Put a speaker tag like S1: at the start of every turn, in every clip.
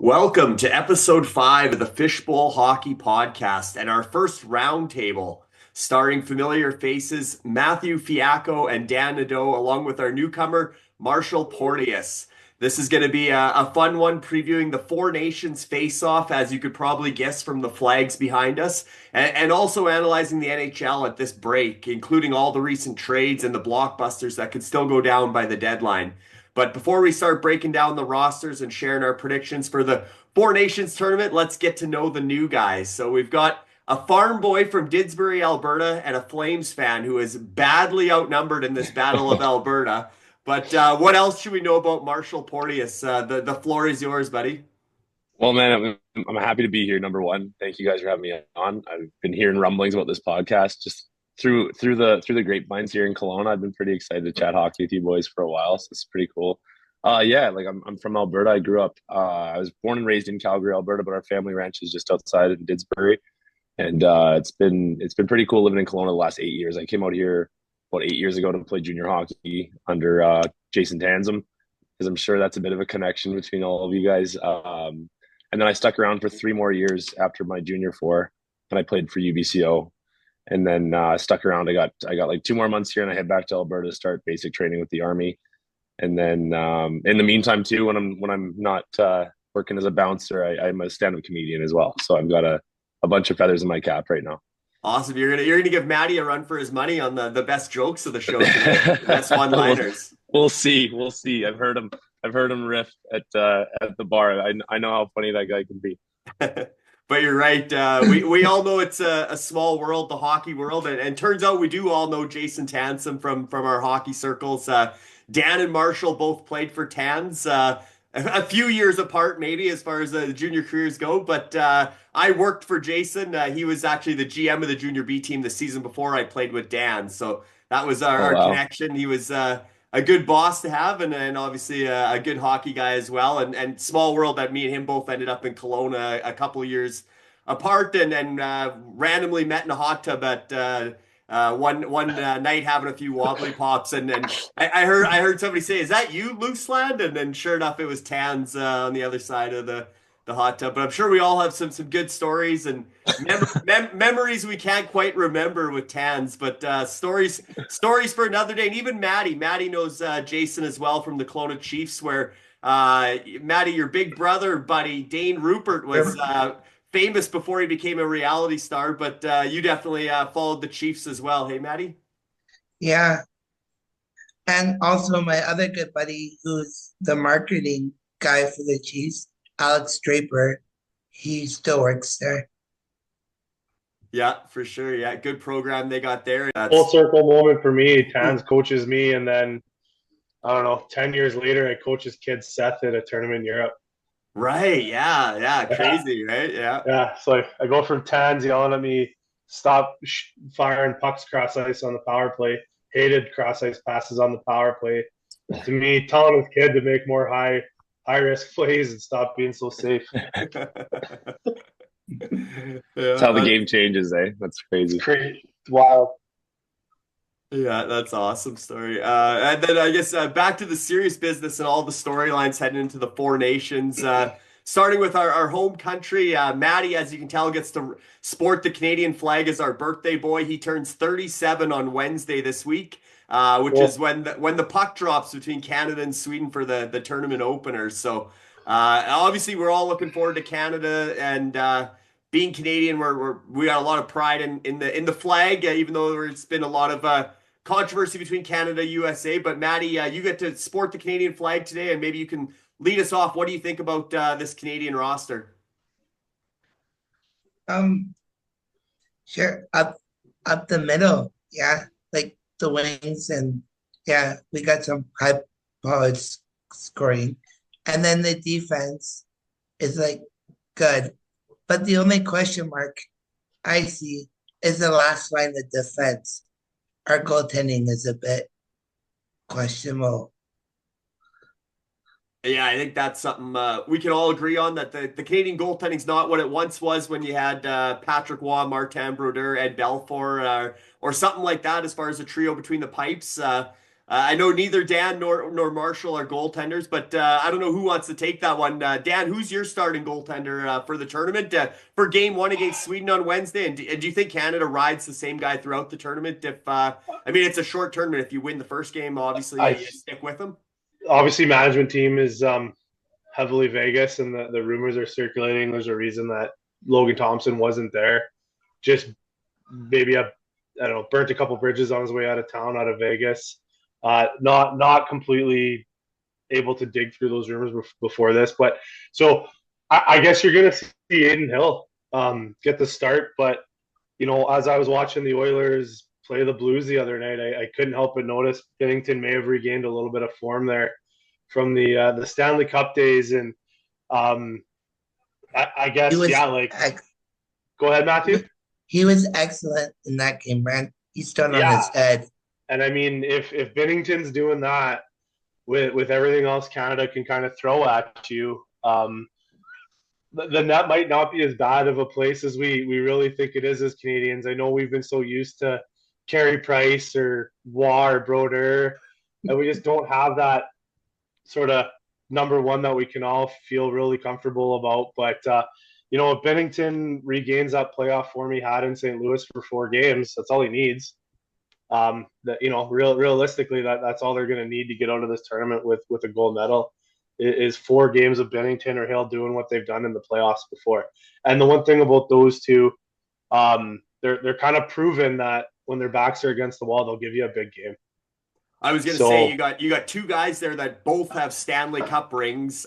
S1: Welcome to episode 5 of the Fishbowl Hockey Podcast and our first roundtable, starring familiar faces Matthew Fiacco and Dan Nadeau, along with our newcomer, Marshall Porteous. This is going to be a fun one, previewing the Four Nations face-off, as you could probably guess from the flags behind us, and also analyzing the NHL at this break, including all the recent trades and the blockbusters that could still go down by the deadline. But before we start breaking down the rosters and sharing our predictions for the Four Nations tournament, let's get to know the new guys. So we've got a farm boy from Didsbury, Alberta, and a Flames fan who is badly outnumbered in this Battle of Alberta. But what else should we know about Marshall Porteous? The floor is yours, buddy.
S2: Well, man, I'm happy to be here. Number one, thank you guys for having me on. I've been hearing rumblings about this podcast just through the grapevines here in Kelowna. I've been pretty excited to chat hockey with you boys for a while, so it's pretty cool. I'm from Alberta. I grew up. I was born and raised in Calgary, Alberta, but our family ranch is just outside in Didsbury, and it's been pretty cool living in Kelowna the last 8 years. I came out here about 8 years ago to play junior hockey under Jason Tanzum, because I'm sure that's a bit of a connection between all of you guys. And then I stuck around for 3 more years after my junior four, and I played for UBCO. And then stuck around. I got like 2 more months here, and I head back to Alberta to start basic training with the Army. And then in the meantime, too, when I'm not working as a bouncer, I'm a stand-up comedian as well. So I've got a bunch of feathers in my cap right now.
S1: Awesome. You're gonna give Matty a run for his money on the best jokes of the show today. The best one-liners.
S2: We'll see. I've heard him riff at the bar. I know how funny that guy can be.
S1: But you're right. We all know it's a small world, the hockey world, and turns out we do all know Jason Tanzum from our hockey circles. Dan and Marshall both played for Tans, a few years apart, maybe as far as the junior careers go. But I worked for Jason. He was actually the GM of the junior B team the season before I played with Dan, so that was our connection. He was a good boss to have, and obviously a good hockey guy as well. And small world that me and him both ended up in Kelowna a couple of years apart, and randomly met in a hot tub at one night having a few wobbly pops. And I heard somebody say, "Is that you, Looseland?" And then sure enough, it was Tans on the other side of the hot tub. But I'm sure we all have some good stories and memories we can't quite remember with Tans, but stories for another day. And even Matty knows Jason as well from the Kelowna Chiefs, where Matty, your big brother buddy Dane Rupert was famous before he became a reality star, but you definitely followed the Chiefs as well. Hey, Matty?
S3: Yeah. And also my other good buddy, who's the marketing guy for the Chiefs, Alex Draper, he still works there.
S1: Yeah, for sure. Yeah, good program they got there.
S4: Full circle moment for me. Tans coaches me, and then I don't know, 10 years later, I coach his kid Seth at a tournament in Europe.
S1: Right. Yeah. Crazy, right? Yeah.
S4: Yeah. So I go from Tans yelling at me, stop firing pucks cross ice on the power play, hated cross ice passes on the power play, to me telling his kid to make more high risk plays and stop being so safe.
S2: That's how the game changes, eh? That's crazy.
S4: It's crazy. It's wild.
S1: Yeah, that's an awesome story. And then I guess back to the serious business and all the storylines heading into the Four Nations. Starting with our home country, Matty, as you can tell, gets to sport the Canadian flag as our birthday boy. He turns 37 on Wednesday this week, which is when the puck drops between Canada and Sweden for the tournament openers. So obviously we're all looking forward to Canada, and being Canadian, we got a lot of pride in the flag, even though there's been a lot of controversy between Canada USA. But Matty, you get to sport the Canadian flag today, and maybe you can lead us off. What do you think about this Canadian roster?
S3: Sure, up the middle, yeah, like the wings, and yeah, we got some high powered scoring, and then the defense is like good, but the only question mark I see is the last line of defense. Our goaltending is a bit questionable.
S1: Yeah, I think that's something we can all agree on, that the Canadian goaltending's not what it once was when you had Patrick Waugh, Martin Brodeur, Ed Belfour, or something like that as far as a trio between the pipes. I know neither Dan nor Marshall are goaltenders, but I don't know who wants to take that one. Dan, who's your starting goaltender for the tournament for Game 1 against Sweden on Wednesday? And do you think Canada rides the same guy throughout the tournament? If I mean, it's a short tournament. If you win the first game, obviously you stick with them.
S4: Obviously, management team is heavily Vegas, and the rumors are circulating. There's a reason that Logan Thompson wasn't there. Just maybe I don't know, burnt a couple bridges on his way out of town, out of Vegas. Not completely able to dig through those rumors before this, but so I guess you're gonna see Aiden Hill get the start. But as I was watching the Oilers play the Blues the other night, I couldn't help but notice Binnington may have regained a little bit of form there from the Stanley Cup days, and I guess go ahead, Matthew.
S3: He was excellent in that game, man. He stood on his head. And
S4: I mean, if Binnington's doing that with everything else Canada can kind of throw at you, the net might not be as bad of a place as we really think it is as Canadians. I know we've been so used to Carey Price or Waugh or Brodeur, and we just don't have that sort of number one that we can all feel really comfortable about. But if Binnington regains that playoff form he had in St. Louis for 4 games, that's all he needs. Realistically, that's all they're going to need to get out of this tournament with a gold medal is 4 games of Binnington or Hill doing what they've done in the playoffs before. And the one thing about those two, they're kind of proven that when their backs are against the wall, they'll give you a big game.
S1: I was going to say you got 2 guys there that both have Stanley Cup rings.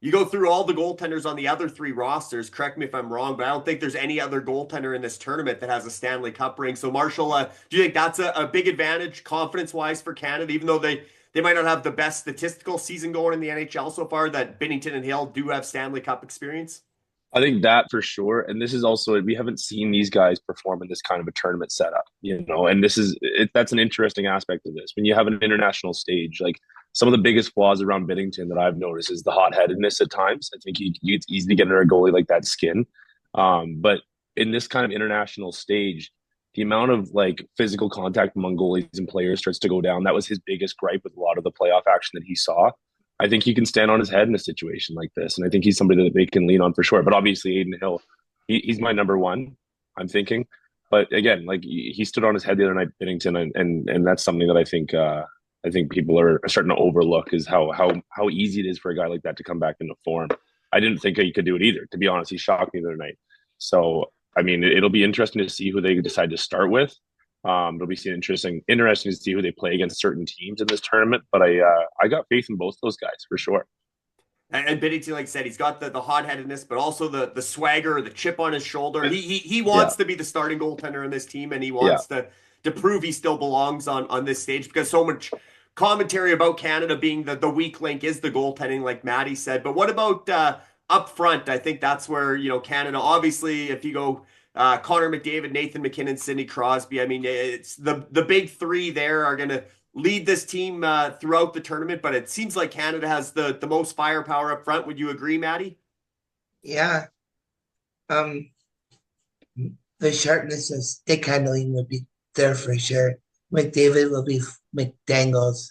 S1: You go through all the goaltenders on the other 3 rosters. Correct me if I'm wrong, but I don't think there's any other goaltender in this tournament that has a Stanley Cup ring. So, Marshall, do you think that's a big advantage confidence-wise for Canada, even though they might not have the best statistical season going in the NHL so far, that Binnington and Hill do have Stanley Cup experience?
S2: I think that for sure. And this is also, we haven't seen these guys perform in this kind of a tournament setup, and that's an interesting aspect of this. When you have an international stage, like some of the biggest flaws around Binnington that I've noticed is the hot-headedness at times. I think it's easy to get under a goalie like that skin. But in this kind of international stage, the amount of like physical contact among goalies and players starts to go down. That was his biggest gripe with a lot of the playoff action that he saw. I think he can stand on his head in a situation like this, and I think he's somebody that they can lean on for sure. But obviously, Aiden Hill, he's my number one, I'm thinking. But again, like he stood on his head the other night, Binnington, and that's something that I think people are starting to overlook is how easy it is for a guy like that to come back into form. I didn't think he could do it either, to be honest. He shocked me the other night. So I mean, it'll be interesting to see who they decide to start with. It'll be interesting to see who they play against certain teams in this tournament. But I got faith in both those guys for sure.
S1: And Binnington, like I said, he's got the hot-headedness, but also the swagger, the chip on his shoulder. He wants to be the starting goaltender in this team, and he wants to prove he still belongs on this stage, because so much commentary about Canada being the weak link is the goaltending, like Matty said. But what about up front? I think that's where Canada, obviously, if you go Connor McDavid, Nathan McKinnon, Sidney Crosby. I mean, it's the big 3 there are going to lead this team throughout the tournament, but it seems like Canada has the most firepower up front. Would you agree, Matty?
S3: Yeah. The sharpness of stick handling would be there for sure. McDavid will be McDangles.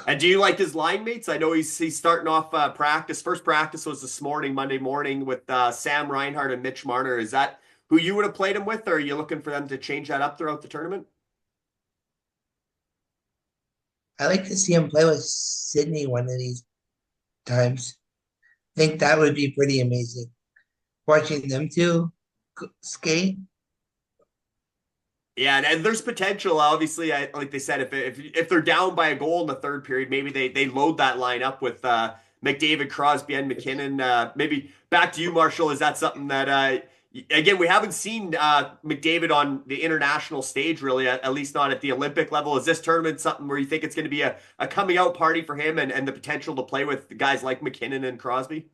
S1: And do you like his line mates? I know he's starting off practice. First practice was this morning, Monday morning, with Sam Reinhart and Mitch Marner. Is that who you would have played him with, or are you looking for them to change that up throughout the tournament?
S3: I like to see him play with Sydney one of these times. I think that would be pretty amazing. Watching them 2 skate.
S1: Yeah, and there's potential. Obviously, like they said, if they're down by a goal in the third period, maybe they load that line up with McDavid, Crosby, and McKinnon. Maybe back to you, Marshall. Is that something that again, we haven't seen McDavid on the international stage, really, at least not at the Olympic level. Is this tournament something where you think it's going to be a coming out party for him and the potential to play with guys like McKinnon and Crosby?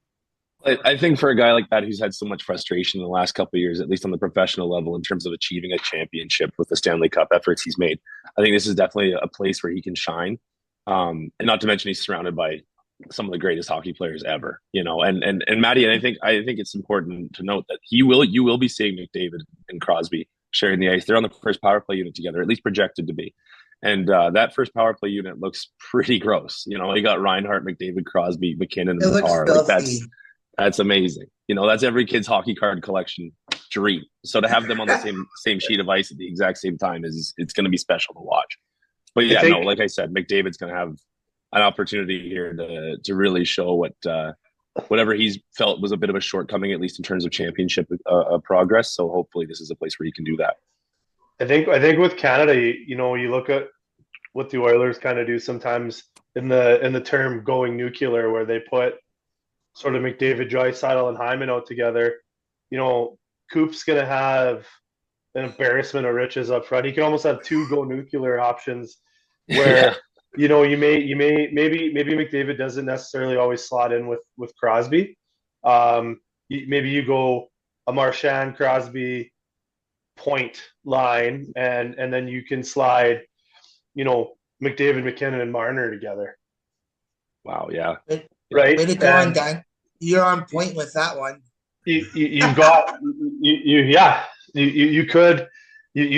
S2: I think for a guy like that who's had so much frustration in the last couple of years, at least on the professional level, in terms of achieving a championship with the Stanley Cup efforts he's made, I think this is definitely a place where he can shine. And not to mention he's surrounded by some of the greatest hockey players ever, and Matty, and I think it's important to note that you will be seeing McDavid and Crosby sharing the ice. They're on the first power play unit together, at least projected to be. And that first power play unit looks pretty gross. You know, you got Reinhart, McDavid, Crosby, McKinnon,
S3: It
S2: and
S3: looks
S2: Makar. Like
S3: filthy.
S2: that's amazing. You know, that's every kid's hockey card collection dream. So to have them on the same sheet of ice at the exact same time it's going to be special to watch. But yeah, no, like I said, McDavid's going to have an opportunity here to really show whatever he's felt was a bit of a shortcoming, at least in terms of championship progress. So hopefully this is a place where he can do that.
S4: I think with Canada, you know, you look at what the Oilers kind of do sometimes in the term going nuclear, where they put sort of McDavid, Draisaitl, and Hyman out together. You know, Coop's going to have an embarrassment of riches up front. He can almost have two go nuclear options where, you know, maybe McDavid doesn't necessarily always slot in with Crosby. Maybe you go a Marchand, Crosby point line, and then you can slide, you know, McDavid, McKinnon, and Marner together.
S2: Wow, yeah.
S4: Right?
S3: Way to go on, Dan. You're on point with that one.
S4: You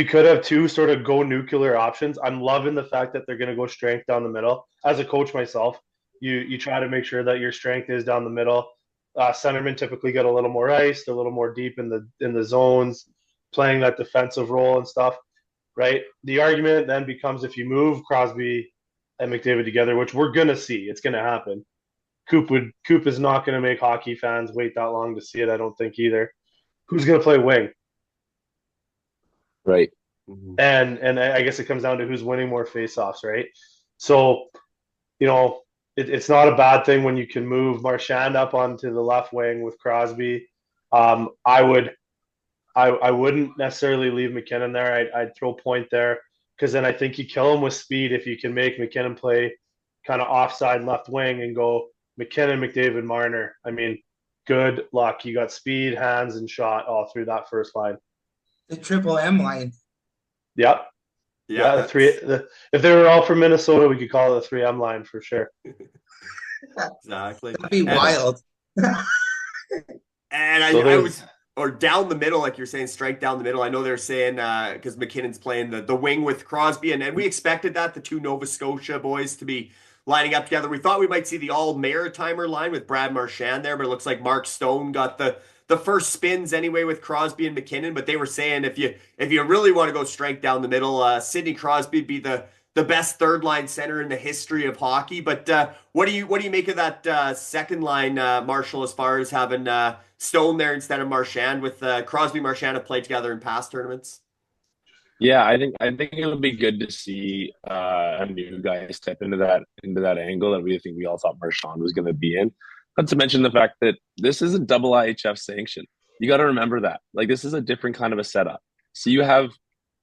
S4: could have two sort of go nuclear options. I'm loving the fact that they're going to go strength down the middle. As a coach myself, you try to make sure that your strength is down the middle. Centermen typically get a little more ice, they're a little more deep in the zones, playing that defensive role and stuff, right? The argument then becomes, if you move Crosby and McDavid together, which we're going to see, it's going to happen. Coop is not going to make hockey fans wait that long to see it, I don't think either. Who's going to play wing?
S2: Right.
S4: And I guess it comes down to who's winning more faceoffs, right? So, you know, it's not a bad thing when you can move Marchand up onto the left wing with Crosby. I wouldn't necessarily leave McKinnon there. I'd throw Point there, because then I think you kill him with speed if you can make McKinnon play kind of offside left wing and go McKinnon, McDavid, Marner. I mean, good luck. You got speed, hands, and shot all through that first line.
S3: The triple M line.
S4: Yep. Yeah, if they were all from Minnesota, we could call it the 3M line for sure.
S1: Exactly.
S3: That'd be wild.
S1: And I was, or down the middle, like you're saying, strike down the middle. I know they're saying, because McKinnon's playing the wing with Crosby, and we expected that, the two Nova Scotia boys to be lining up together. We thought we might see the all-Maritimer line with Brad Marchand there, but it looks like Mark Stone got the first spins anyway with Crosby and McKinnon. But they were saying if you really want to go strike down the middle, Sidney Crosby would be the best third line center in the history of hockey. But what do you make of that second line, Marshall, as far as having Stone there instead of Marchand, with Crosby and Marchand have played together in past tournaments?
S2: Yeah, I think it'll be good to see a new guy step into that angle that we all thought Marchand was going to be in. Not to mention the fact that this is a double IHF sanction. You got to remember that. Like, this is a different kind of a setup. So you have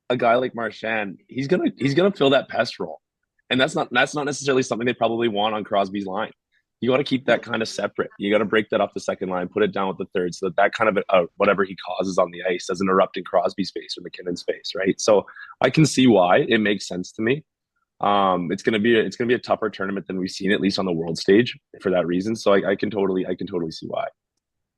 S2: a guy like Marchand. He's gonna fill that pest role, and that's not necessarily something they probably want on Crosby's line. You got to keep that kind of separate. You got to break that off the second line, put it down with the third, so that kind of whatever he causes on the ice doesn't erupt in Crosby's face or McKinnon's face, right? So I can see why it makes sense to me. It's gonna be a tougher tournament than we've seen, at least on the world stage, for that reason. So I can totally see why.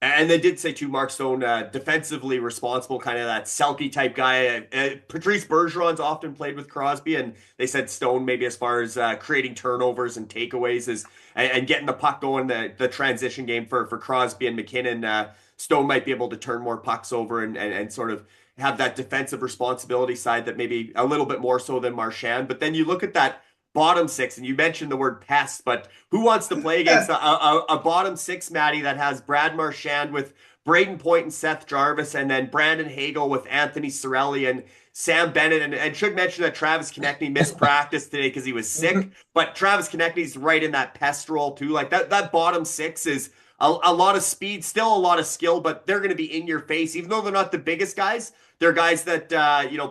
S1: And they did say too, Mark Stone, defensively responsible, kind of that Selke type guy. Patrice Bergeron's often played with Crosby, and they said Stone maybe as far as creating turnovers and takeaways and getting the puck going, the transition game for Crosby and McKinnon. Stone might be able to turn more pucks over and sort of have that defensive responsibility side that maybe a little bit more so than Marchand. But then you look at that bottom six, and you mentioned the word pest, but who wants to play against a bottom six, Matty, that has Brad Marchand with Braden Point and Seth Jarvis, and then Brandon Hagel with Anthony Cirelli and Sam Bennett, and should mention that Travis Konechny missed practice today because he was sick, but Travis Konechny's right in that pest role too. Like that bottom six is a lot of speed, still a lot of skill, but they're going to be in your face, even though they're not the biggest guys. They're guys that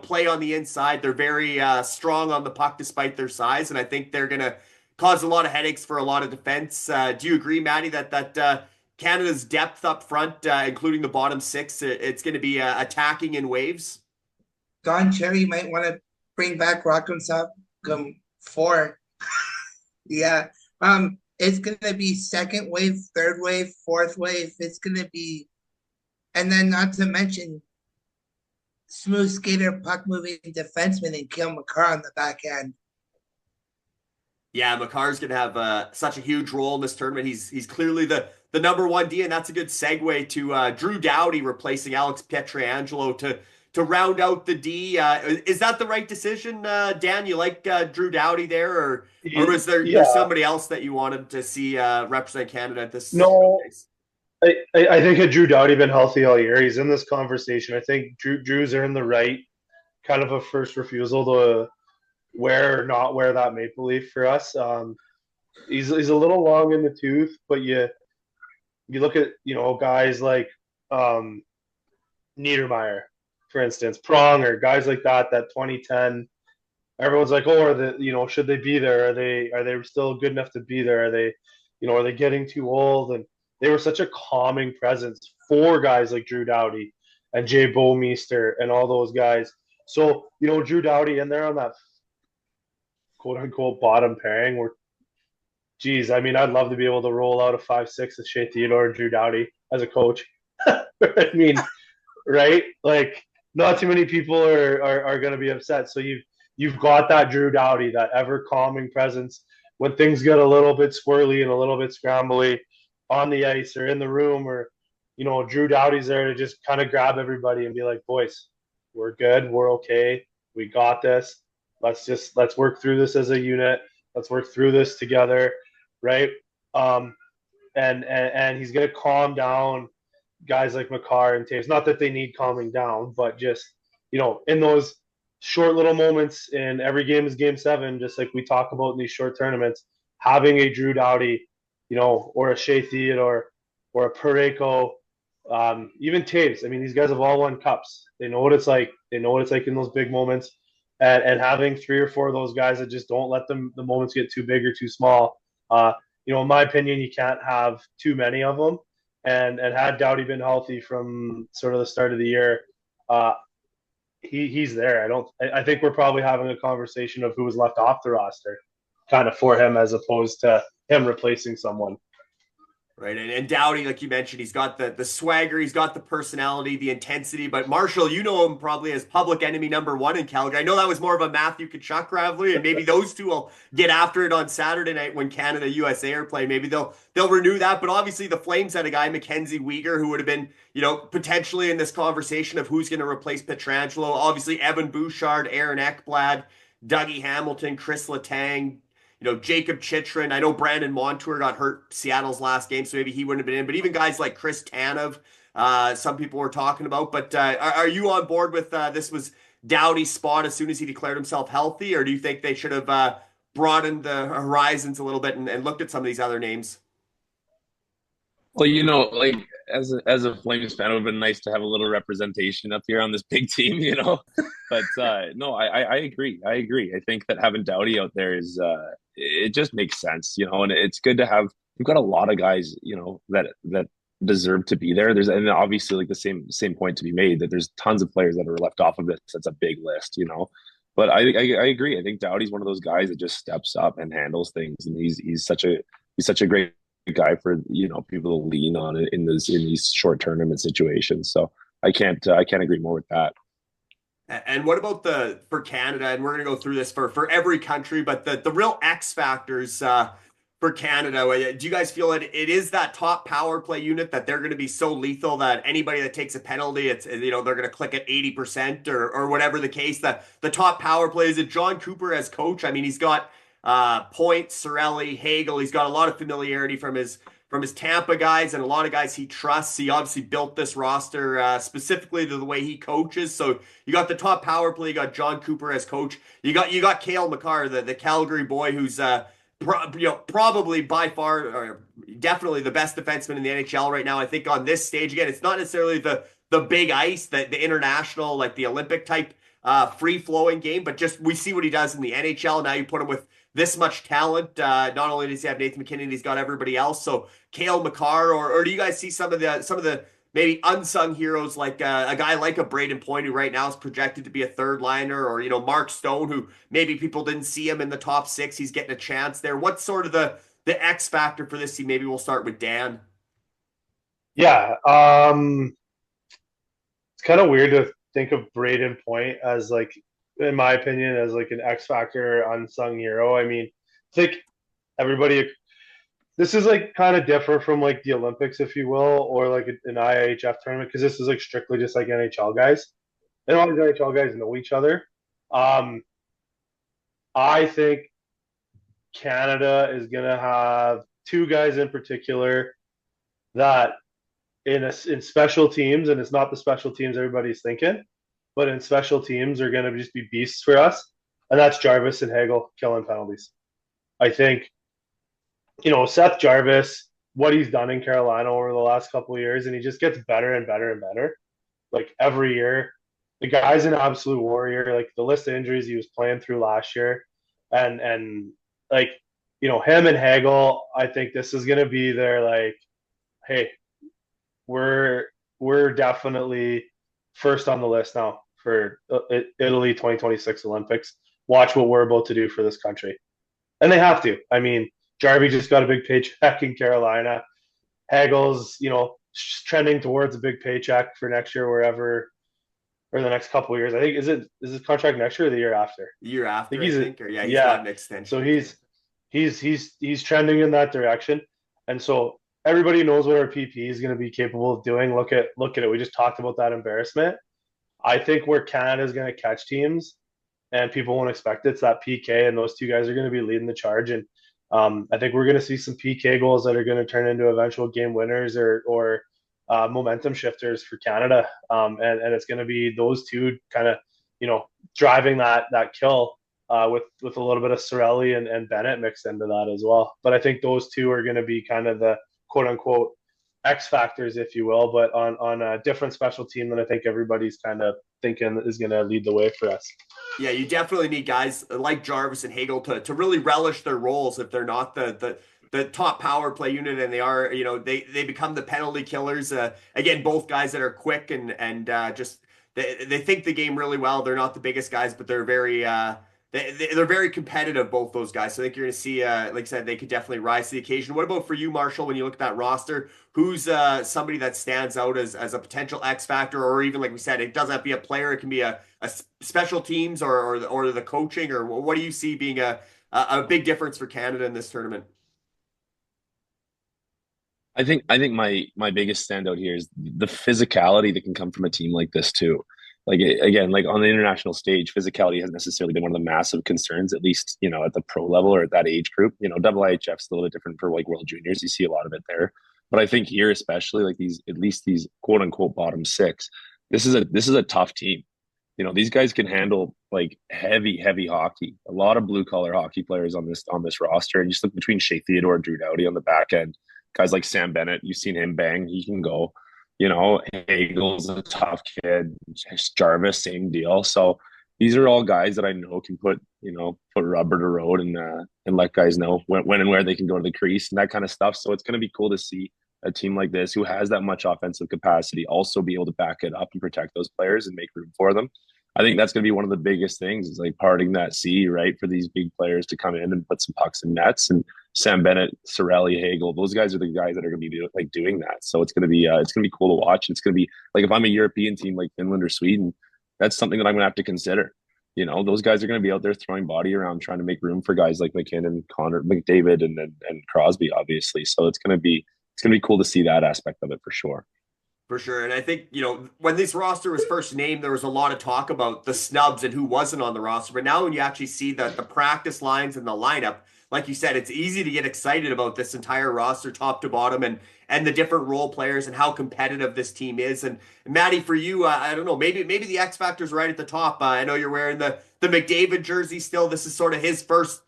S1: play on the inside. They're very strong on the puck despite their size, and I think they're going to cause a lot of headaches for a lot of defense. Do you agree, Matty, that Canada's depth up front, including the bottom six, it's going to be attacking in waves?
S3: Don Cherry might want to bring back Rock'em Sock'em 4. Yeah. It's going to be second wave, third wave, fourth wave. It's going to be, and then not to mention smooth skater, puck moving defenseman and Cale Makar on the back end.
S1: Yeah, Makar's going to have such a huge role in this tournament. He's clearly the number one D, and that's a good segue to Drew Doughty replacing Alex Pietrangelo to round out the D. Is that the right decision, Dan? You like Drew Doughty there, or was there's somebody else that you wanted to see represent Canada at this
S4: No,
S1: showcase?
S4: I think had Drew Doughty been healthy all year, he's in this conversation. I think Drew's earned the right, kind of a first refusal to wear or not wear that maple leaf for us. He's a little long in the tooth, but you look at guys like Niedermeyer, for instance, Pronger, guys like that 2010. Everyone's like, oh, should they be there? Are they still good enough to be there? Are they getting too old? And they were such a calming presence for guys like Drew Doughty and Jay Bouwmeester and all those guys. So, Drew Doughty in there on that quote unquote bottom pairing where, geez, I mean, I'd love to be able to roll out a 5-6 with Shea Theodore and Drew Doughty as a coach. I mean, right? Like, not too many people are going to be upset. So you've got that Drew Doughty, that ever calming presence when things get a little bit swirly and a little bit scrambly on the ice or in the room, or Drew Doughty's there to just kind of grab everybody and be like, boys, we're good, we're okay, we got this. Let's work through this as a unit. Let's work through this together, right? And he's gonna calm down guys like Makar and Taves. Not that they need calming down, but just in those short little moments, in every game is game 7, just like we talk about in these short tournaments, having a Drew Doughty, or a Shea Theodore or a Pareko, even Taves. I mean, these guys have all won cups. They know what it's like. They know what it's like in those big moments. And having 3 or 4 of those guys that just don't let the moments get too big or too small. In my opinion, you can't have too many of them. And had Doughty been healthy from sort of the start of the year, he's there. I think we're probably having a conversation of who was left off the roster, kind of for him, as opposed to him replacing someone.
S1: Right, and Doughty, like you mentioned, he's got the swagger, he's got the personality, the intensity. But Marshall, you know him probably as public enemy number 1 in Calgary. I know that was more of a Matthew Tkachuk rivalry, and maybe those two will get after it on Saturday night when Canada USA are playing. Maybe they'll renew that. But obviously, the Flames had a guy, Mackenzie Weegar, who would have been potentially in this conversation of who's going to replace Pietrangelo. Obviously, Evan Bouchard, Aaron Ekblad, Dougie Hamilton, Chris Letang. Jacob Chychrun. I know Brandon Montour got hurt Seattle's last game, so maybe he wouldn't have been in. But even guys like Chris Tanev, some people were talking about. But are you on board with this was Doughty's spot as soon as he declared himself healthy? Or do you think they should have broadened the horizons a little bit and looked at some of these other names?
S2: Well, like as a Flames fan, it would have been nice to have a little representation up here on this big team, But no, I agree. I think that having Doughty out there is it just makes sense, and it's good to have. We've got a lot of guys, that deserve to be there. And obviously like the same point to be made that there's tons of players that are left off of this. That's a big list, But I agree. I think Doughty's one of those guys that just steps up and handles things, and he's such a great guy for people to lean on in these short tournament situations. So I can't agree more with that.
S1: And what about for Canada? And we're going to go through this for every country, but the real X factors for Canada. Do you guys feel that it is that top power play unit that they're going to be so lethal that anybody that takes a penalty, it's they're going to click at 80% or whatever the case? That the top power play, is it John Cooper as coach? I mean, he's got Point, Cirelli, Hagel. He's got a lot of familiarity from his Tampa guys and a lot of guys he trusts. He obviously built this roster specifically to the way he coaches. So you got the top power play. You got John Cooper as coach. You got Cale Makar, the Calgary boy, who's probably by far or definitely the best defenseman in the NHL right now. I think on this stage again, it's not necessarily the big ice, the international, like the Olympic type free flowing game, but just we see what he does in the NHL. Now you put him with this much talent. Not only does he have Nathan McKinnon, he's got everybody else. So Cale Makar, or do you guys see some of the maybe unsung heroes like a guy like a Braden Point, who right now is projected to be a third liner, or Mark Stone, who maybe people didn't see him in the top 6. He's getting a chance there. What's sort of the X factor for this team? Maybe we'll start with Dan.
S4: Yeah, it's kind of weird to think of Braden Point as, like, in my opinion, as like an X factor unsung hero. I mean, I think everybody. This is like kind of different from like the Olympics, if you will, or like an IIHF tournament, because this is like strictly just like NHL guys. And all these NHL guys know each other. I think Canada is going to have two guys in particular that in special teams, and it's not the special teams everybody's thinking, but in special teams are going to just be beasts for us, and that's Jarvis and Hagel killing penalties. I think, Seth Jarvis, what he's done in Carolina over the last couple of years, and he just gets better and better and better. Like every year, the guy's an absolute warrior. Like the list of injuries he was playing through last year, and like him and Hagel, I think this is gonna be their like, hey, we're definitely first on the list now for Italy 2026 Olympics. Watch what we're about to do for this country, and they have to. I mean, Jarvie just got a big paycheck in Carolina. Hagel's, trending towards a big paycheck for next year, wherever, or the next couple of years. I think is his contract next year or the year after?
S1: The year after, I think. He's
S4: yeah.
S1: got an extension.
S4: So he's trending in that direction, and so everybody knows what our PP is going to be capable of doing. Look at it. We just talked about that embarrassment. I think where Canada is going to catch teams, and people won't expect it's that PK, and those two guys are going to be leading the charge. And I think we're going to see some PK goals that are going to turn into eventual game winners or momentum shifters for Canada. And it's going to be those two kind of, driving that kill with a little bit of Sorelli and Bennett mixed into that as well. But I think those two are going to be kind of the quote unquote X factors, if you will, but on a different special team than I think everybody's kind of thinking is going to lead the way for us.
S1: Yeah, you definitely need guys like Jarvis and Hagel to really relish their roles if they're not the top power play unit, and they are, they become the penalty killers. Again, both guys that are quick and just they think the game really well. They're not the biggest guys, but they're very they're very competitive, both those guys. So I think you're going to see, like I said, they could definitely rise to the occasion. What about for you, Marshall, when you look at that roster? Who's somebody that stands out as a potential X factor, or even, like we said, it doesn't have to be a player. It can be a special teams or the coaching, or what do you see being a big difference for Canada in this tournament?
S2: I think my biggest standout here is the physicality that can come from a team like this too. Like, again, like on the international stage, physicality hasn't necessarily been one of the massive concerns, at least, at the pro level or at that age group. IIHF's a little bit different for like World Juniors. You see a lot of it there. But I think here, especially like at least these quote unquote bottom six, this is a tough team. These guys can handle like heavy hockey. A lot of blue collar hockey players on this roster. And just look between Shea Theodore and Drew Doughty on the back end. Guys like Sam Bennett, you've seen him bang. He can go. Hagel's a tough kid. Jarvis, same deal. So these are all guys that I know can put rubber to road and let guys know when and where they can go to the crease and that kind of stuff. So it's going to be cool to see a team like this who has that much offensive capacity also be able to back it up and protect those players and make room for them. I think that's going to be one of the biggest things, is like parting that sea, right, for these big players to come in and put some pucks in nets. And Sam Bennett, Sorelli, Hagel, those guys are the guys that are going to be doing that. So it's going to be cool to watch. It's going to be like, if I'm a European team like Finland or Sweden, that's something that I'm going to have to consider. Those guys are going to be out there throwing body around, trying to make room for guys like McKinnon, Connor, McDavid, and Crosby, obviously. So it's going to be cool to see that aspect of it for sure.
S1: For sure. And I think, when this roster was first named, there was a lot of talk about the snubs and who wasn't on the roster. But now when you actually see the practice lines and the lineup, like you said, it's easy to get excited about this entire roster, top to bottom, and the different role players and how competitive this team is. And Matty, for you, I don't know, maybe the X factor's right at the top. I know you're wearing the McDavid jersey still. This is sort of his first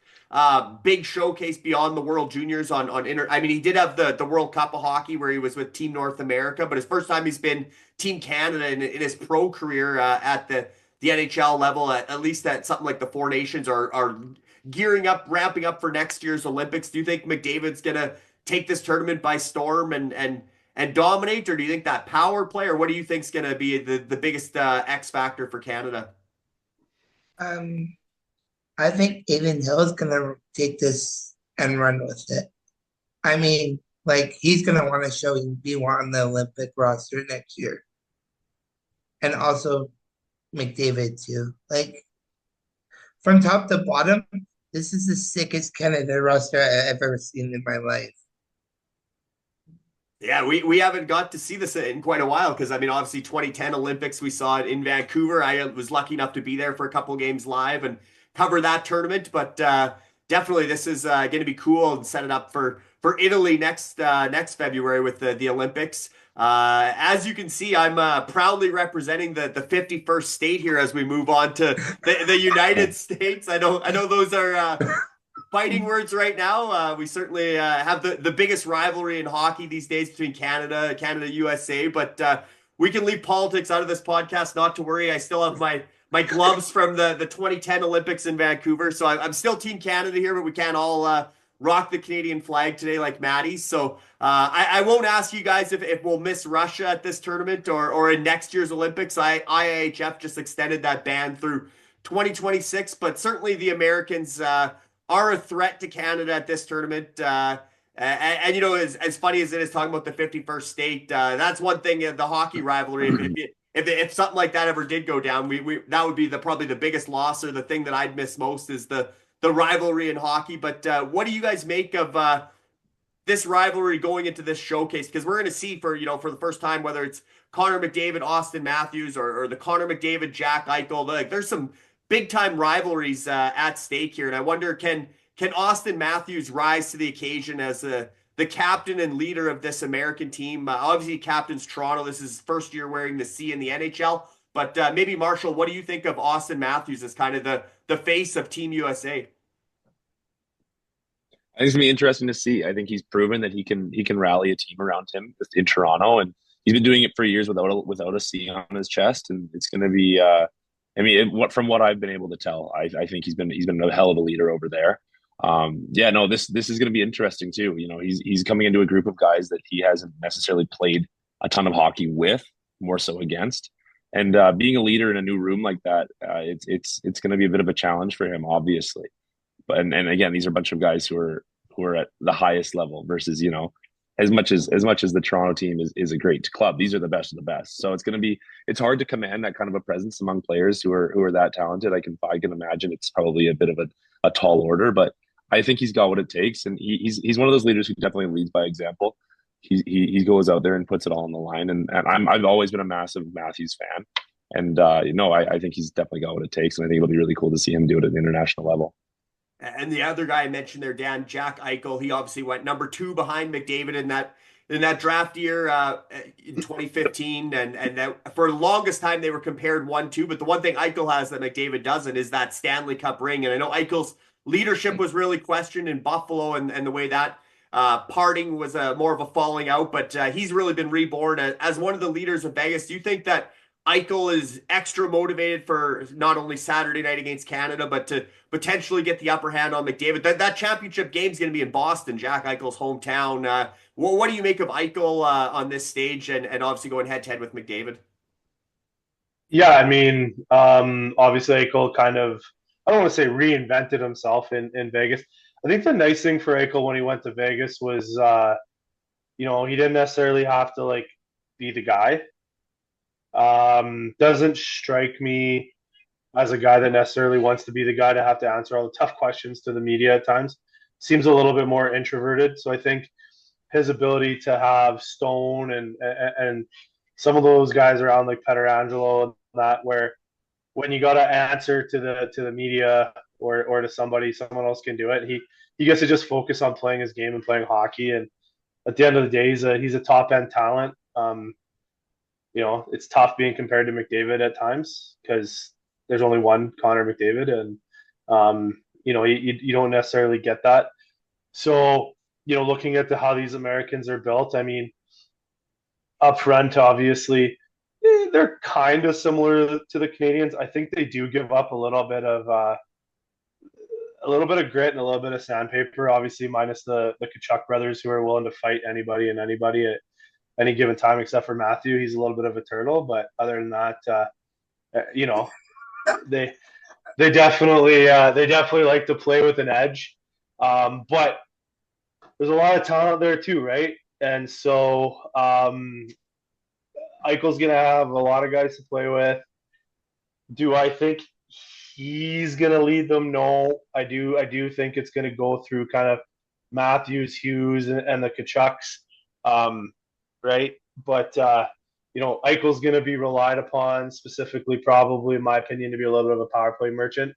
S1: big showcase beyond the World Juniors I mean, he did have the World Cup of Hockey where he was with Team North America, but his first time he's been Team Canada in his pro career at the NHL level, at least at something like the Four Nations are gearing up, ramping up for next year's Olympics. Do you think McDavid's gonna take this tournament by storm and dominate, or do you think that power play, or what do you think's gonna be the biggest X factor for Canada?
S3: I think Aiden Hill is going to take this and run with it. I mean, like, he's going to want to show he on the Olympic roster next year. And also McDavid, too. Like, from top to bottom, this is the sickest Canada roster I've ever seen in my life.
S1: Yeah, we haven't got to see this in quite a while because, I mean, obviously 2010 Olympics, we saw it in Vancouver. I was lucky enough to be there for a couple games live and cover that tournament. But definitely this is going to be cool and set it up for Italy next February with the Olympics. As you can see, I'm proudly representing the 51st state here as we move on to the United States. I know those are fighting words right now. We certainly have the biggest rivalry in hockey these days between Canada, USA, but we can leave politics out of this podcast. Not to worry. I still have my gloves from the 2010 Olympics in Vancouver. So I'm still Team Canada here, but we can't all rock the Canadian flag today like Matty. So I won't ask you guys if we'll miss Russia at this tournament or in next year's Olympics. IIHF just extended that ban through 2026, but certainly the Americans are a threat to Canada at this tournament. And you know, as funny as it is talking about the 51st state, that's one thing, the hockey rivalry. If something like that ever did go down, that would be probably the biggest loss, or the thing that I'd miss most is the rivalry in hockey. But what do you guys make of this rivalry going into this showcase? Because we're going to see for the first time, whether it's Connor McDavid, Austin Matthews, or the Connor McDavid, Jack Eichel, like there's some big time rivalries at stake here. And I wonder, can Austin Matthews rise to the occasion as the captain and leader of this American team? Obviously, captain's Toronto. This is his first year wearing the C in the NHL. But maybe, Marshall, what do you think of Austin Matthews as kind of the face of Team USA?
S2: I think it's gonna be interesting to see. I think he's proven that he can rally a team around him in Toronto, and he's been doing it for years without a C on his chest. And it's going to be, I mean, from what I've been able to tell, I think he's been a hell of a leader over there. This is going to be interesting too. You know, he's coming into a group of guys that he hasn't necessarily played a ton of hockey with, more so against. And being a leader in a new room like that, it's going to be a bit of a challenge for him, obviously. But and again, these are a bunch of guys who are at the highest level versus, you know, as much as the Toronto team is a great club, these are the best of the best. So it's hard to command that kind of a presence among players who are that talented. I can imagine it's probably a bit of a tall order, but I think he's got what it takes, and he's one of those leaders who definitely leads by example. He goes out there and puts it all on the line, and I've always been a massive Matthews fan, and I think he's definitely got what it takes, and I think it'll be really cool to see him do it at the international level.
S1: And the other guy I mentioned there, Dan, Jack Eichel, he obviously went number 2 behind McDavid in that draft year in 2015, and that for the longest time they were compared 1-2. But the one thing Eichel has that McDavid doesn't is that Stanley Cup ring. And I know Eichel's leadership was really questioned in Buffalo, and the way that parting was more of a falling out. But he's really been reborn as one of the leaders of Vegas. Do you think that Eichel is extra motivated for not only Saturday night against Canada, but to potentially get the upper hand on McDavid? That championship game is going to be in Boston, Jack Eichel's hometown. What do you make of Eichel on this stage, and obviously going head to head with McDavid?
S4: Yeah, I mean, obviously Eichel kind of, I don't want to say reinvented himself in Vegas. I think the nice thing for Eichel when he went to Vegas was, he didn't necessarily have to be the guy. Doesn't strike me as a guy that necessarily wants to be the guy to have to answer all the tough questions to the media at times. Seems a little bit more introverted. So I think his ability to have Stone and some of those guys around like Pietrangelo and that, where when you got to answer to the media or to someone else can do it. He gets to just focus on playing his game and playing hockey. And at the end of the day, he's a top end talent. It's tough being compared to McDavid at times because there's only one Connor McDavid, and you don't necessarily get that. So looking at how these Americans are built, I mean, up front, obviously, they're kind of similar to the Canadians. I think they do give up a little bit of grit and a little bit of sandpaper, obviously, minus the Tkachuk brothers, who are willing to fight anybody and anybody at any given time, except for Matthew. He's a little bit of a turtle, but other than that, they definitely like to play with an edge. But there's a lot of talent there too, right? And so Eichel's gonna have a lot of guys to play with. Do I think he's going to lead them? No, I do think it's going to go through kind of Matthews, Hughes, and the Kachucks, right? But Eichel's going to be relied upon specifically, probably in my opinion, to be a little bit of a power play merchant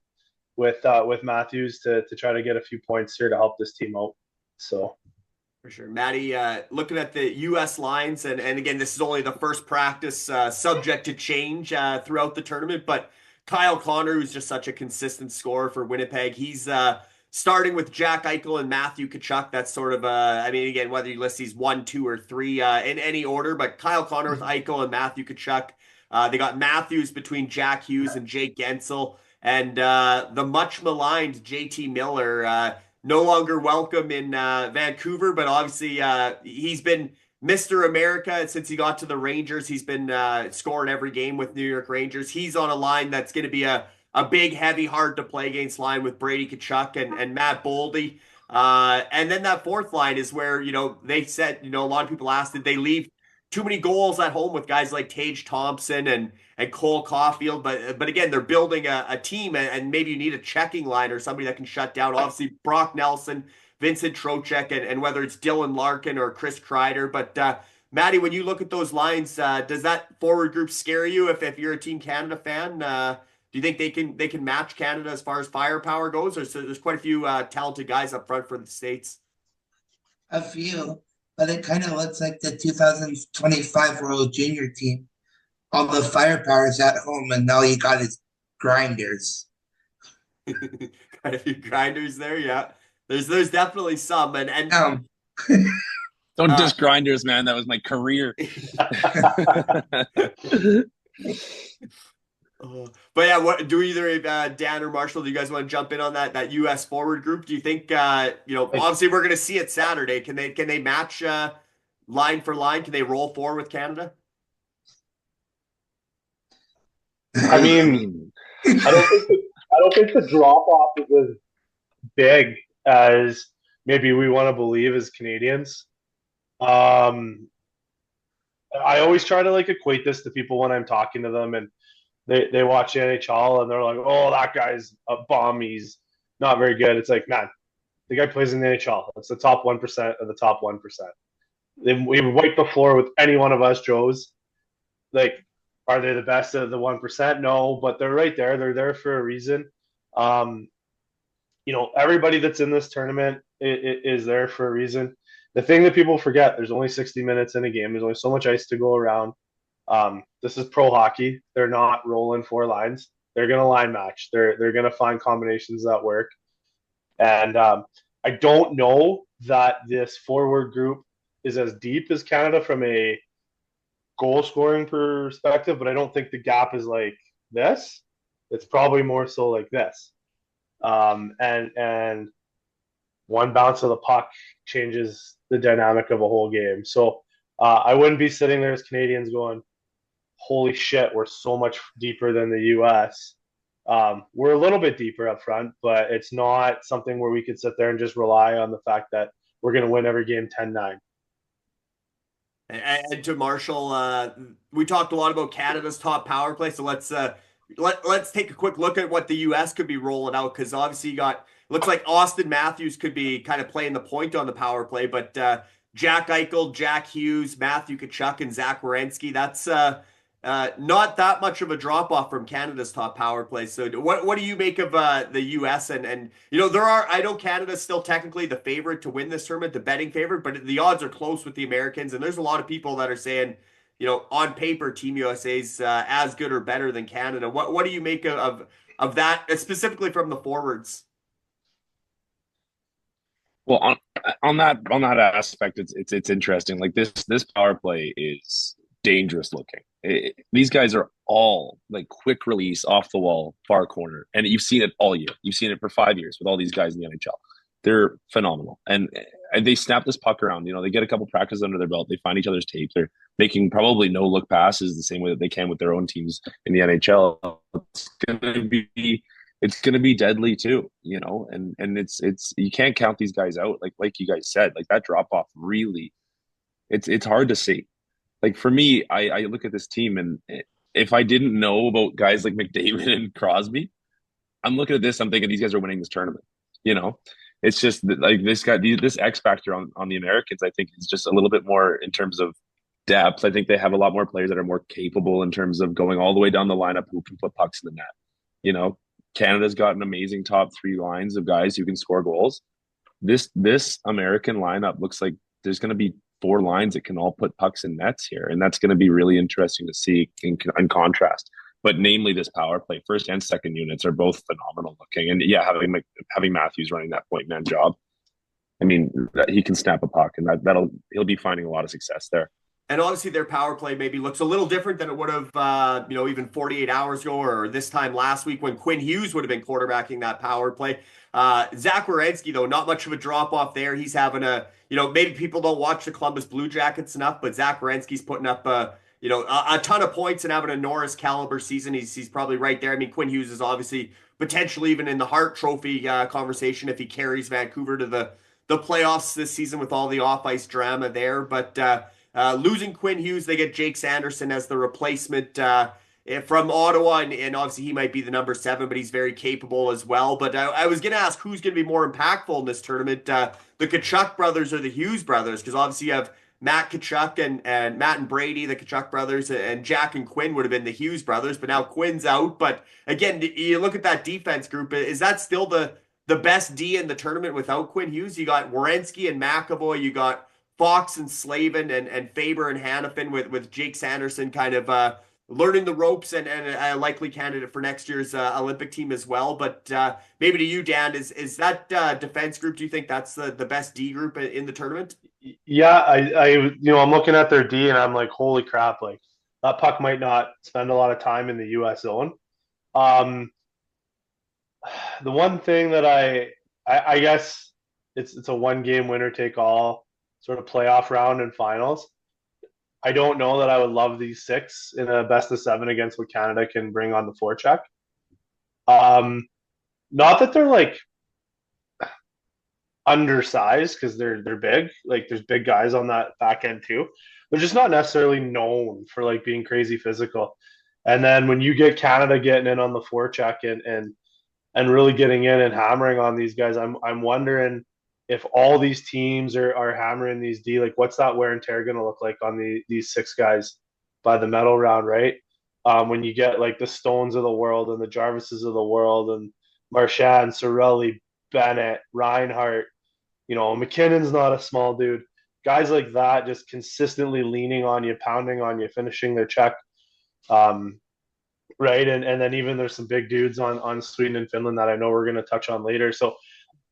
S4: with Matthews to try to get a few points here to help this team out. So.
S1: For sure. Matty, looking at the U.S. lines, and again, this is only the first practice, subject to change throughout the tournament, but Kyle Connor, who's just such a consistent scorer for Winnipeg, he's starting with Jack Eichel and Matthew Tkachuk. That's sort of, again, whether you list these 1, 2, or 3 in any order, but Kyle Connor with Eichel and Matthew Tkachuk. They got Matthews between Jack Hughes and Jake Gensel, and the much maligned JT Miller, no longer welcome in Vancouver, but obviously he's been Mr. America since he got to the Rangers. He's been scoring every game with New York Rangers. He's on a line that's going to be a big, heavy, hard to play against line with Brady Tkachuk and Matt Boldy. And then that fourth line is where, they said, a lot of people asked, did they leave too many goals at home with guys like Tage Thompson and Cole Caulfield, but again, they're building a team, and maybe you need a checking line or somebody that can shut down. Obviously, Brock Nelson, Vincent Trocheck, and whether it's Dylan Larkin or Chris Kreider. But Matty, when you look at those lines, does that forward group scare you? If you're a Team Canada fan, do you think they can match Canada as far as firepower goes? Or there's quite a few talented guys up front for the States.
S3: A few, but it kind of looks like the 2025 World Junior team. All the firepower is at home, and all you got is grinders.
S1: Got a few grinders there, yeah. There's definitely some, and
S2: don't diss grinders, man. That was my career.
S1: But yeah, what do either Dan or Marshall? Do you guys want to jump in on that U.S. forward group? Do you think obviously we're going to see it Saturday? Can they match line for line? Can they roll forward with Canada?
S4: I mean, I don't think the drop off is as big as maybe we want to believe as Canadians. I always try to equate this to people when I'm talking to them, and they watch the NHL and they're like, "Oh, that guy's a bum. He's not very good." It's like, man, the guy plays in the NHL. It's the top 1% of the top 1%. We wipe the floor with any one of us Joes. Are they the best of the 1%? No, but they're right there. They're there for a reason. Everybody that's in this tournament is there for a reason. The thing that people forget, there's only 60 minutes in a game. There's only so much ice to go around. This is pro hockey. They're not rolling 4 lines. They're going to line match. They're going to find combinations that work. And I don't know that this forward group is as deep as Canada from a goal scoring perspective, but I don't think the gap is like this. It's probably more so like this. And one bounce of the puck changes the dynamic of a whole game. So I wouldn't be sitting there as Canadians going, holy shit, we're so much deeper than the US. We're a little bit deeper up front, but it's not something where we could sit there and just rely on the fact that we're going to win every game 10-9.
S1: And to Marshall, we talked a lot about Canada's top power play, so let's take a quick look at what the U.S. could be rolling out, because obviously looks like Austin Matthews could be kind of playing the point on the power play, but Jack Eichel, Jack Hughes, Matthew Tkachuk, and Zach Werenski, that's not that much of a drop-off from Canada's top power play. So what do you make of the U.S.? And I know Canada's still technically the favorite to win this tournament, the betting favorite, but the odds are close with the Americans, and there's a lot of people that are saying, on paper, Team USA's as good or better than Canada. What do you make of that, specifically from the forwards?
S2: Well, on that aspect, it's interesting. This power play is dangerous looking. These guys are all quick release, off the wall, far corner, and you've seen it all year. You've seen it for 5 years with all these guys in the NHL. They're phenomenal, and they snap this puck around. They get a couple practices under their belt. They find each other's tape. They're making probably no look passes the same way that they can with their own teams in the NHL. It's gonna be deadly too, and it's you can't count these guys out. Like you guys said, that drop off really, it's hard to see. For me, I look at this team, and if I didn't know about guys like McDavid and Crosby, I'm looking at this, I'm thinking these guys are winning this tournament. It's just like this X factor on the Americans, I think, is just a little bit more in terms of depth. I think they have a lot more players that are more capable in terms of going all the way down the lineup who can put pucks in the net. Canada's got an amazing top 3 lines of guys who can score goals. This American lineup looks like there's going to be 4 lines that can all put pucks in nets here, and that's going to be really interesting to see in contrast. But namely, this power play, first and second units are both phenomenal looking. And yeah, having Matthews running that point man job, I mean, he can snap a puck, and he'll be finding a lot of success there.
S1: And obviously their power play maybe looks a little different than it would have, even 48 hours ago or this time last week when Quinn Hughes would have been quarterbacking that power play. Zach Werenski, though, not much of a drop off there. He's having maybe people don't watch the Columbus Blue Jackets enough, but Zach Werenski's putting up a ton of points and having a Norris caliber season. He's probably right there. I mean, Quinn Hughes is obviously potentially even in the Hart Trophy conversation if he carries Vancouver to the playoffs this season with all the off-ice drama there. But losing Quinn Hughes, they get Jake Sanderson as the replacement from Ottawa, and obviously he might be the number 7, but he's very capable as well. But I was going to ask who's going to be more impactful in this tournament, the Tkachuk brothers or the Hughes brothers, because obviously you have Matt Tkachuk and Matt and Brady, the Tkachuk brothers, and Jack and Quinn would have been the Hughes brothers, but now Quinn's out. But again, you look at that defense group, is that still the best D in the tournament without Quinn Hughes? You got Werenski and McAvoy, you got Fox and Slavin and Faber and Hannafin with Jake Sanderson kind of learning the ropes and a likely candidate for next year's Olympic team as well. But maybe to you, Dan, is that defense group, do you think that's the best D group in the tournament?
S4: Yeah, I'm looking at their D and I'm like, holy crap, like that puck might not spend a lot of time in the US zone. The one thing that I guess it's a one game winner take all sort of playoff round and finals. I don't know that I would love these 6 in a best of 7 against what Canada can bring on the forecheck. Not that they're like undersized because they're big. Like there's big guys on that back end too. They're just not necessarily known for like being crazy physical. And then when you get Canada getting in on the forecheck and really getting in and hammering on these guys, I'm wondering if all these teams are hammering these D, like what's that wear and tear going to look like on these 6 guys by the medal round, right? When you get like the Stones of the world and the Jarvises of the world and Marchand, Cirelli, Bennett, Reinhart, McKinnon's not a small dude. Guys like that just consistently leaning on you, pounding on you, finishing their check. Right. And then even there's some big dudes on Sweden and Finland that I know we're going to touch on later. So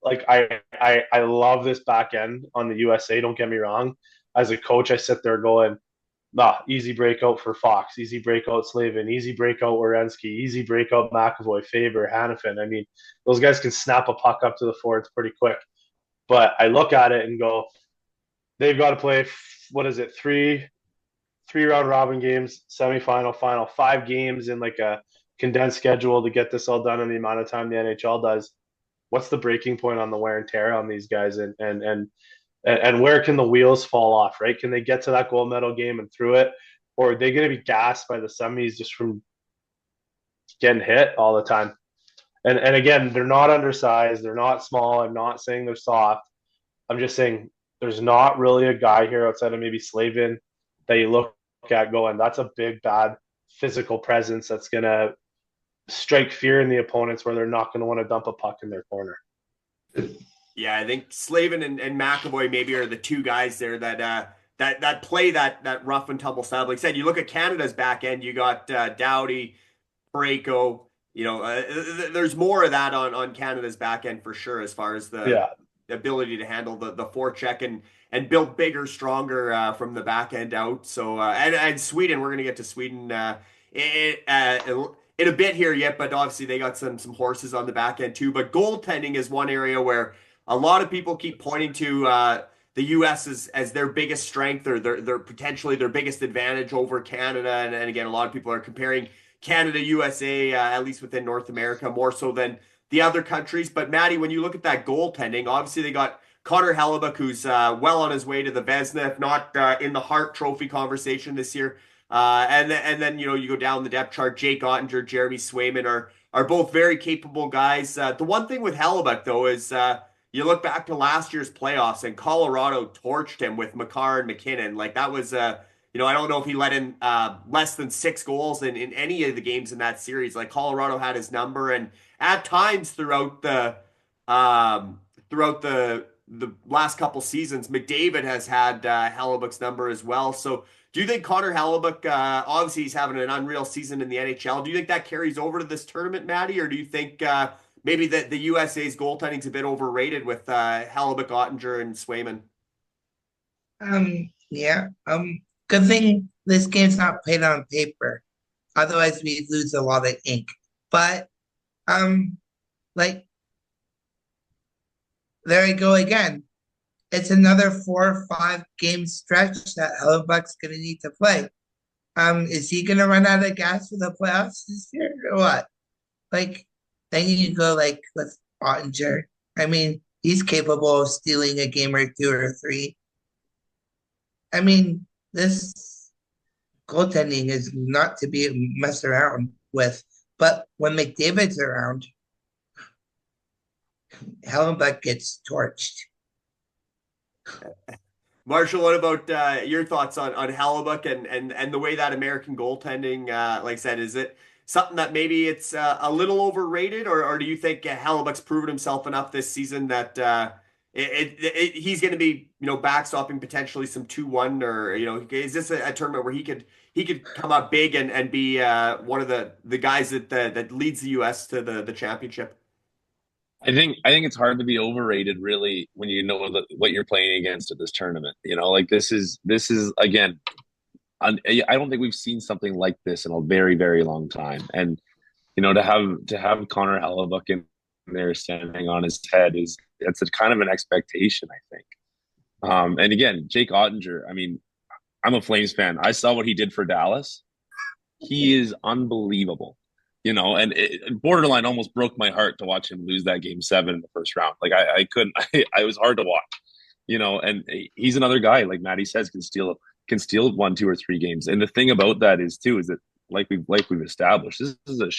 S4: like I love this back end on the USA. Don't get me wrong. As a coach, I sit there going, easy breakout for Fox, easy breakout Slavin, easy breakout Werenski, easy breakout McAvoy, Faber, Hannafin. I mean, those guys can snap a puck up to the forwards pretty quick. But I look at it and go, they've got to play, 3 round robin games, semifinal, final, 5 games in like a condensed schedule to get this all done in the amount of time the NHL does. What's the breaking point on the wear and tear on these guys, and where can the wheels fall off, right? Can they get to that gold medal game and through it, or are they going to be gassed by the semis just from getting hit all the time? And again, they're not undersized, they're not small. I'm not saying they're soft. I'm just saying there's not really a guy here outside of maybe Slavin that you look at going, that's a big, bad physical presence that's going to strike fear in the opponents where they're not going to want to dump a puck in their corner.
S1: Yeah, I think Slavin and McAvoy maybe are the 2 guys there that play that rough and tumble style. Like I said, you look at Canada's back end, you got Doughty, Parayko. There's more of that on Canada's back end for sure, as far as the ability to handle the forecheck and build bigger, stronger from the back end out. So and Sweden, we're gonna get to Sweden in a bit here yet, but obviously they got some horses on the back end too. But goaltending is one area where a lot of people keep pointing to the U.S. as their biggest strength or their potentially their biggest advantage over Canada. And again, a lot of people are comparing Canada, USA, at least within North America, more so than the other countries. But Matty, when you look at that goaltending, obviously they got Connor Hellebuyck, who's well on his way to the Vezina, if not in the Hart Trophy conversation this year. And then you go down the depth chart. Jake Ottinger, Jeremy Swayman are are both very capable guys. The one thing with Hellebuck, though, is you look back to last year's playoffs and Colorado torched him with Makar and McKinnon. Like that was, I don't know if he let in less than 6 goals in any of the games in that series. Like Colorado had his number, and at times throughout the last couple seasons, McDavid has had Hellebuck's number as well. So do you think Connor Hellebuck, obviously he's having an unreal season in the NHL, do you think that carries over to this tournament, Matty, or do you think maybe the USA's goaltending's a bit overrated with Hellebuck, Ottinger, and Swayman?
S3: Yeah. Good thing this game's not played on paper. Otherwise, we lose a lot of ink. But, like, there I go again. It's another 4 or 5 game stretch that Hellebuck's going to need to play. Is he going to run out of gas for the playoffs this year or what? Like, then you go like with Ottinger. I mean, he's capable of stealing a game or 2 or 3. I mean, this goaltending is not to be messed around with. But when McDavid's around, Hellebuck gets torched.
S1: Marshall, what about your thoughts on Hellebuck and the way that American goaltending, like I said, is it something that maybe it's a little overrated, or do you think Hellebuck's proven himself enough this season that he's going to be, backstopping potentially some 2-1, or, is this a tournament where he could come up big and be one of the guys that leads the U.S. to the championship?
S2: I think it's hard to be overrated, really, when you know what you're playing against at this tournament. Like this is again, I don't think we've seen something like this in a very, very long time. And to have Connor Hellebuck in there standing on his head it's a kind of an expectation, I think. And again, Jake Ottinger. I mean, I'm a Flames fan. I saw what he did for Dallas. He is unbelievable. And it borderline almost broke my heart to watch him lose that game 7 in the first round. Like I couldn't. It was hard to watch. And he's another guy, like Matty says, can steal 1, 2, or 3 games. And the thing about that is that like we've established, this is a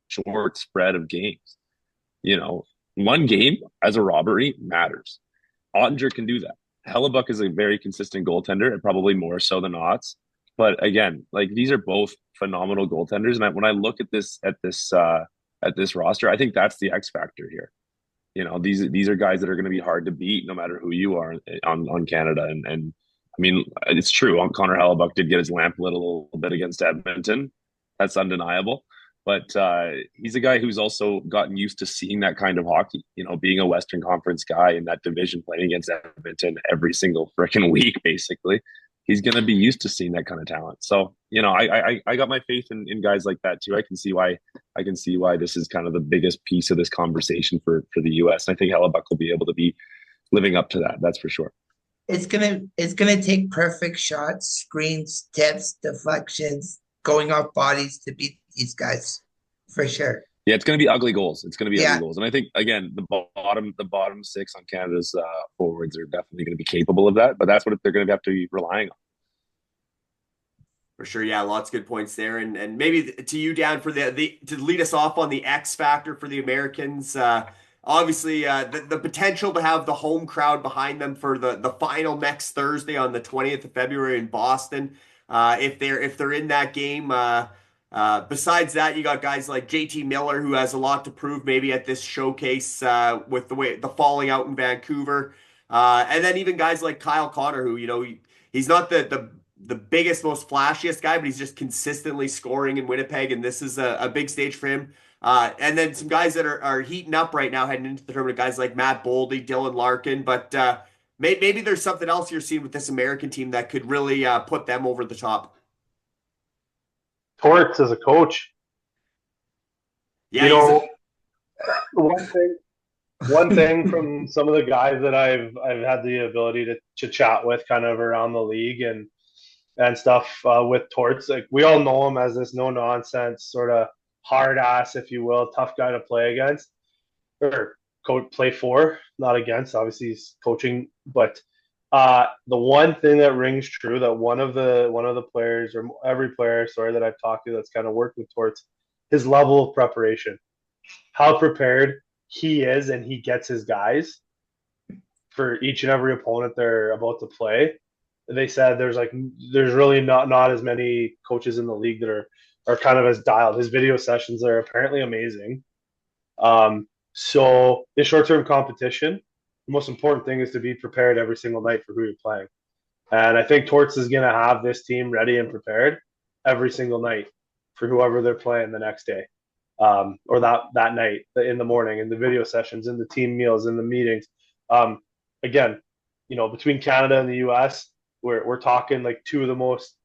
S2: short spread of games. One game as a robbery matters. Ottinger can do that. Hellebuck is a very consistent goaltender, and probably more so than Otts. But again, like these are both phenomenal goaltenders, and when I look at this roster, I think that's the X factor here. These are guys that are going to be hard to beat, no matter who you are on Canada. And I mean, it's true. Connor Hellebuck did get his lamp lit a little bit against Edmonton. That's undeniable. But he's a guy who's also gotten used to seeing that kind of hockey. Being a Western Conference guy in that division, playing against Edmonton every single freaking week, basically. He's going to be used to seeing that kind of talent. So, I got my faith in guys like that too. I can see why this is kind of the biggest piece of this conversation for the U.S. And I think Hellebuck will be able to be living up to that. That's for sure.
S3: It's gonna take perfect shots, screens, tips, deflections, going off bodies to beat these guys, for sure.
S2: Yeah, it's going to be ugly goals. Ugly goals. And I think, again, the bottom 6 on Canada's forwards are definitely going to be capable of that. But that's what they're going to have to be relying on.
S1: For sure, yeah, lots of good points there. And maybe to you, Dan, for to lead us off on the X factor for the Americans. Obviously, the potential to have the home crowd behind them for the final next Thursday on the 20th of February in Boston. If they're in that game. Besides that, you got guys like JT Miller, who has a lot to prove maybe at this showcase with the falling out in Vancouver. And then even guys like Kyle Connor, who, he's not the biggest, most flashiest guy, but he's just consistently scoring in Winnipeg, and this is a big stage for him. And then some guys that are heating up right now heading into the tournament, guys like Matt Boldy, Dylan Larkin. But maybe there's something else you're seeing with this American team that could really put them over the top.
S4: Torts as a coach.
S1: Yeah,
S4: one thing from some of the guys that I've had the ability to chat with kind of around the league and stuff with Torts, like we all know him as this no nonsense sort of hard ass, if you will, tough guy to play against or play for, not against. Obviously he's coaching, but the one thing that rings true that one of the players, or every player, that I've talked to that's kind of worked with Torts, his level of preparation. how prepared he is and he gets his guys for each and every opponent they're about to play. They said there's really not as many coaches in the league that are kind of as dialed. His video sessions are apparently amazing. So the short-term competition, the most important thing is to be prepared every single night for who you're playing. And I think Torts is going to have this team ready and prepared every single night for whoever they're playing the next day, or that night in the morning, in the video sessions, in the team meals, in the meetings. Again, between Canada and the U.S., we're talking like two of the most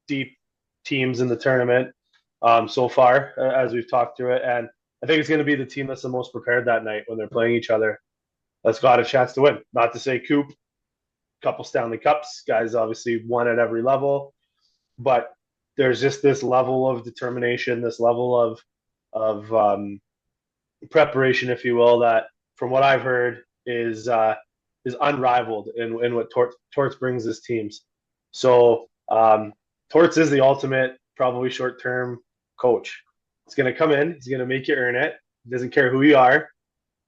S4: deep teams in the tournament so far as we've talked through it. And I think it's going to be the team that's the most prepared that night when they're playing each other that's got a chance to win. Not to say Coop, couple Stanley Cups, guys obviously won at every level, but there's just this level of determination, this level of preparation, if you will, that from what I've heard is unrivaled in what Torts brings his teams. So Torts is the ultimate, probably short-term coach. He's going to come in, he's going to make you earn it. He doesn't care who you are,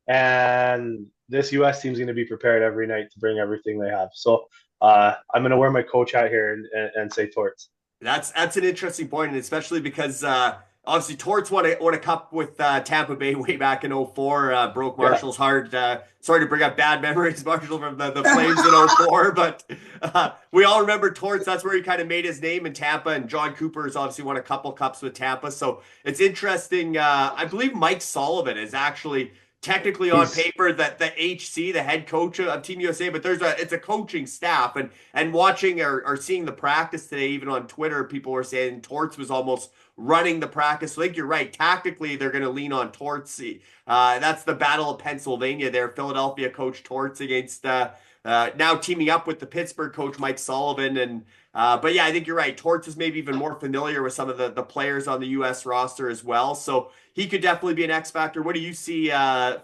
S4: and this U.S. team's going to be prepared every night to bring everything they have. So I'm going to wear my coach hat here and say Torts.
S1: That's an interesting point, and especially because obviously Torts won a cup with Tampa Bay way back in 2004. Broke Marshall's heart. Sorry to bring up bad memories, Marshall, from the Flames in 2004, but we all remember Torts. That's where he kind of made his name in Tampa, and John Cooper has obviously won a couple cups with Tampa. So it's interesting. I believe Mike Sullivan is actually technically on paper that the HC, the head coach of Team USA, but it's a coaching staff, and watching or seeing the practice today, even on Twitter, people were saying Torts was almost running the practice. So I think you're right. Tactically, they're going to lean on Torts. That's the Battle of Pennsylvania there. Philadelphia coach Torts against now teaming up with the Pittsburgh coach Mike Sullivan. And but yeah, I think you're right. Torts is maybe even more familiar with some of the players on the U.S. roster as well. So he could definitely be an X factor. What do you see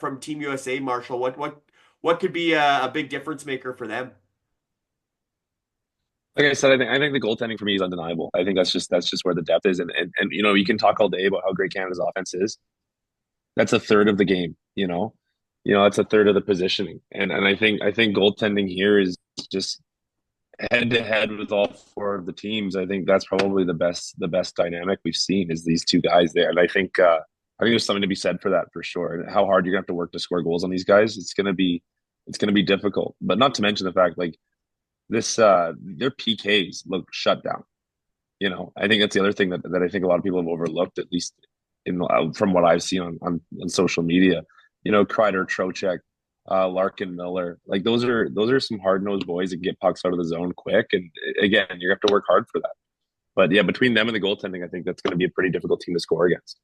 S1: from Team USA, Marshall? What could be a big difference maker for them?
S2: Like I said, I think the goaltending for me is undeniable. I think that's just where the depth is, and you can talk all day about how great Canada's offense is. That's a third of the game, that's a third of the positioning, and I think goaltending here is just head to head with all four of the teams. I think that's probably the best dynamic we've seen is these two guys there, and I think there's something to be said for that for sure. And how hard you're gonna have to work to score goals on these guys, it's gonna be difficult. But not to mention the fact this their PKs look shut down. I think that's the other thing that I think a lot of people have overlooked, at least from what I've seen on social media. Kreider, Trocheck, Larkin, Miller, those are some hard-nosed boys that get pucks out of the zone quick, and again, you have to work hard for that. But yeah, between them and the goaltending, I think that's going to be a pretty difficult team to score against.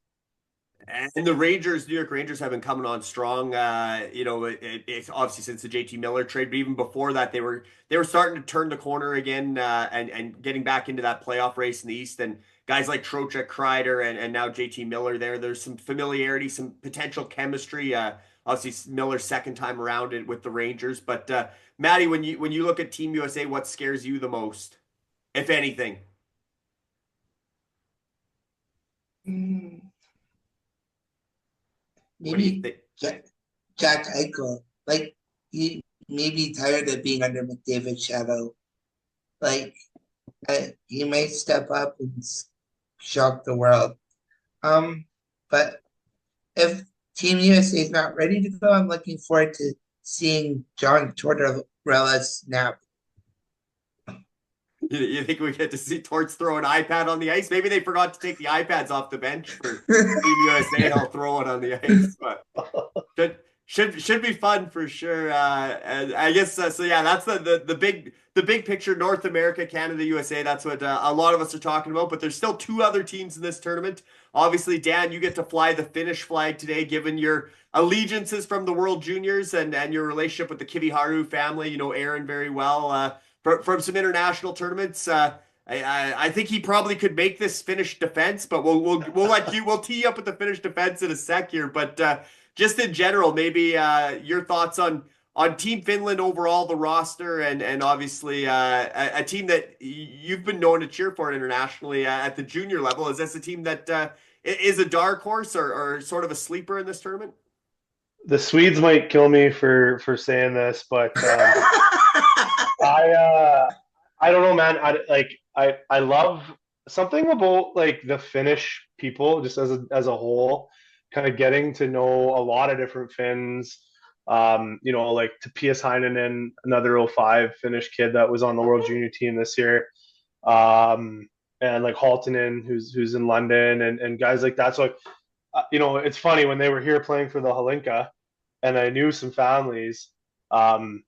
S1: And the New York Rangers have been coming on strong. It's obviously since the JT Miller trade, but even before that, they were starting to turn the corner again and getting back into that playoff race in the East. And guys like Trocheck, Kreider, and now JT Miller there's some familiarity, some potential chemistry. Obviously, Miller's second time around it with the Rangers. But Matty, when you look at Team USA, what scares you the most, if anything?
S3: Maybe Jack Eichel. He may be tired of being under McDavid's shadow. He might step up and shock the world. But if Team USA is not ready to go, I'm looking forward to seeing John Tortorella snap.
S1: You think we get to see Torts throw an iPad on the ice? Maybe they forgot to take the iPads off the bench for Team USA. I'll throw it on the ice, but should be fun for sure. And I guess so. Yeah, that's the big picture. North America, Canada, USA. That's what a lot of us are talking about. But there's still two other teams in this tournament. Obviously, Dan, you get to fly the Finnish flag today, given your allegiances from the World Juniors and your relationship with the Kiviharu family. You know Aaron very well. From some international tournaments, I think he probably could make this Finnish defense, but we'll tee you up with the Finnish defense in a sec here. But just in general, maybe your thoughts on on Team Finland overall, the roster, and obviously a team that you've been known to cheer for internationally at the junior level. Is this a team that is a dark horse or sort of a sleeper in this tournament?
S4: The Swedes might kill me for saying this, but I don't know, man. I love something about like the Finnish people just as a whole, kind of getting to know a lot of different Finns. Like Topias Heinonen, another 05 Finnish kid that was on the World Junior team this year. And like Haltonen, who's in London, and guys like that. So it's funny when they were here playing for the Halinka, and I knew some families. I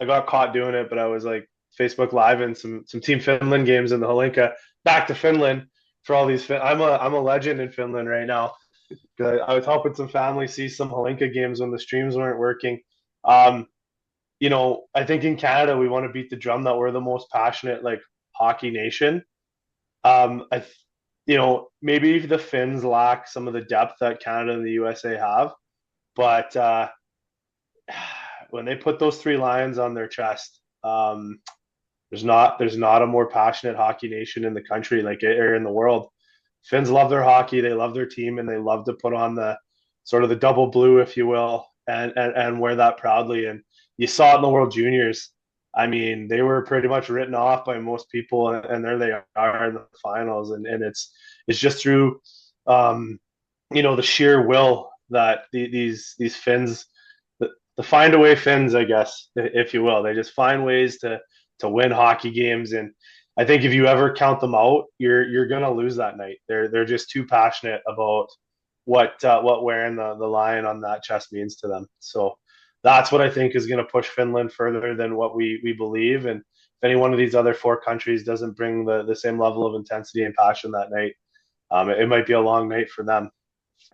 S4: got caught doing it, but I was like Facebook Live in some Team Finland games in the Halinka. Back to Finland for all these. I'm a legend in Finland right now. I was helping some families see some Halinka games when the streams weren't working. I think in Canada we want to beat the drum that we're the most passionate like hockey nation. Maybe the Finns lack some of the depth that Canada and the USA have, but when they put those three lions on their chest, there's not a more passionate hockey nation in the country or in the world. Finns love their hockey, they love their team, and they love to put on the sort of the double blue, if you will, and wear that proudly. And you saw it in the World Juniors. I mean, they were pretty much written off by most people, and there they are in the finals. And it's just through, the sheer will that these Finns, the find away Finns, I guess, if you will, they just find ways to win hockey games. And I think if you ever count them out, you're gonna lose that night. They're just too passionate about what wearing the lion on that chest means to them. So that's what I think is going to push Finland further than what we believe. And if any one of these other four countries doesn't bring the same level of intensity and passion that night, it might be a long night for them.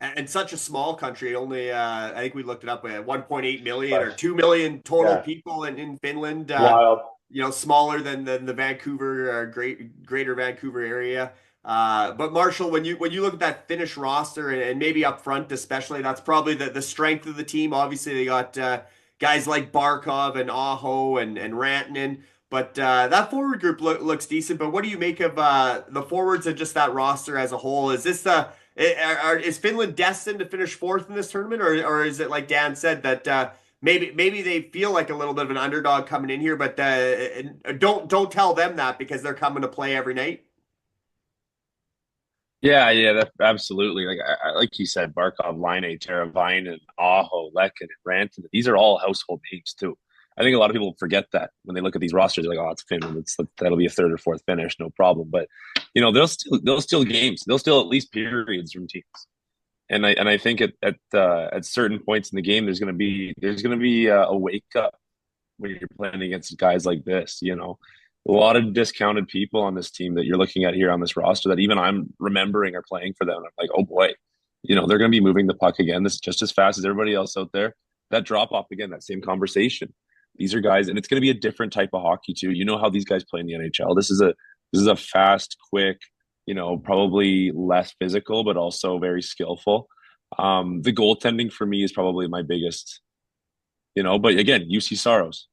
S1: And such a small country, only I think we looked it up at 1.8 million or 2 million total people in Finland.
S4: Wild.
S1: Smaller than the Vancouver greater Vancouver area. But Marshall, when you look at that Finnish roster and maybe up front especially, that's probably the strength of the team. Obviously, they got guys like Barkov and Aho and Rantanen. But that forward group looks decent. But what do you make of the forwards and just that roster as a whole? Is this is Finland destined to finish fourth in this tournament, or is it like Dan said that maybe they feel like a little bit of an underdog coming in here, but don't tell them that because they're coming to play every night?
S2: Yeah, that, absolutely. Like you said, Barkov, Laine, Teravainen, Aho, Lehkonen, and Rantanen. These are all household names too. I think a lot of people forget that when they look at these rosters. They're like, "Oh, it's Finland. That'll be a third or fourth finish, no problem." But they'll still games. They'll still at least periods from teams. And I think at certain points in the game, there's going to be a wake up when you're playing against guys like this. A lot of discounted people on this team that you're looking at here on this roster that even I'm remembering are playing for them. I'm like, oh boy, they're going to be moving the puck again. This is just as fast as everybody else out there. That drop off again, that same conversation. These are guys, and it's going to be a different type of hockey too. You know how these guys play in the NHL. This is a fast, quick, probably less physical, but also very skillful. The goaltending for me is probably my biggest, but again, UC Saros,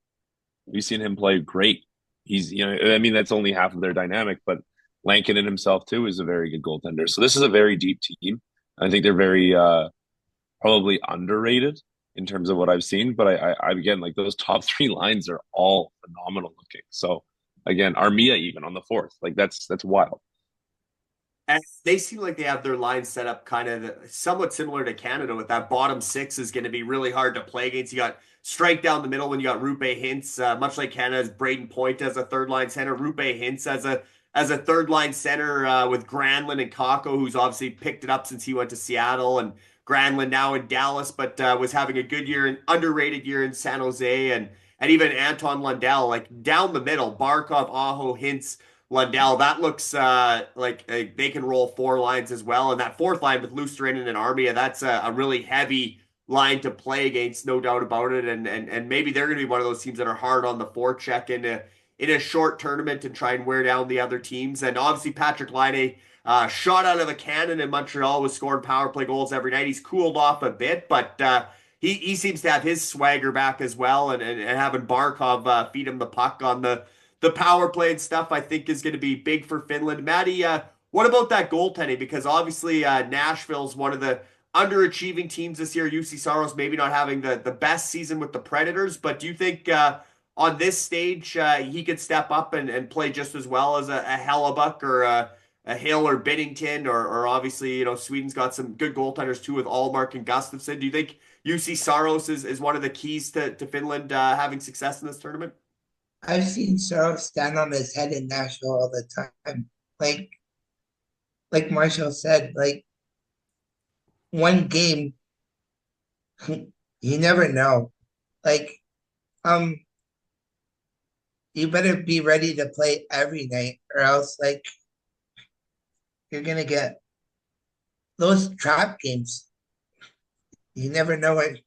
S2: we've seen him play great. He's, that's only half of their dynamic, but Lankinen himself too is a very good goaltender. So this is a very deep team. I think they're very probably underrated in terms of what I've seen. But I again, like those top three lines are all phenomenal looking. So again, Armia even on the fourth, like that's wild.
S1: And they seem like they have their line set up kind of somewhat similar to Canada with that bottom six is going to be really hard to play against. You got strike down the middle when you got Rupe Hintz, much like Canada's Braden Point as a third line center, Rupe Hintz as a third line center with Granlund and Kakko, who's obviously picked it up since he went to Seattle, and Granlund now in Dallas, but was having a good year, an underrated year in San Jose, and even Anton Lundell, like down the middle, Barkov, Aho, Hintz, Lundell, that looks like they can roll four lines as well. And that fourth line with Lusterinen and Armia, that's a really heavy line to play against, no doubt about it. And maybe they're going to be one of those teams that are hard on the forecheck in a short tournament and try and wear down the other teams. And obviously Patrick Laine, shot out of a cannon in Montreal, was scoring power play goals every night. He's cooled off a bit, but he seems to have his swagger back as well, and having Barkov feed him the puck on the power play and stuff, I think is going to be big for Finland. Matty, what about that goaltending? Because obviously Nashville's one of the underachieving teams this year. UC Saros maybe not having the best season with the Predators, but do you think on this stage he could step up and play just as well as a Hellebuck or a Hill or Binnington, or obviously, Sweden's got some good goaltenders too with Allmark and Gustafsson. Do you think UC Saros is one of the keys to Finland having success in this tournament?
S3: I've seen Saros stand on his head in Nashville all the time. Like Marshall said, like one game, you never know. Like, you better be ready to play every night, or else like you're gonna get those trap games. You never know what.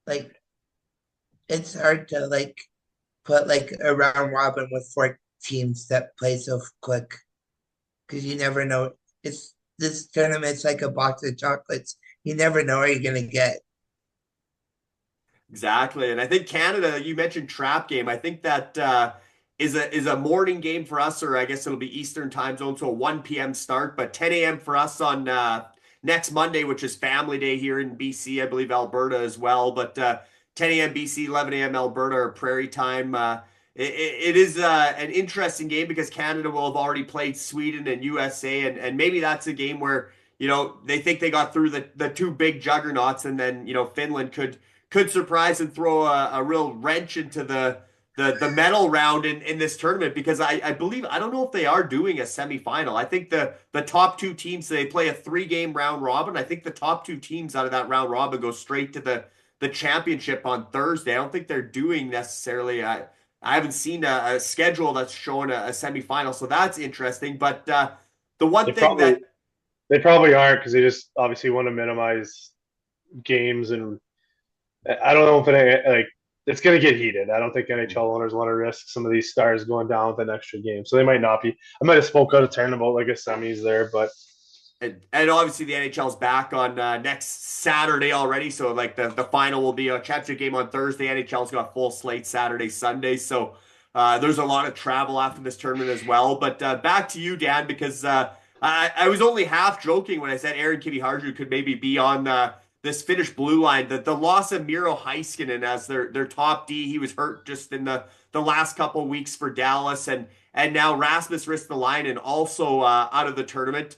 S3: Like, it's hard to like put like a round robin with 4 teams that play so quick, because you never know. This tournament's like a box of chocolates. You never know what you're gonna get.
S1: Exactly. And I think Canada, you mentioned trap game. I think that is a morning game for us, or I guess it'll be Eastern time zone, so a 1 p.m. start, but 10 a.m. for us on next Monday, which is Family Day here in BC, I believe Alberta as well. But 10 a.m. BC, 11 a.m. Alberta, or Prairie time. It is an interesting game because Canada will have already played Sweden and USA, and maybe that's a game where they think they got through the 2 big juggernauts, and then Finland could surprise and throw a real wrench into the medal round in this tournament, because I believe, I don't know if they are doing a semifinal. I think the top 2 teams, they play a 3-game round robin. I think the top 2 teams out of that round robin go straight to the championship on Thursday. I don't think they're doing necessarily. I haven't seen a schedule that's showing a semifinal, so that's interesting. But the one
S4: they probably aren't, because they just obviously want to minimize games, and I don't know if it's going to get heated. I don't think NHL owners want to risk some of these stars going down with an extra game, so they might not be. I might have spoke out of turn about like a semis there, but.
S1: And obviously the NHL's back on next Saturday already, so like the final will be a championship game on Thursday. NHL's got full slate Saturday, Sunday, so there's a lot of travel after this tournament as well. But back to you, Dan, because I was only half joking when I said Aaron Kiviharju could maybe be on this Finnish blue line. The loss of Miro Heiskanen as their top D, he was hurt just in the last couple weeks for Dallas, and now Rasmus Ristolainen also out of the tournament.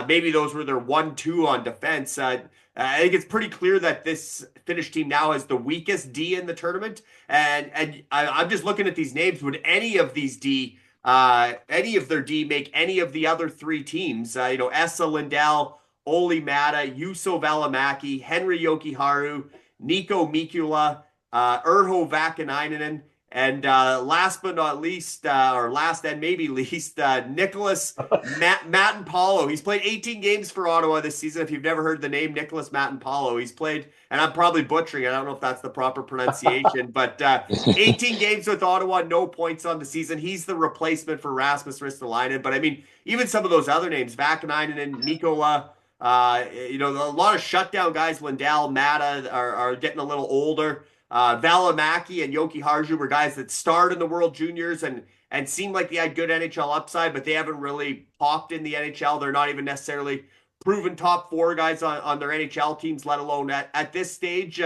S1: Maybe those were their 1-2 on defense. I think it's pretty clear that this Finnish team now has the weakest D in the tournament. And I'm just looking at these names. Would any of their D make any of the other 3 teams? Esa Lindell, Olli Mätä, Juuso Välimäki, Henri Jokiharju, Nico Mikula, Urho Vakanainen, and last but not least, or last and maybe least, Nicholas Matinpalo. He's played 18 games for Ottawa this season. If you've never heard the name Nicholas Matinpalo, he's played, and I'm probably butchering it, I don't know if that's the proper pronunciation, but 18 games with Ottawa, no points on the season. He's the replacement for Rasmus Ristolainen. But I mean, even some of those other names, Vakanainen and Mikkola, a lot of shutdown guys, Lindell, Mätä, are getting a little older. Välimäki and Jokiharju were guys that starred in the World Juniors and seemed like they had good NHL upside, but they haven't really popped in the NHL. They're not even necessarily proven top 4 guys on their NHL teams, let alone at this stage.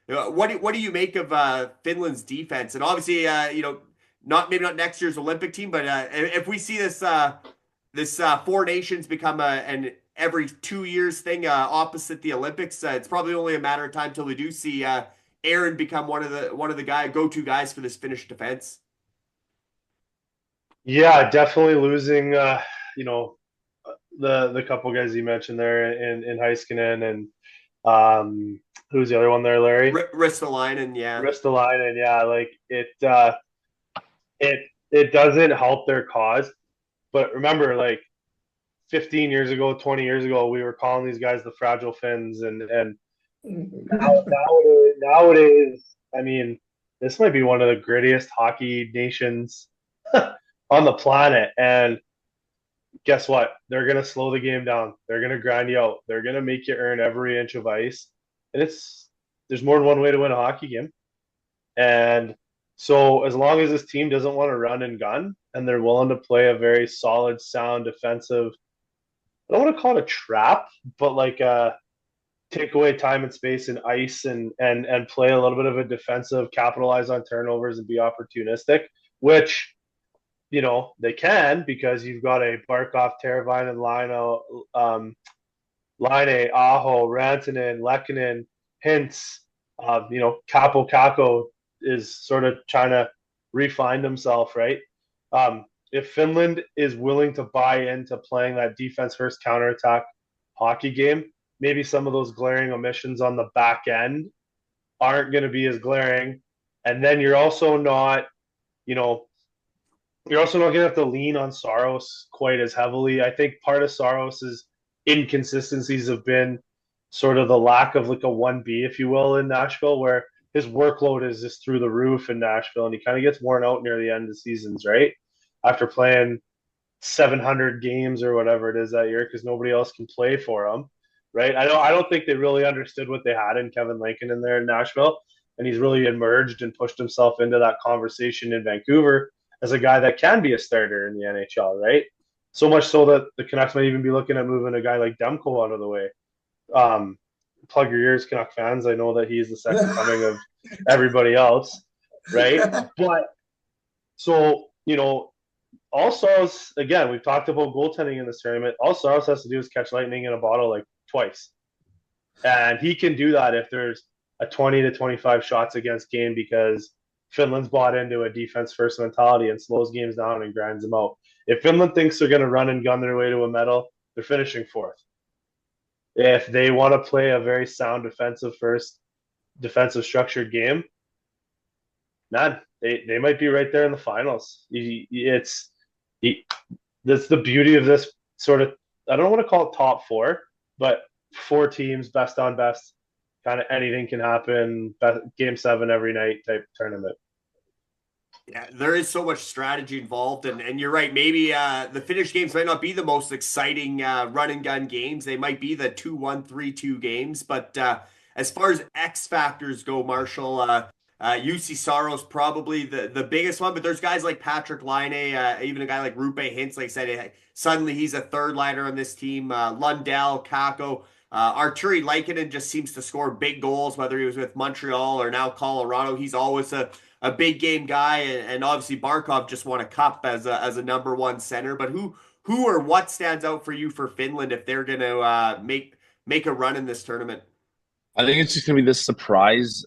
S1: What do you make of Finland's defense? And obviously, maybe not next year's Olympic team, but if we see this 4 nations become an every 2 years thing opposite the Olympics, it's probably only a matter of time till we do see Aaron become one of the go-to guys for this Finnish defense.
S4: Yeah, definitely losing the couple guys you mentioned there in Heiskanen and who's the other one there, Larry?
S1: Ristolainen, yeah.
S4: Ristolainen, yeah. Like it doesn't help their cause. But remember, like 15 years ago, 20 years ago, we were calling these guys the fragile Finns, and nowadays, I mean, this might be one of the grittiest hockey nations on the planet. And guess what? They're going to slow the game down. They're going to grind you out. They're going to make you earn every inch of ice. and there's more than one way to win a hockey game. And so as long as this team doesn't want to run and gun and they're willing to play a very solid, sound defensive, I don't want to call it a trap, but like take away time and space and ice and play a little bit of a defensive, capitalize on turnovers and be opportunistic, which they can, because you've got a Barkov, Teravainen, Laine, Aho, Rantanen, Lehkonen, Hintz, Kakko is sort of trying to refine himself, right? If Finland is willing to buy into playing that defense first counterattack hockey game, maybe some of those glaring omissions on the back end aren't going to be as glaring. And then you're also not going to have to lean on Saros quite as heavily. I think part of Saros's inconsistencies have been sort of the lack of like a 1B, if you will, in Nashville, where his workload is just through the roof in Nashville, and he kind of gets worn out near the end of seasons, right? After playing 700 games or whatever it is that year, because nobody else can play for him, right? I don't think they really understood what they had in Kevin Lincoln in there in Nashville, and he's really emerged and pushed himself into that conversation in Vancouver as a guy that can be a starter in the NHL, right? So much so that the Canucks might even be looking at moving a guy like Demko out of the way. Plug your ears, Canuck fans. I know that he's the second coming of everybody else, right? But so, all Saros, again, we've talked about goaltending in this tournament. All Saros has to do is catch lightning in a bottle like twice. And he can do that if there's a 20 to 25 shots against game, because Finland's bought into a defense first mentality and slows games down and grinds them out. If Finland thinks they're going to run and gun their way to a medal, they're finishing fourth. If they want to play a very sound defensive structured game, man, they might be right there in the finals. That's the beauty of this sort of, I don't want to call it top four, but 4 teams, best on best, kind of anything can happen, game 7 every night type tournament.
S1: Yeah, there is so much strategy involved, and you're right. Maybe the Finnish games might not be the most exciting run and gun games. They might be the 2-1, 3-2 games. But as far as X factors go, Marshall, UC Saros probably the biggest one. But there's guys like Patrick Laine, even a guy like Rupe Hintz. Like I said, suddenly he's a third liner on this team. Lundell, Kakko. Arturi Lehkonen just seems to score big goals, whether he was with Montreal or now Colorado. He's always a big game guy, and obviously Barkov just won a cup as a number one center. But who or what stands out for you for Finland if they're going to make a run in this tournament?
S2: I think it's just gonna be the surprise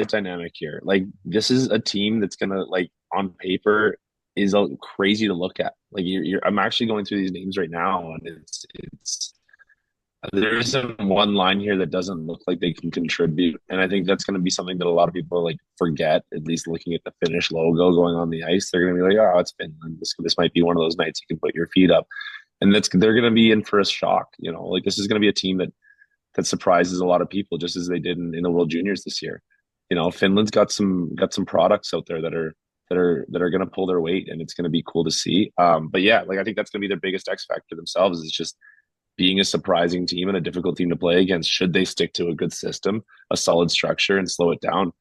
S2: dynamic here. Like, this is a team that's gonna, like, on paper is crazy to look at. Like, I'm actually going through these names right now, and it's there isn't one line here that doesn't look like they can contribute. And I think that's going to be something that a lot of people like forget, at least looking at the Finnish logo going on the ice. They're going to be like, oh, it's Finland. This might be one of those nights you can put your feet up. And they're going to be in for a shock. Like, this is going to be a team that surprises a lot of people, just as they did in the World Juniors this year. Finland's got some products out there that are going to pull their weight, and it's going to be cool to see. But yeah, like, I think that's going to be their biggest X factor themselves, is just being a surprising team and a difficult team to play against, should they stick to a good system, a solid structure, and slow it down.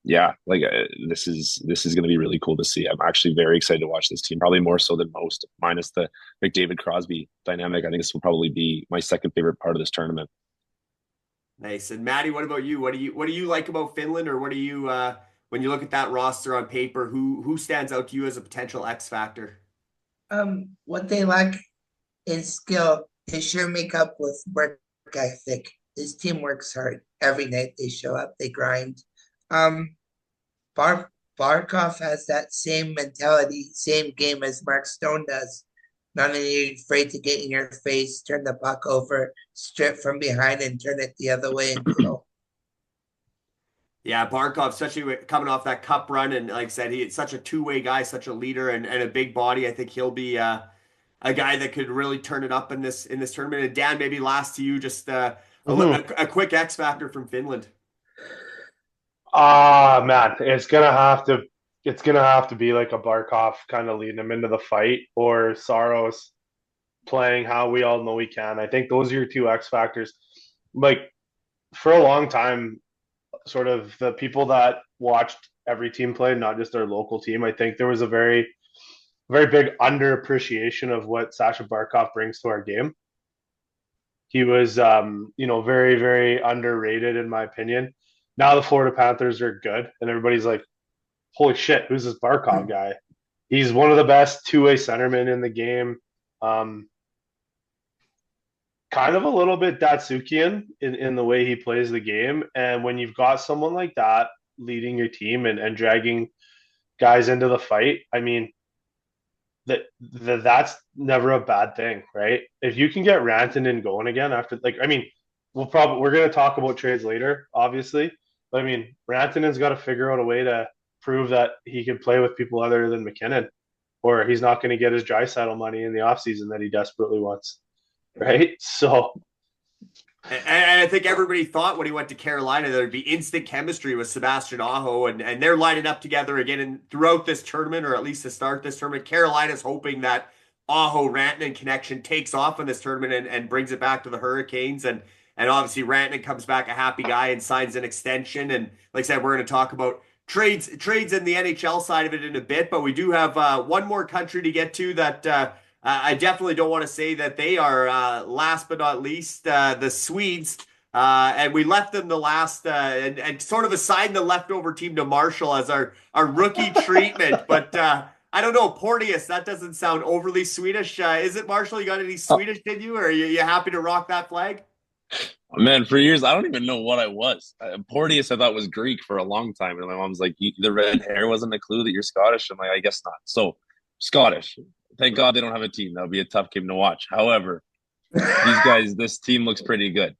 S2: This is going to be really cool to see. I'm actually very excited to watch this team, probably more so than most, minus the McDavid Crosby dynamic. I think this will probably be my second favorite part of this tournament.
S1: Nice. And Matty, what about you? What do you like about Finland, or what do you when you look at that roster on paper, who stands out to you as a potential X factor?
S3: What they lack is skill. They sure make up with work ethic. This team works hard every night. They show up, they grind. Barkov has that same mentality, same game as Mark Stone does. Not only afraid to get in your face, turn the puck over, strip from behind, and turn it the other way and go.
S1: Yeah, Barkov, especially coming off that cup run, and like I said, he's such a two-way guy, such a leader, and a big body. I think he'll be a guy that could really turn it up in this tournament. And Dan, maybe last to you, just a quick X factor from Finland.
S4: Man, it's gonna have to be like a Barkov kind of leading him into the fight, or Saros playing how we all know he can. I think those are your two X factors. Like, for a long time, sort of the people that watched every team play, not just their local team, I think there was a very, very big underappreciation of what Sasha Barkov brings to our game. He was, very, very underrated in my opinion. Now the Florida Panthers are good, and everybody's like, "Holy shit, who's this Barkov guy?" He's one of the best two-way centermen in the game. Kind of a little bit Datsukian in the way he plays the game. And when you've got someone like that leading your team and dragging guys into the fight, I mean, that's never a bad thing, right? If you can get Rantanen going again after, we're going to talk about trades later, obviously. But I mean, Rantanen's got to figure out a way to prove that he can play with people other than McKinnon, or he's not going to get his Draisaitl money in the offseason that he desperately wants. Right. So,
S1: and I think everybody thought when he went to Carolina there'd be instant chemistry with Sebastian Aho, and they're lining up together again. And throughout this tournament, or at least to start this tournament, Carolina's hoping that Aho Rantanen connection takes off in this tournament and brings it back to the Hurricanes. And obviously Rantanen comes back a happy guy and signs an extension. And like I said, we're going to talk about trades in the NHL side of it in a bit, but we do have one more country to get to that. I definitely don't want to say that they are last but not least, the Swedes. And we left them the last and sort of assigned the leftover team to Marshall as our rookie treatment. But I don't know, Porteous, that doesn't sound overly Swedish. Is it, Marshall? You got any Swedish in you, or are you happy to rock that flag?
S2: Man, for years, I don't even know what I was. Porteous, I thought was Greek for a long time. And my mom's like, the red hair wasn't a clue that you're Scottish. I'm like, I guess not. So, Scottish. Thank God they don't have a team. That would be a tough game to watch. However, these guys, this team looks pretty good.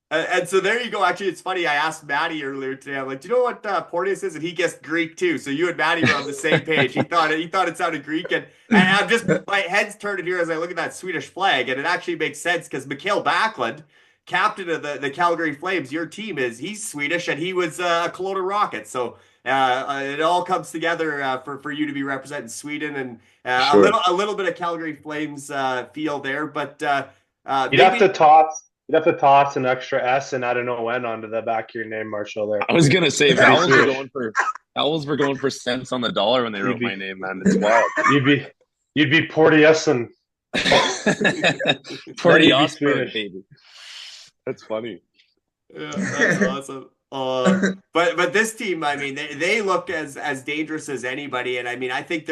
S2: And
S1: so there you go. Actually, it's funny. I asked Matty earlier today. I'm like, do you know what Porteous is? And he guessed Greek too. So you and Matty were on the same page. He thought it sounded Greek. And I'm just, my head's turning here as I look at that Swedish flag. And it actually makes sense because Mikael Backlund, captain of the Calgary Flames, your team he's Swedish, and he was a Kelowna Rocket. So it all comes together for you to be representing Sweden, and
S2: sure.
S1: a little bit of Calgary Flames feel there, but
S4: you'd have to toss an extra S and I don't know when onto the back of your name, Marshall. There,
S2: I was gonna say if Owls were going for cents on the dollar when they wrote my name, man. It's wild.
S4: You'd be Porteous and
S2: Porteous, baby. That's funny.
S1: Yeah, that's awesome. But this team, I mean, they look as dangerous as anybody. And I mean, I think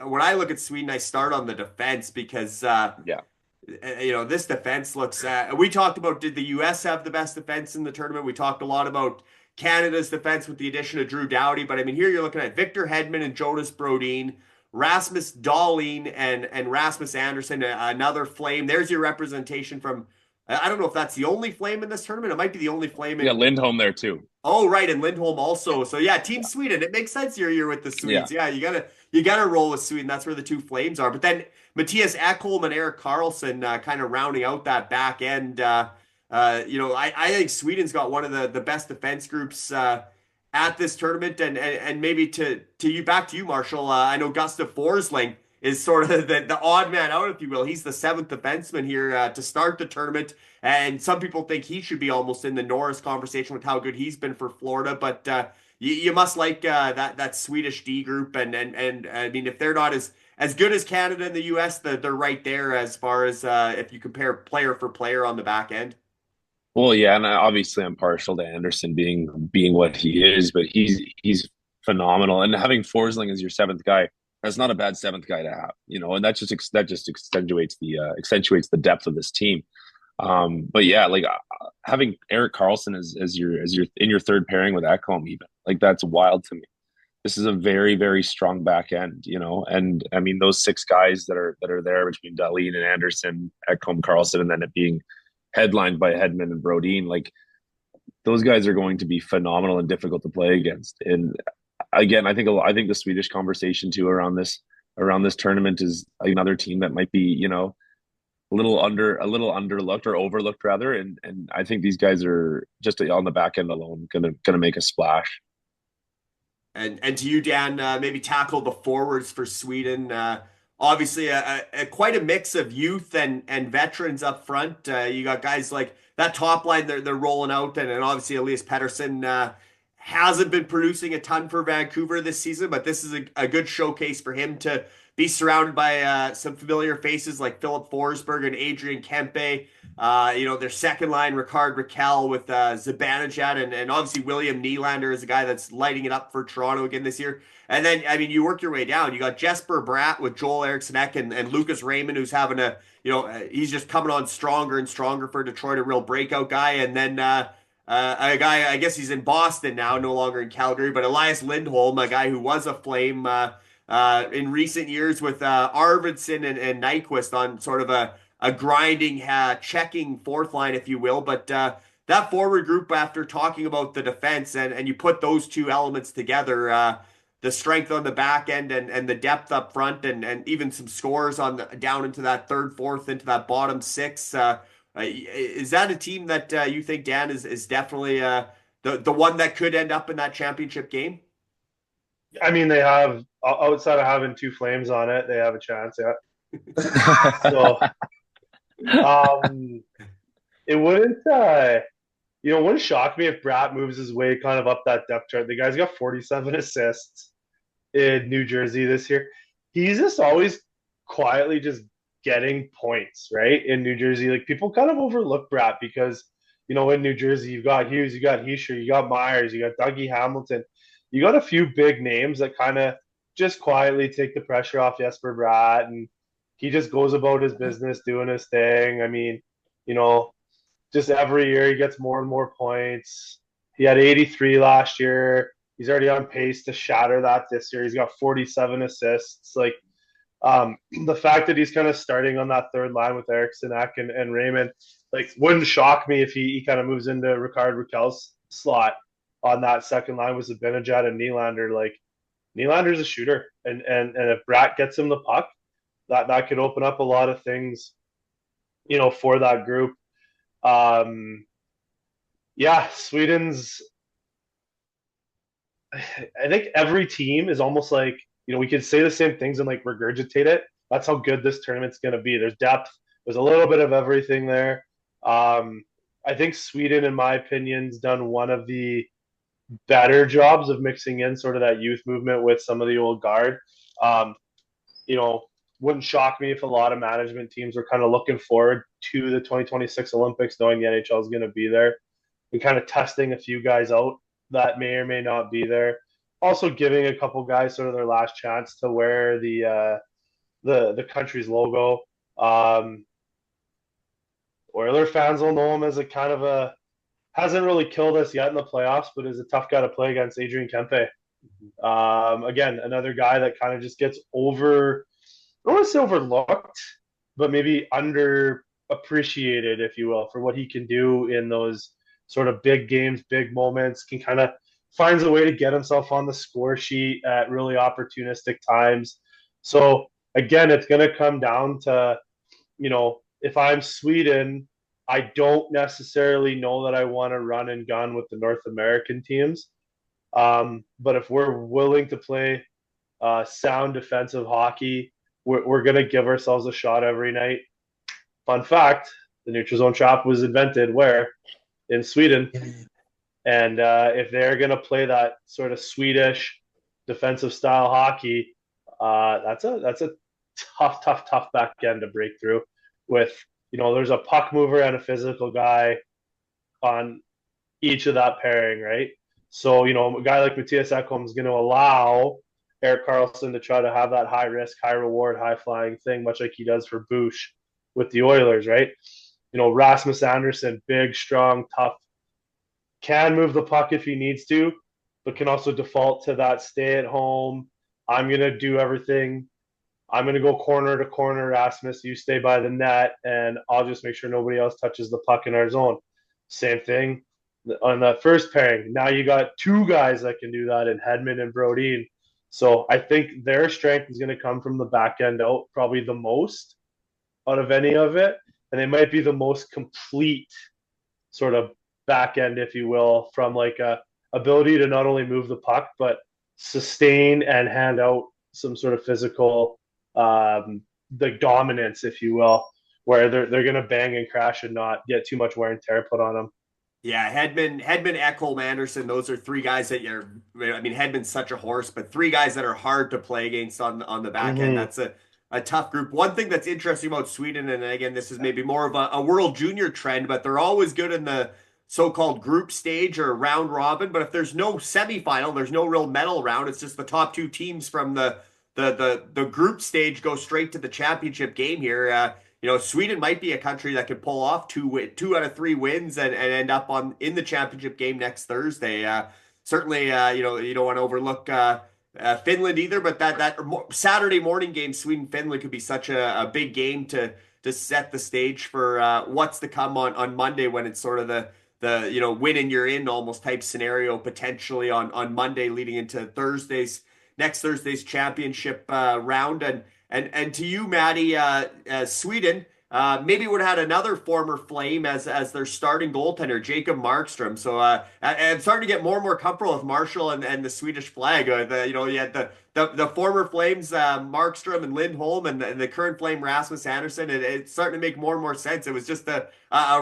S1: when I look at Sweden, I start on the defense because, this defense looks, we talked about, did the U.S. have the best defense in the tournament? We talked a lot about Canada's defense with the addition of Drew Doughty. But I mean, here you're looking at Victor Hedman and Jonas Brodin, Rasmus Dahlin and Rasmus Anderson, another Flame. There's your representation from, I don't know if that's the only Flame in this tournament. It might be the only Flame.
S2: Lindholm there too.
S1: Oh, right, and Lindholm also. So yeah, Team Sweden. It makes sense you're with the Swedes. Yeah, you gotta roll with Sweden. That's where the two Flames are. But then Matthias Ekholm and Erik Karlsson kind of rounding out that back end. I think Sweden's got one of the best defense groups at this tournament. And maybe to you, back to you, Marshall. I know Gustav Forsling is sort of the odd man out, if you will. He's the seventh defenseman here to start the tournament. And some people think he should be almost in the Norris conversation with how good he's been for Florida. But you must like that Swedish D group. And I mean, if they're not as good as Canada and the U.S., they're right there as far as if you compare player for player on the back end.
S2: Well, yeah, and obviously I'm partial to Anderson being what he is, but he's phenomenal. And having Forsling as your seventh guy, that's not a bad seventh guy to have, and that just accentuates the depth of this team. But yeah, like having Erik Karlsson as your in your third pairing with Ekholm, even like that's wild to me. This is a very, very strong back end, and I mean those six guys that are there between Dahlin and Anderson, Ekholm, Karlsson, and then it being headlined by Hedman and Brodin, like those guys are going to be phenomenal and difficult to play against. And again, I think the Swedish conversation too around this tournament is another team that might be, a little underlooked or overlooked rather. And I think these guys are just on the back end alone gonna make a splash.
S1: And to you, Dan, maybe tackle the forwards for Sweden. obviously quite a mix of youth and veterans up front. You got guys like that top line they're rolling out, and obviously Elias Pettersson hasn't been producing a ton for Vancouver this season, but this is a good showcase for him to be surrounded by some familiar faces like Philip Forsberg and Adrian Kempe. Their second line, Ricard Raquel with Zibanejad, and obviously William Nylander is a guy that's lighting it up for Toronto again this year. And then, I mean, you work your way down. You got Jesper Bratt with Joel Eriksson Ek and Lucas Raymond, who's having he's just coming on stronger and stronger for Detroit, a real breakout guy. And then a guy, I guess he's in Boston now, no longer in Calgary, but Elias Lindholm, a guy who was a Flame in recent years with Arvidsson and Nyquist on sort of a grinding, checking fourth line, if you will. But that forward group, after talking about the defense, and you put those two elements together, the strength on the back end and the depth up front, and even some scores down into that third, fourth, into that bottom six. Is that a team that you think, Dan, is definitely the one that could end up in that championship game?
S4: I mean, they have, outside of having two Flames on it, they have a chance, yeah. So it wouldn't shock me if Bratt moves his way kind of up that depth chart. The guy's got 47 assists in New Jersey this year. He's just always quietly just getting points, right? In New Jersey, like, people kind of overlook Bratt because, in New Jersey, you've got Hughes, you got Hischier, you got Myers, you got Dougie Hamilton. You got a few big names that kind of just quietly take the pressure off Jesper Bratt, and he just goes about his business doing his thing. I mean, just every year he gets more and more points. He had 83 last year. He's already on pace to shatter that this year. He's got 47 assists. Like, the fact that he's kind of starting on that third line with Eriksson Ek and Raymond, like, wouldn't shock me if he kind of moves into Ricard Raquel's slot on that second line with Zibanejad and Nylander. Like, Nylander's a shooter, and if Bratt gets him the puck, that could open up a lot of things, for that group. Sweden's. I think every team is almost like, we could say the same things and like regurgitate it. That's how good this tournament's going to be. There's depth. There's a little bit of everything there. I think Sweden, in my opinion, has done one of the better jobs of mixing in sort of that youth movement with some of the old guard. Wouldn't shock me if a lot of management teams are kind of looking forward to the 2026 Olympics, knowing the NHL is going to be there, and kind of testing a few guys out that may or may not be there. Also giving a couple guys sort of their last chance to wear the country's logo. Oiler fans will know him as a kind of hasn't really killed us yet in the playoffs, but is a tough guy to play against, Adrian Kempe. Again, another guy that kind of just gets I don't want to say overlooked, but maybe underappreciated, if you will, for what he can do in those sort of big games, big moments, can kind of finds a way to get himself on the score sheet at really opportunistic times. So again, it's going to come down to, if I'm Sweden, I don't necessarily know that I want to run and gun with the North American teams. But if we're willing to play sound defensive hockey, we're going to give ourselves a shot every night. Fun fact, the neutral zone trap was invented where? In Sweden. And if they're going to play that sort of Swedish defensive style hockey, that's a tough back end to break through with, there's a puck mover and a physical guy on each of that pairing, right? So, a guy like Matthias Ekholm is going to allow Erik Karlsson to try to have that high risk, high reward, high flying thing, much like he does for Bush with the Oilers, right? Rasmus Andersson, big, strong, tough, can move the puck if he needs to, but can also default to that stay at home. I'm going to do everything. I'm going to go corner to corner, Rasmus. You stay by the net, and I'll just make sure nobody else touches the puck in our zone. Same thing on that first pairing. Now you got two guys that can do that in Hedman and Brodin. So I think their strength is going to come from the back end out, probably the most out of any of it. And they might be the most complete sort of back end, if you will, from like a ability to not only move the puck, but sustain and hand out some sort of physical the dominance, if you will, where they're going to bang and crash and not get too much wear and tear put on them.
S1: Yeah, Hedman, Ekholm, Anderson, those are three guys that Hedman's such a horse, but three guys that are hard to play against on the back end. That's a tough group. One thing that's interesting about Sweden, and again, this is maybe more of a World Junior trend, but they're always good in the so-called group stage or round robin. But if there's no semifinal, there's no real medal round. It's just the top two teams from the group stage go straight to the championship game here. Sweden might be a country that could pull off two out of 3 wins and end up in the championship game next Thursday. Certainly, you don't want to overlook Finland either, but that Saturday morning game, Sweden-Finland, could be such a big game to set the stage for what's to come on Monday, when it's sort of the win and you're in almost type scenario potentially on Monday leading into next Thursday's championship round. And to you, Matty, Sweden maybe would have had another former Flame as their starting goaltender, Jacob Markstrom. So I'm starting to get more and more comfortable with Marshall and the Swedish flag. You had the former Flames, Markstrom and Lindholm, and the current Flame, Rasmus Anderson. It's starting to make more and more sense. It was just a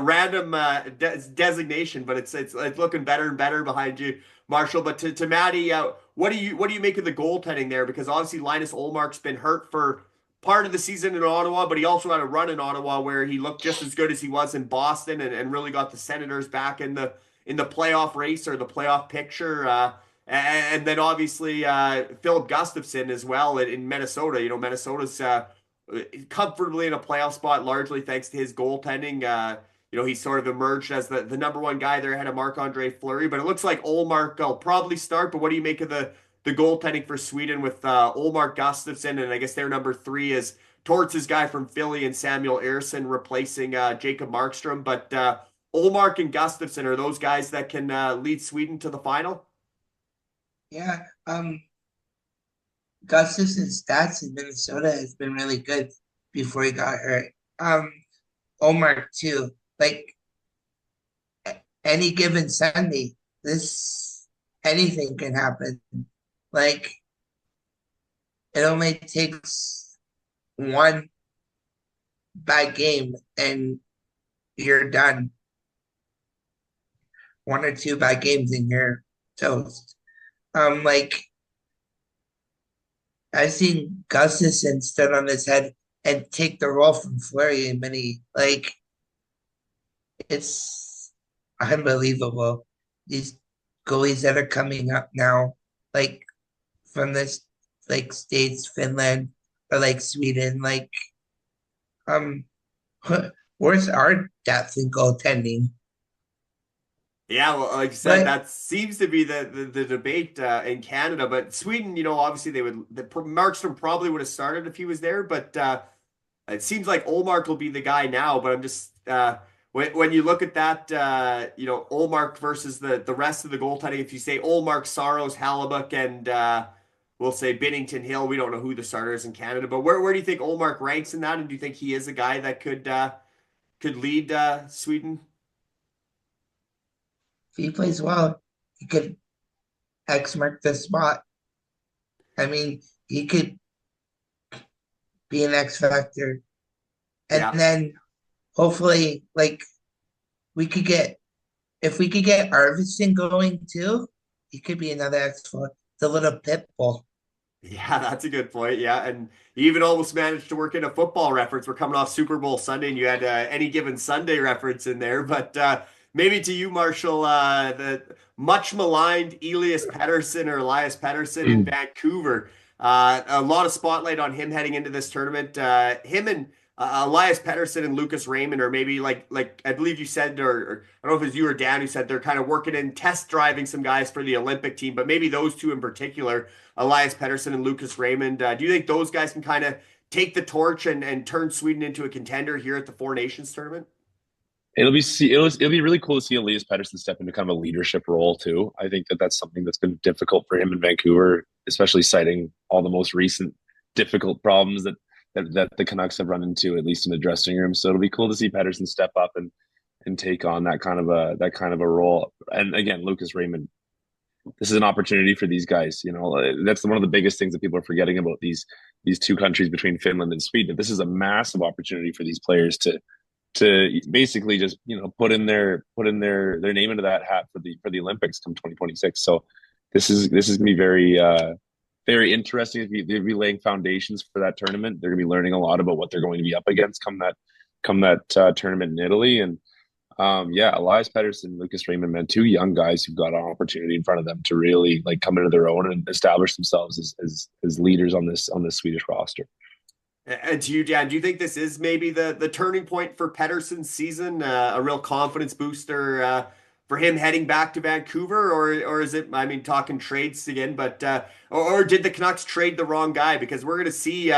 S1: random designation, but it's looking better and better behind you, Marshall. But to Matty, what do you make of the goaltending there? Because obviously Linus Ullmark's been hurt for part of the season in Ottawa, but he also had a run in Ottawa where he looked just as good as he was in Boston and really got the Senators back in the playoff race or the playoff picture. And then obviously Philip Gustafsson as well in Minnesota. Minnesota's comfortably in a playoff spot largely thanks to his goaltending. He's sort of emerged as the number one guy there ahead of Marc-Andre Fleury, but it looks like Ullmark will probably start. But what do you make of the goaltending for Sweden with Ullmark, Gustafsson, and I guess their number 3 is Torts' guy from Philly and Samuel Ersson replacing Jacob Markstrom. But Ullmark and Gustafsson are those guys that can lead Sweden to the final?
S3: Yeah, Gustafsson's stats in Minnesota has been really good before he got hurt. Ullmark too. Like any given Sunday, anything can happen. Like it only takes one bad game and you're done. 1 or 2 bad games and you're toast. Like I've seen Gustafsson stand on his head and take the role from Fleury and many, like, it's unbelievable. These goalies that are coming up now, like from this, like states, Finland or like Sweden, like, where's our depth in goaltending?
S1: Yeah, well, like you said, that seems to be the debate in Canada. But Sweden, obviously Markstrom probably would have started if he was there. But it seems like Ullmark will be the guy now. But I'm just when you look at that, Ullmark versus the rest of the goaltending. If you say Ullmark, Saros, Halibut, and we'll say Binnington, Hill, we don't know who the starter is in Canada. But where do you think Ullmark ranks in that? And do you think he is a guy that could lead Sweden?
S3: If he plays well, he could X mark the spot. I mean, he could be an X factor. And then hopefully, like, if we could get Arvidsson going too, he could be another X factor. The little pit bull.
S1: Yeah, that's a good point. Yeah, and you even almost managed to work in a football reference. We're coming off Super Bowl Sunday, and you had any given Sunday reference in there. But maybe to you, Marshall, the much maligned Elias Pettersson in Vancouver. A lot of spotlight on him heading into this tournament. Him and Elias Pettersson and Lucas Raymond are maybe like I believe you said, or I don't know if it was you or Dan who said they're kind of working in test driving some guys for the Olympic team, but maybe those two in particular, Elias Pettersson and Lucas Raymond. Do you think those guys can kind of take the torch and turn Sweden into a contender here at the Four Nations tournament?
S2: It'll be really cool to see Elias Pettersson step into kind of a leadership role too. I think that's something that's been difficult for him in Vancouver, especially citing all the most recent difficult problems that the Canucks have run into, at least in the dressing room. So it'll be cool to see Pettersson step up and take on that kind of a role. And again, Lucas Raymond, this is an opportunity for these guys. That's one of the biggest things that people are forgetting about these two countries between Finland and Sweden. This is a massive opportunity for these players to basically just put in their name into that hat for the Olympics come 2026. So this is gonna be very interesting. They'll be laying foundations for that tournament. They're gonna be learning a lot about what they're going to be up against come that tournament in Italy. And Elias Pettersson, Lucas Raymond, man, two young guys who've got an opportunity in front of them to really come into their own and establish themselves as leaders on this Swedish roster.
S1: And to you, Dan, do you think this is maybe the turning point for Pettersson's season, a real confidence booster for him heading back to Vancouver, or is it? I mean, talking trades again, but or did the Canucks trade the wrong guy? Because we're going to see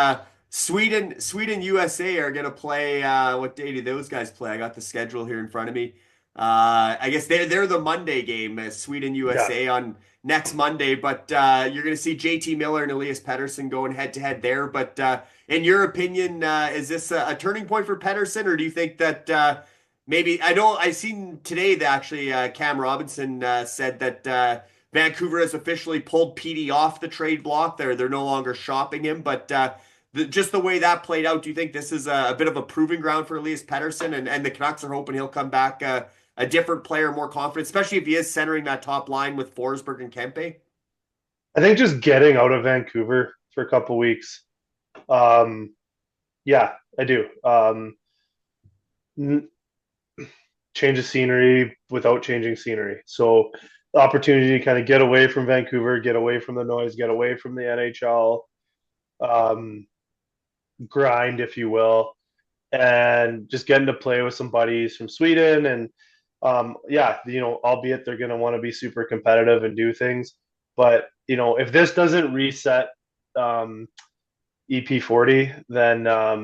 S1: Sweden, USA are going to play. What day do those guys play? I got the schedule here in front of me. I guess they're the Monday game, Sweden USA on next Monday. But you're going to see JT Miller and Elias Pettersson going head to head there. But in your opinion, is this a turning point for Pettersson, or do you think that maybe I seen today that actually Cam Robinson said that Vancouver has officially pulled PD off the trade block. They're no longer shopping him, but just the way that played out, do you think this is a bit of a proving ground for Elias Pettersson, and the Canucks are hoping he'll come back a different player, more confident, especially if he is centering that top line with Forsberg and Kempe?
S4: I think just getting out of Vancouver for a couple weeks. Yeah, I do. Change of scenery without changing scenery. So the opportunity to kind of get away from Vancouver, get away from the noise, get away from the NHL grind, if you will, and just getting to play with some buddies from Sweden. And albeit they're going to want to be super competitive and do things, but if this doesn't reset EP40, then I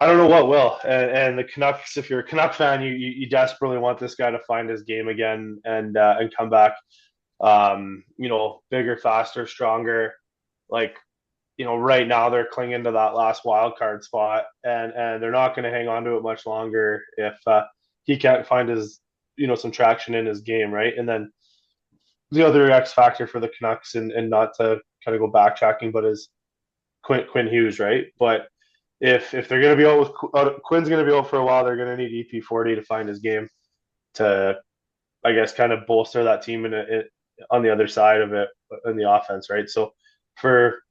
S4: don't know what will. And the Canucks, if you're a Canuck fan, you desperately want this guy to find his game again and come back, bigger, faster, stronger. Right now they're clinging to that last wild card spot, and they're not going to hang on to it much longer if he can't find his, some traction in his game, right? And then the other X factor for the Canucks, and not to kind of go backtracking, but is Quinn Hughes, right? But if they're going to be out with Quinn's going to be out for a while, they're going to need EP40 to find his game to, I guess, kind of bolster that team on the other side of it in the offense, right? So for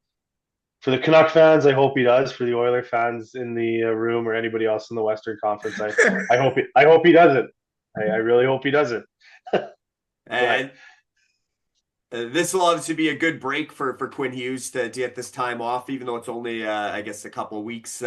S4: the Canuck fans, I hope he does. For the Oiler fans in the room or anybody else in the Western Conference, I hope he doesn't. I really hope he doesn't.
S1: And this will obviously be a good break for Quinn Hughes to get this time off, even though it's only, I guess, a couple of weeks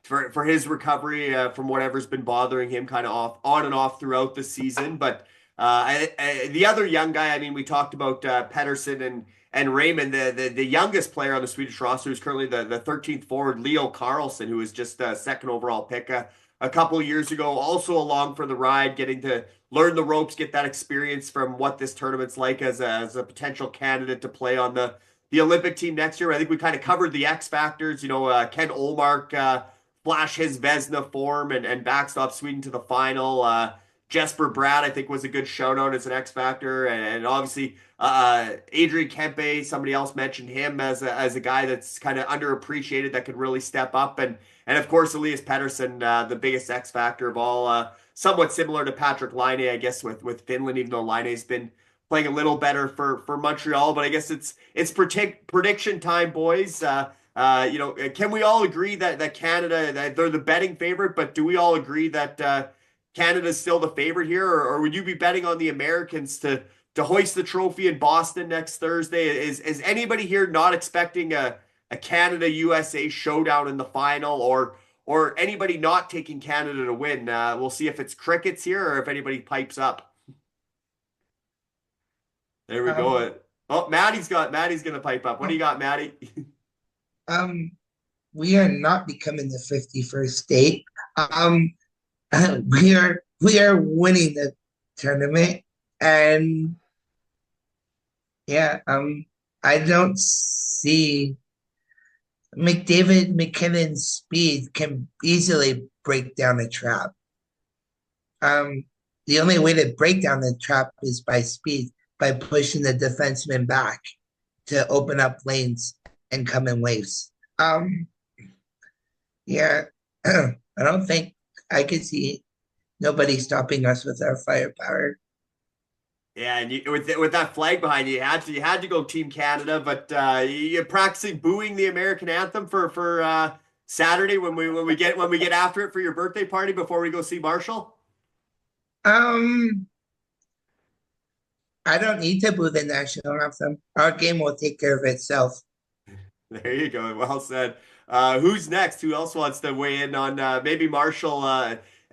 S1: for his recovery from whatever's been bothering him kind of on and off throughout the season. But the other young guy, I mean, we talked about Pettersson and Raymond, the youngest player on the Swedish roster, who's currently the 13th forward, Leo Carlson, who was just a second overall pick a couple of years ago, also along for the ride, getting to learn the ropes, get that experience from what this tournament's like as a potential candidate to play on the Olympic team next year. I think we kind of covered the X factors, Ken Olmark flash his Vezina form and backstop Sweden to the final. Jesper Bratt, I think, was a good shout out as an X factor, and obviously Adrian Kempe, somebody else mentioned him as a guy that's kind of underappreciated that could really step up, and of course Elias Pettersson, the biggest X factor of all, somewhat similar to Patrick Laine, I guess, with Finland, even though Laine's been playing a little better for Montreal. But I guess it's prediction time, boys. Can we all agree that Canada, that they're the betting favorite, but do we all agree that Canada's still the favorite here, or would you be betting on the Americans to hoist the trophy in Boston next Thursday? Is anybody here not expecting a Canada-USA showdown in the final, or anybody not taking Canada to win? We'll see if it's crickets here or if anybody pipes up. There we go. Oh, Matty's going to pipe up. What do you got, Matty?
S3: We are not becoming the 51st state. We are winning the tournament, and I don't see McKinnon's speed can easily break down a trap. The only way to break down the trap is by speed. by pushing the defenseman back to open up lanes and come in waves. Yeah, I don't think I could see nobody stopping us with our firepower.
S1: Yeah, and with that flag behind you, you had to go Team Canada. But you're practicing booing the American anthem for Saturday when we get after it for your birthday party before we go see Marshall.
S3: I don't need to boo the national anthem. Our game will take care of itself.
S1: There you go. Well said. Who's next? Who else wants to weigh in on maybe Marshall?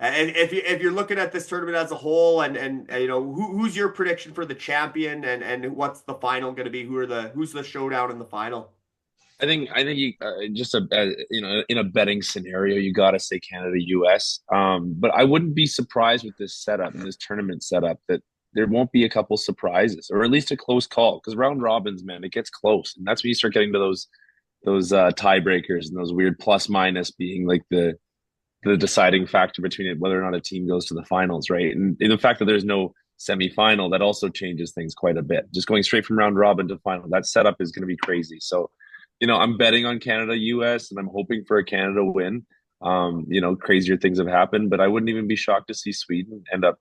S1: And if you're looking at this tournament as a whole, and you know who's your prediction for the champion, and what's the final going to be? Who's the showdown in the final?
S2: I think you, just you know, in a betting scenario, you got to say Canada US. But I wouldn't be surprised with this setup and this tournament setup that there won't be a couple surprises, or at least a close call, because round robins, man, it gets close, and that's when you start getting to those tiebreakers and those weird plus minus being like the deciding factor between it, whether or not a team goes to the finals, right? And the fact that there's no semifinal, that also changes things quite a bit. Just going straight from round robin to final, that setup is going to be crazy. So, you know, I'm betting on Canada US, and I'm hoping for a Canada win. You know, crazier things have happened, but I wouldn't even be shocked to see Sweden end up,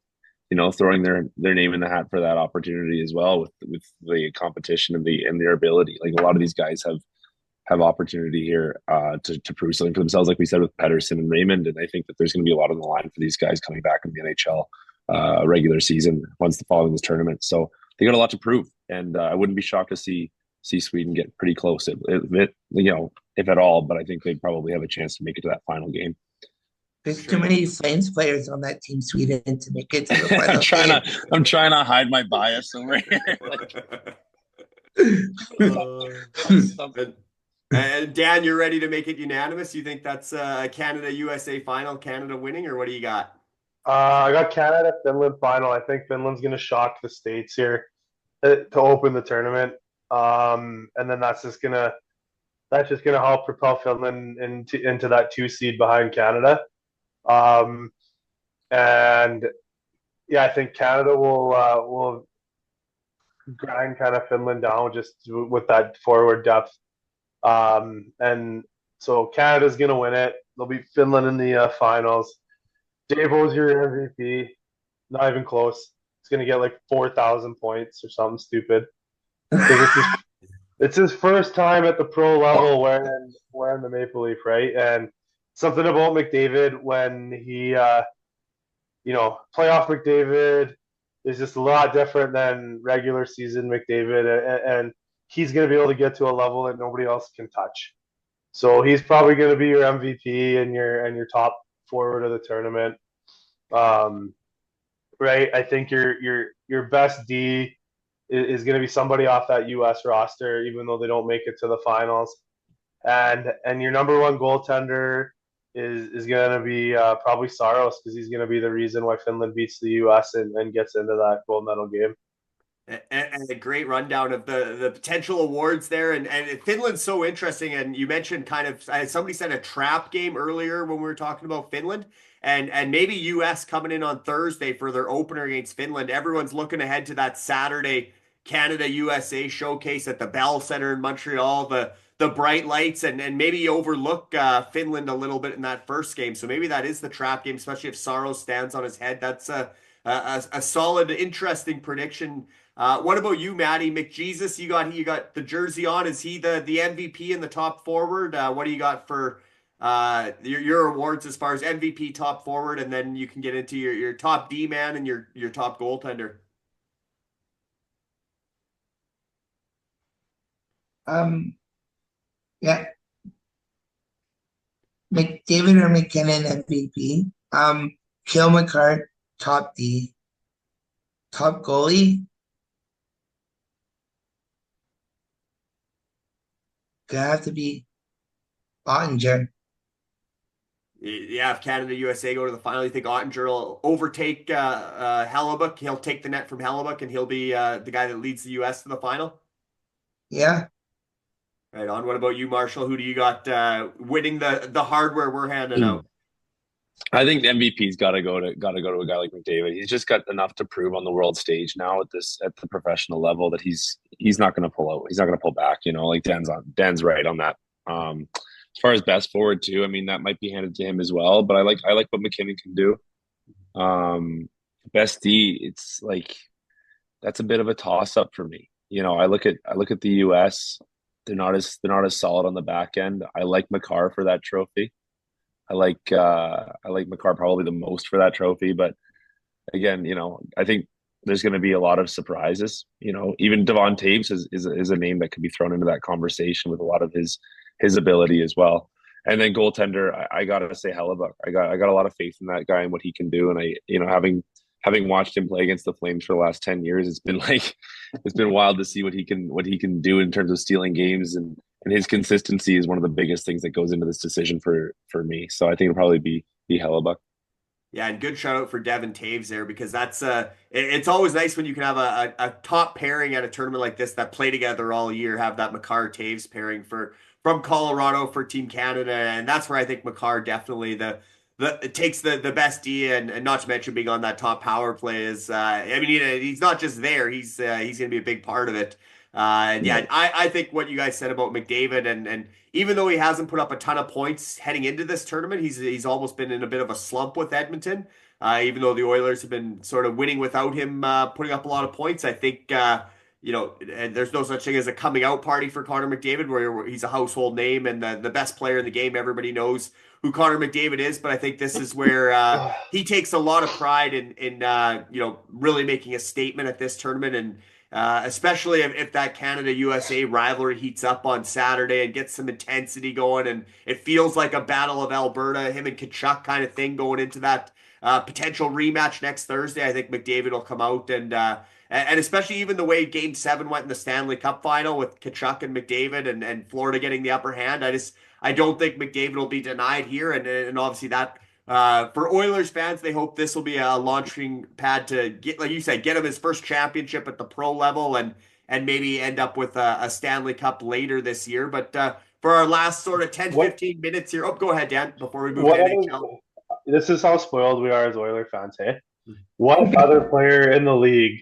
S2: you know, throwing their name in the hat for that opportunity as well, with the competition and their ability. Like, a lot of these guys have opportunity here to prove something for themselves, like we said with Pedersen and Raymond. And I think that there's going to be a lot on the line for these guys coming back in the NHL regular season once following this tournament. So they got a lot to prove, and I wouldn't be shocked to see Sweden get pretty close, you know, if at all. But I think they probably have a chance to make it to that final game.
S3: There's too many Flames players on that team, Sweden, to make it to the final
S2: I'm trying to hide my bias over
S1: here. And Dan, you're ready to make it unanimous? You think that's a Canada-USA final, Canada winning, or what do you got?
S4: I got Canada-Finland final. I think Finland's going to shock the States here to open the tournament. And then that's just gonna help propel Finland into that 2 seed behind Canada. And yeah, I think Canada will grind kind of Finland down just with that forward depth. And so Canada's gonna win it. They'll beat Finland in the finals. Dabo's your MVP. Not even close. He's gonna get like 4,000 points or something stupid. It's his first time at the pro level wearing the Maple Leaf, right? And something about McDavid when he, you know, playoff McDavid is just a lot different than regular season McDavid, and he's going to be able to get to a level that nobody else can touch. So he's probably going to be your MVP and your top forward of the tournament, right? I think your best D is going to be somebody off that U.S. roster, even though they don't make it to the finals. And your number one goaltender is going to be probably Saros, because he's going to be the reason why Finland beats the U.S. and gets into that gold medal game.
S1: And a great rundown of the potential awards there. And Finland's so interesting. And you mentioned kind of, somebody said a trap game earlier when we were talking about Finland. And maybe U.S. coming in on Thursday for their opener against Finland. Everyone's looking ahead to that Saturday Canada-USA showcase at the Bell Center in Montreal, the bright lights, and maybe you overlook Finland a little bit in that first game. So maybe that is the trap game, especially if Saros stands on his head. That's a solid, interesting prediction. What about you, Matty? McJesus, you got the jersey on. Is he the MVP and the top forward? What do you got for your awards as far as MVP, top forward, and then you can get into your top D man and your top goaltender?
S3: Yeah. McDavid or McKinnon MVP. Kill McCart, top D. Top goalie. Gonna have to be Ottinger.
S1: Yeah, if Canada USA go to the final, you think Ottinger will overtake Hellebuck? He'll take the net from Hellebuck, and he'll be the guy that leads the US to the final?
S3: Yeah.
S1: Right on. What about you, Marshall? Who do you got winning the hardware we're handing out?
S2: I think the MVP's got to go to a guy like McDavid. He's just got enough to prove on the world stage now at the professional level that he's not going to pull out. He's not going to pull back. Like Dan's right on that. As far as best forward too, I mean that might be handed to him as well. But I like what McKinnon can do. Best D, it's like that's a bit of a toss up for me. I look at the U.S. They're not as solid on the back end. I like Makar for that trophy. I like Makar probably the most for that trophy, but again, I think there's going to be a lot of surprises. Even Devon Taves is a name that could be thrown into that conversation with a lot of his ability as well. And then goaltender, I gotta say Hellebuck. I got a lot of faith in that guy and what he can do. And having watched him play against the Flames for the last 10 years, it's been wild to see what he can do in terms of stealing games, and his consistency is one of the biggest things that goes into this decision for me. So I think it'll probably be Hellebuck.
S1: Yeah, and good shout out for Devon Taves there, because that's it's always nice when you can have a top pairing at a tournament like this that play together all year, have that Makar Taves pairing from Colorado for Team Canada, and that's where I think Makar definitely it takes the best D, and not to mention being on that top power play is he's not just there, he's going to be a big part of it. I think what you guys said about McDavid, and even though he hasn't put up a ton of points heading into this tournament, he's almost been in a bit of a slump with Edmonton. Even though the Oilers have been sort of winning without him putting up a lot of points, I think and there's no such thing as a coming out party for Connor McDavid, where he's a household name and the best player in the game. Everybody knows who Connor McDavid is, but I think this is where he takes a lot of pride in really making a statement at this tournament, and especially if that Canada-USA rivalry heats up on Saturday and gets some intensity going, and it feels like a Battle of Alberta, him and Tkachuk kind of thing going into that potential rematch next Thursday. I think McDavid will come out, and especially even the way Game 7 went in the Stanley Cup final with Tkachuk and McDavid and Florida getting the upper hand. I don't think McDavid will be denied here, and obviously that for Oilers fans, they hope this will be a launching pad to get, like you said, get him his first championship at the pro level, and maybe end up with a Stanley Cup later this year. But for our last sort of 10-15 minutes here, go ahead, Dan, before we move to NHL.
S4: This is how spoiled we are as Oiler fans, hey? What other player in the league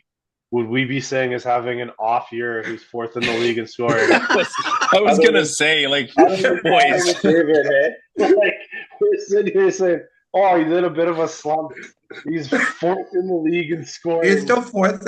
S4: would we be saying is having an off year who's fourth in the league in scoring?
S2: I was going to say, boys.
S4: We're sitting here saying, oh, he's in a bit of a slump. He's fourth in the league in scoring.
S3: He's still fourth.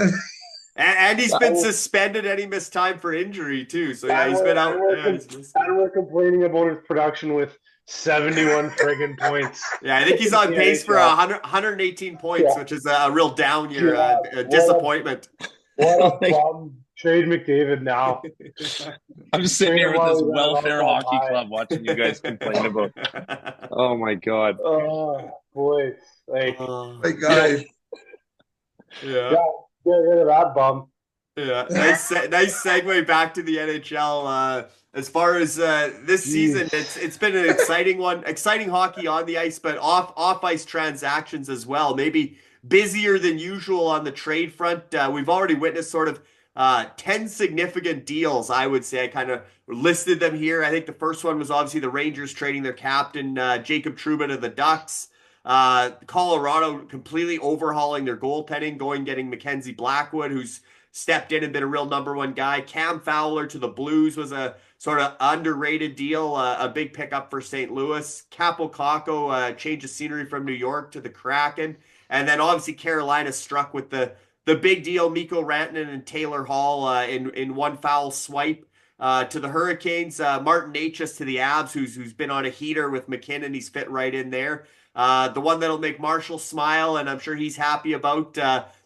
S1: And he's been suspended and he missed time for injury, too. So, yeah, he's been out.
S4: And we're complaining about his production with 71 friggin' points.
S1: Yeah, I think he's on pace for 118 points, which is a real down year, disappointment.
S4: What a bum. Trade McDavid now.
S2: I'm just sitting here with this welfare hockey club watching you guys complain about. Oh my god.
S4: Oh boy.
S3: My god.
S1: Yeah.
S4: Get rid of that bum.
S1: Yeah. Nice segue back to the NHL. As far as this season, it's been an exciting one. Exciting hockey on the ice, but off ice transactions as well. Maybe busier than usual on the trade front. We've already witnessed sort of 10 significant deals, I would say. I kind of listed them here. I think the first one was obviously the Rangers trading their captain, Jacob Trouba, to the Ducks. Colorado completely overhauling their goaltending, getting Mackenzie Blackwood, who's stepped in and been a real number one guy. Cam Fowler to the Blues was a sort of underrated deal, a big pickup for St. Louis. Capo Caco, change of scenery from New York to the Kraken. And then obviously Carolina struck with the big deal, Mikko Rantanen and Taylor Hall in one foul swipe to the Hurricanes. Martin Necas to the Avs, who's been on a heater with McKinnon. He's fit right in there. The one that'll make Marshall smile, and I'm sure he's happy about,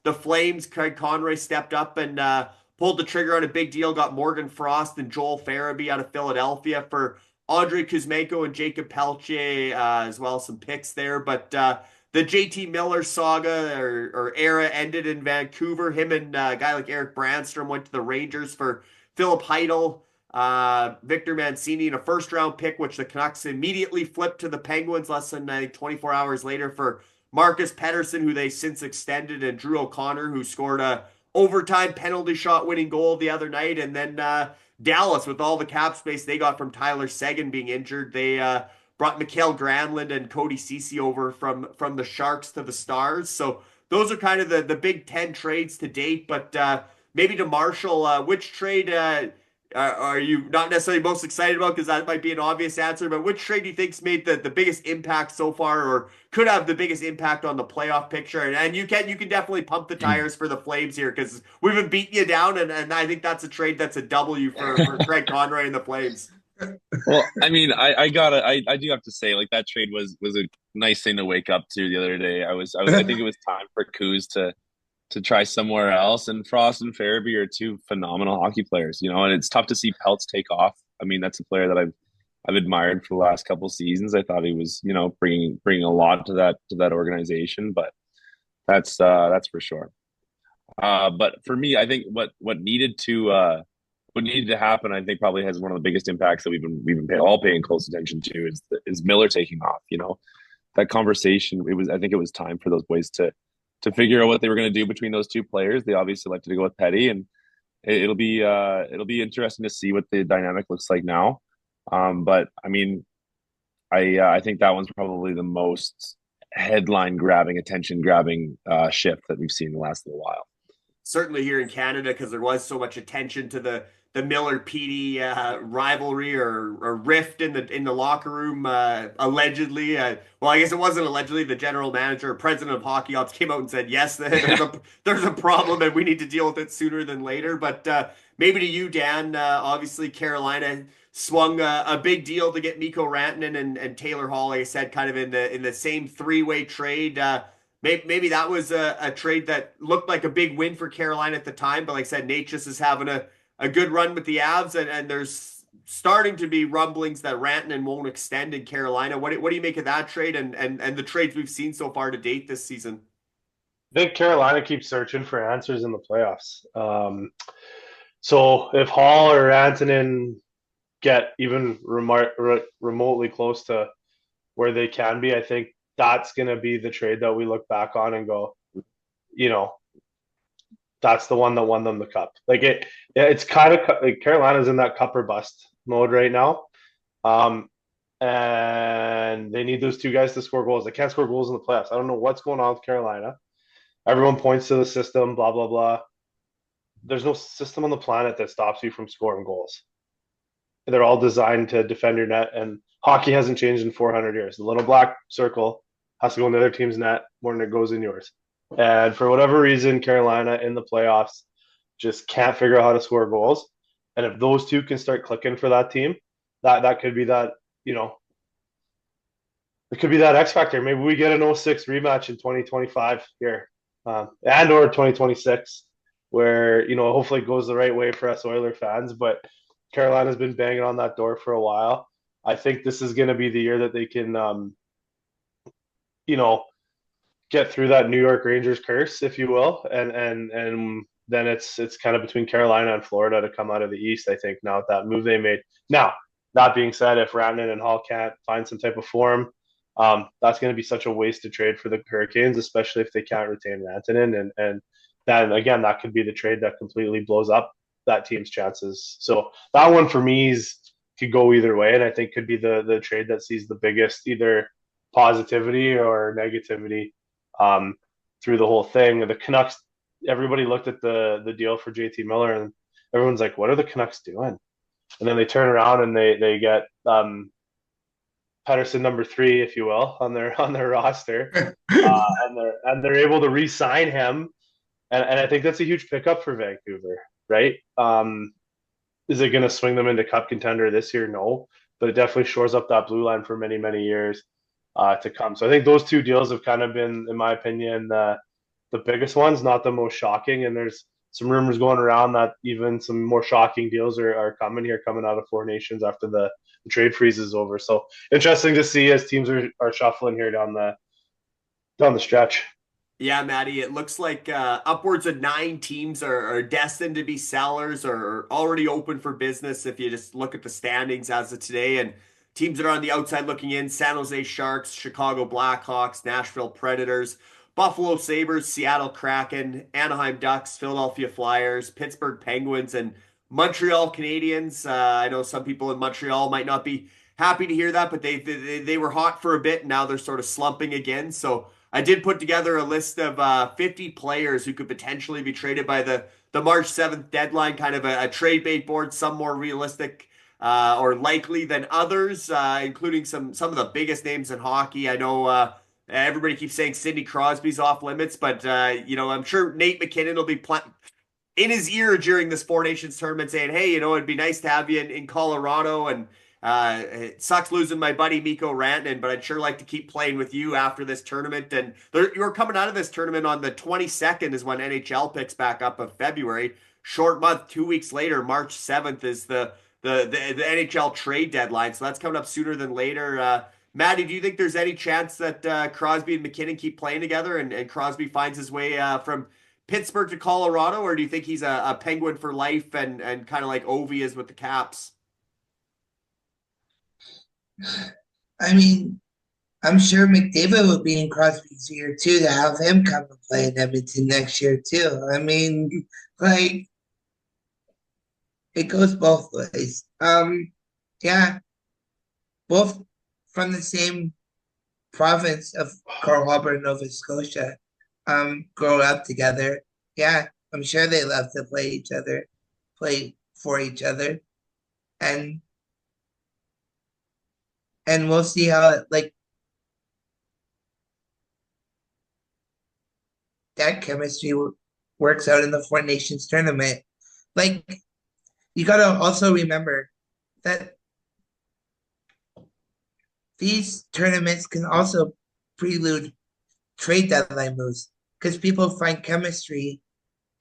S1: the Flames. Craig Conroy stepped up and pulled the trigger on a big deal, got Morgan Frost and Joel Farabee out of Philadelphia for Andrei Kuzmenko and Jacob Pelletier, as well as some picks there. But the JT Miller saga or era ended in Vancouver. Him and a guy like Eric Brandstrom went to the Rangers for Philip Heidel, Victor Mancini, and a first-round pick, which the Canucks immediately flipped to the Penguins less than 24 hours later for Marcus Pettersson, who they since extended, and Drew O'Connor, who scored a overtime penalty shot winning goal the other night. And then Dallas, with all the cap space they got from Tyler Seguin being injured, they brought Mikael Granlund and Cody Ceci over from the Sharks to the Stars. So those are kind of the Big Ten trades to date. But maybe to Marshall, which trade are you not necessarily most excited about? Because that might be an obvious answer. But which trade do you think's made the biggest impact so far, or could have the biggest impact on the playoff picture? And you can definitely pump the tires for the Flames here, because we've been beating you down, and I think that's a trade that's a W for Craig Conroy and the Flames.
S2: Well, I mean, I do have to say, like, that trade was a nice thing to wake up to the other day. I think it was time for Kuz to try somewhere else, and Frost and Farabee are two phenomenal hockey players, you know, and it's tough to see Peltz take off. I mean, that's a player that I've admired for the last couple of seasons. I thought he was, you know, bringing a lot to that organization, but that's for sure. But for me, I think what needed to happen, I think probably has one of the biggest impacts that we've been all paying close attention to is Miller taking off. You know, that conversation. I think it was time for those boys to figure out what they were going to do between those two players. They obviously elected to go with Petty, and it'll be interesting to see what the dynamic looks like now. But I mean, I think that one's probably the most headline grabbing, attention grabbing shift that we've seen in the last little while.
S1: Certainly here in Canada, because there was so much attention to the Miller Petey rivalry or rift in the locker room, allegedly. Well, I guess it wasn't allegedly. The general manager, president of Hockey Ops, came out and said, yes, there's a problem and we need to deal with it sooner than later. But maybe to you, Dan, obviously Carolina swung a big deal to get Mikko Rantanen and Taylor Hall, like I said, kind of in the same three-way trade. Maybe that was a trade that looked like a big win for Carolina at the time, but like I said, Nate just is having a good run with the Avs, and there's starting to be rumblings that Rantanen won't extend in Carolina. What do you make of that trade and the trades we've seen so far to date this season?
S4: I think Carolina keeps searching for answers in the playoffs. So if Hall or Rantanen get even remotely close to where they can be, I think that's going to be the trade that we look back on and go, you know, that's the one that won them the cup. Like it's kind of like Carolina's in that cup or bust mode right now. And they need those two guys to score goals. They can't score goals in the playoffs. I don't know what's going on with Carolina. Everyone points to the system, blah, blah, blah. There's no system on the planet that stops you from scoring goals. They're all designed to defend your net, and hockey hasn't changed in 400 years. The little black circle has to go in the other team's net more than it goes in yours. And for whatever reason, Carolina in the playoffs just can't figure out how to score goals. And if those two can start clicking for that team, that could be that, you know, it could be that X factor. Maybe we get an 06 rematch in 2025 here, and or 2026, where, you know, hopefully it goes the right way for us Oiler fans. But Carolina's been banging on that door for a while. I think this is going to be the year that they can, you know, get through that New York Rangers curse, if you will, and then it's kind of between Carolina and Florida to come out of the East, I think, now with that move they made. Now, that being said, if Rantanen and Hall can't find some type of form, that's going to be such a wasted trade for the Hurricanes, especially if they can't retain Rantanen, and then again, that could be the trade that completely blows up that team's chances. So that one for me could go either way, and I think could be the trade that sees the biggest either positivity or negativity through the whole thing. The Canucks, everybody looked at the deal for JT Miller, and everyone's like, what are the Canucks doing? And then they turn around and they get Pettersson number 3, if you will, on their roster, and they're able to re-sign him, and I think that's a huge pickup for Vancouver, right? Is it going to swing them into cup contender this year? No, but it definitely shores up that blue line for many, many years to come. So I think those two deals have kind of been, in my opinion, the biggest ones, not the most shocking. And there's some rumors going around that even some more shocking deals are coming out of Four Nations after the trade freeze is over. So interesting to see as teams are shuffling here down the stretch.
S1: Yeah, Matty, it looks like upwards of 9 teams are destined to be sellers or already open for business if you just look at the standings as of today. And teams that are on the outside looking in: San Jose Sharks, Chicago Blackhawks, Nashville Predators, Buffalo Sabres, Seattle Kraken, Anaheim Ducks, Philadelphia Flyers, Pittsburgh Penguins, and Montreal Canadiens. I know some people in Montreal might not be happy to hear that. But they were hot for a bit, and now they're sort of slumping again. So I did put together a list of 50 players who could potentially be traded by the March 7th deadline, kind of a trade bait board, some more realistic or likely than others, including some of the biggest names in hockey. I know everybody keeps saying Sidney Crosby's off limits, but I'm sure Nate McKinnon will be in his ear during this Four Nations tournament saying, hey, it'd be nice to have you in Colorado, and it sucks losing my buddy Mikko Rantanen, but I'd sure like to keep playing with you after this tournament. And you're coming out of this tournament on the 22nd is when NHL picks back up of February. Short month, 2 weeks later, March 7th is the NHL trade deadline. So that's coming up sooner than later. Matty, do you think there's any chance that Crosby and McKinnon keep playing together and Crosby finds his way from Pittsburgh to Colorado, or do you think he's a Penguin for life and kind of like Ovi is with the Caps?
S3: I mean, I'm sure McDavid would be in Crosby's ear too to have him come and play in Edmonton next year too. I mean, like, it goes both ways. Yeah, both from the same province of Pearl Harbor, Nova Scotia. Grow up together. Yeah, I'm sure they love to play for each other, and we'll see how that chemistry works out in the Four Nations tournament. Like, you gotta also remember that these tournaments can also prelude trade deadline moves, because people find chemistry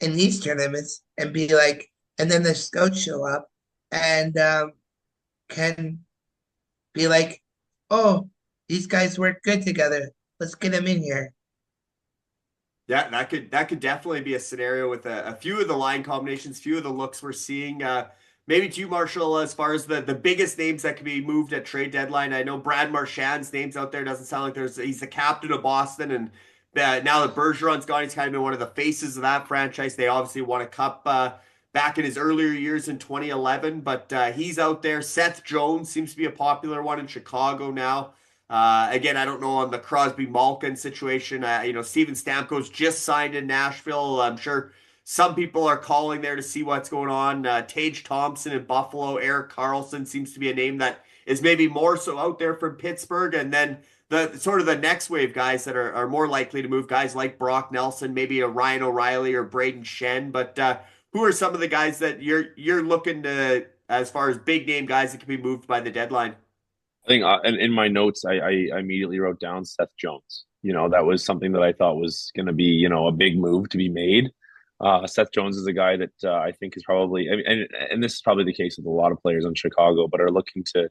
S3: in these tournaments and be like, and then the scouts show up and can be like, oh, these guys work good together. Let's get them in here.
S1: Yeah, that could definitely be a scenario with a few of the line combinations, few of the looks we're seeing. Maybe to you, Marshall, as far as the biggest names that could be moved at trade deadline. I know Brad Marchand's name's out there. Doesn't sound like he's the captain of Boston, and now that Bergeron's gone, he's kind of been one of the faces of that franchise. They obviously won a cup back in his earlier years in 2011, but he's out there. Seth Jones seems to be a popular one in Chicago now. Again, I don't know on the Crosby Malkin situation. Steven Stamkos just signed in Nashville. I'm sure some people are calling there to see what's going on. Tage Thompson in Buffalo. Erik Karlsson seems to be a name that is maybe more so out there from Pittsburgh. And then the sort of the next wave guys that are more likely to move, guys like Brock Nelson, maybe a Ryan O'Reilly or Braden Shen. But who are some of the guys that you're looking to, as far as big name guys that can be moved by the deadline?
S2: I think in my notes, I immediately wrote down Seth Jones. That was something that I thought was going to be, a big move to be made. Seth Jones is a guy that I think is probably, and this is probably the case with a lot of players in Chicago, but are looking to,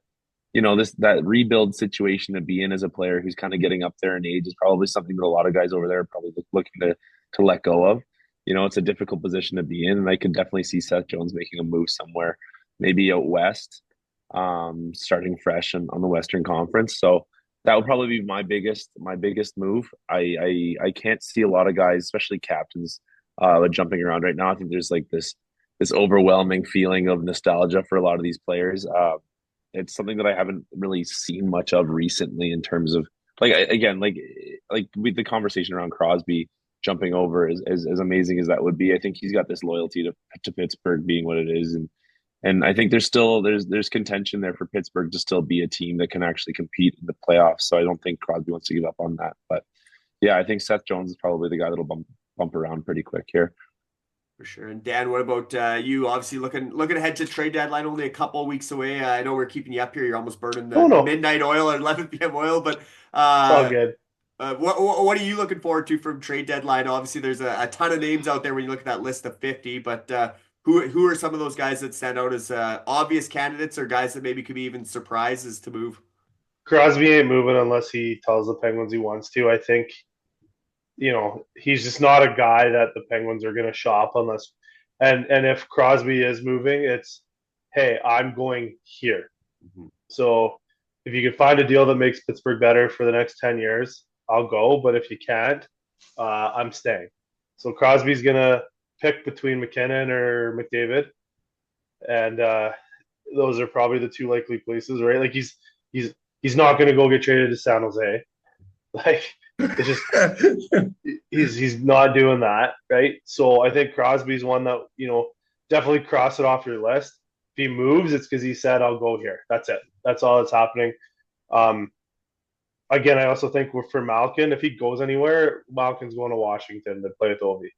S2: that rebuild situation to be in as a player who's kind of getting up there in age is probably something that a lot of guys over there are probably looking to let go of. It's a difficult position to be in, and I could definitely see Seth Jones making a move somewhere, maybe out west, starting fresh on the Western Conference. So that would probably be my biggest move. I can't see a lot of guys, especially captains, jumping around right now. I think there's like this overwhelming feeling of nostalgia for a lot of these players. It's something that I haven't really seen much of recently in terms of with the conversation around Crosby jumping over as amazing as that would be. I think he's got this loyalty to Pittsburgh being what it is, and I think there's contention there for Pittsburgh to still be a team that can actually compete in the playoffs. So I don't think Crosby wants to give up on that. But yeah, I think Seth Jones is probably the guy that'll bump around pretty quick here.
S1: For sure. And Dan, what about you? Obviously looking ahead to trade deadline, only a couple of weeks away. I know we're keeping you up here. You're almost burning the midnight oil or 11 p.m. oil, but
S4: it's all good.
S1: What are you looking forward to from trade deadline? Obviously, there's a ton of names out there when you look at that list of 50, but who are some of those guys that stand out as obvious candidates, or guys that maybe could be even surprises to move?
S4: Crosby ain't moving unless he tells the Penguins he wants to. I think, he's just not a guy that the Penguins are going to shop unless, and if Crosby is moving, it's, hey, I'm going here. Mm-hmm. So if you can find a deal that makes Pittsburgh better for the next 10 years, I'll go. But if you can't, I'm staying. So Crosby's going to pick between McKinnon or McDavid. And those are probably the two likely places, right? Like he's not going to go get traded to San Jose. Like it's just he's not doing that, right? So I think Crosby's one that definitely cross it off your list. If he moves, it's because he said, "I'll go here." That's it. That's all that's happening. Again, I also think for Malkin, if he goes anywhere, Malkin's going to Washington to play with Ovi.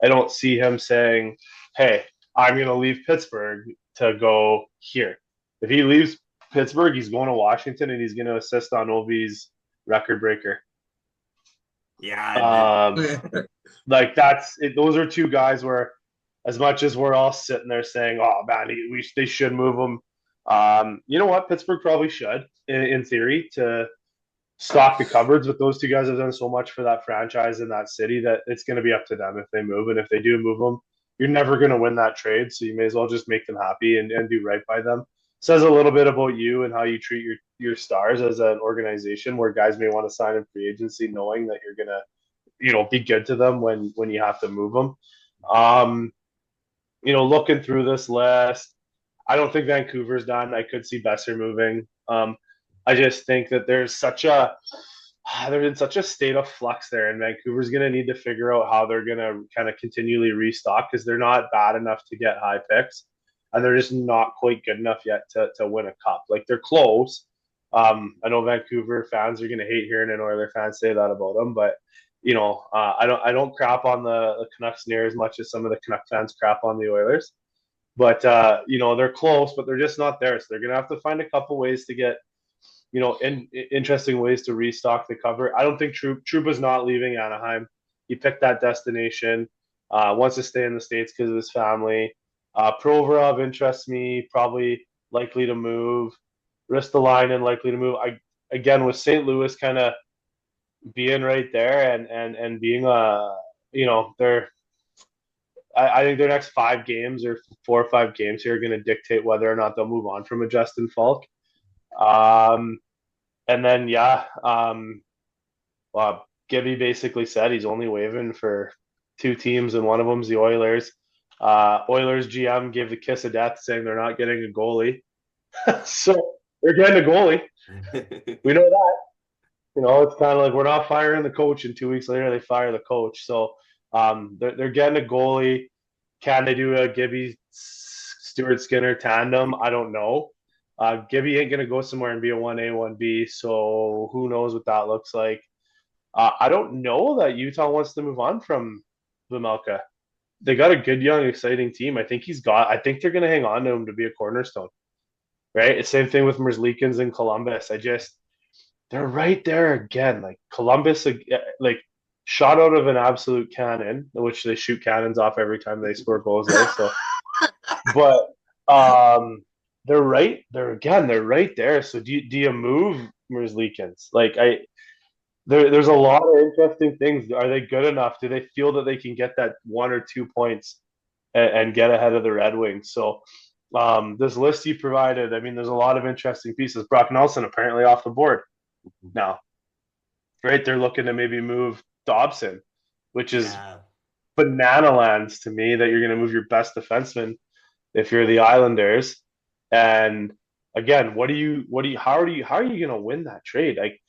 S4: I don't see him saying, "Hey, I'm going to leave Pittsburgh to go here." If he leaves Pittsburgh, he's going to Washington and he's going to assist on Ovi's record breaker.
S1: Yeah.
S4: Like that's it. Those are two guys where, as much as we're all sitting there saying, "Oh man, they should move him," you know what? Pittsburgh probably should, in theory, to stock the cupboards. But those two guys have done so much for that franchise in that city that it's going to be up to them if they move. And if they do move them, you're never going to win that trade. So you may as well just make them happy and do right by them. Says a little bit about you and how you treat your stars as an organization, where guys may want to sign in free agency knowing that you're going to, be good to them when you have to move them. Looking through this list, I don't think Vancouver's done. I could see Besser moving. I just think that they're in such a state of flux there, and Vancouver's going to need to figure out how they're going to kind of continually restock, because they're not bad enough to get high picks, and they're just not quite good enough yet to win a cup. Like, they're close. I know Vancouver fans are going to hate hearing an Oilers fan say that about them, but I don't crap on the Canucks near as much as some of the Canuck fans crap on the Oilers. But they're close, but they're just not there. So they're going to have to find a couple ways to get interesting ways to restock the cover. I don't think Trouba is not leaving Anaheim. He picked that destination. Wants to stay in the States because of his family. Provorov interests me. Probably likely to move. Ristolainen likely to move. Again, with St. Louis kind of being right there and being they're. I think their next 5 games or 4 or 5 games here are going to dictate whether or not they'll move on from a Justin Falk. And then, Gibby basically said he's only waiving for 2 teams, and one of them's the Oilers. Oilers GM gave the kiss of death, saying they're not getting a goalie. So they're getting a goalie. We know that. It's kind of like we're not firing the coach, and 2 weeks later they fire the coach. So they're getting a goalie. Can they do a Gibby Stuart Skinner tandem? I don't know. Gibby ain't gonna go somewhere and be a 1A 1B, so who knows what that looks like. I don't know that Utah wants to move on from Vejmelka. They got a good, young, exciting team. I think they're gonna hang on to him to be a cornerstone. Right? It's same thing with Merzlikins and Columbus. They're right there again. Like Columbus, like shot out of an absolute cannon, which they shoot cannons off every time they score goals there. So, but they're right there. So do you move Merzlikins? Like there's a lot of interesting things. Are they good enough? Do they feel that they can get that 1 or 2 points and get ahead of the Red Wings? So this list you provided, there's a lot of interesting pieces. Brock Nelson apparently off the board now. Right, they're looking to maybe move Dobson, which is banana lands to me, that you're going to move your best defenseman if you're the Islanders. And again, how are you going to win that trade? Like,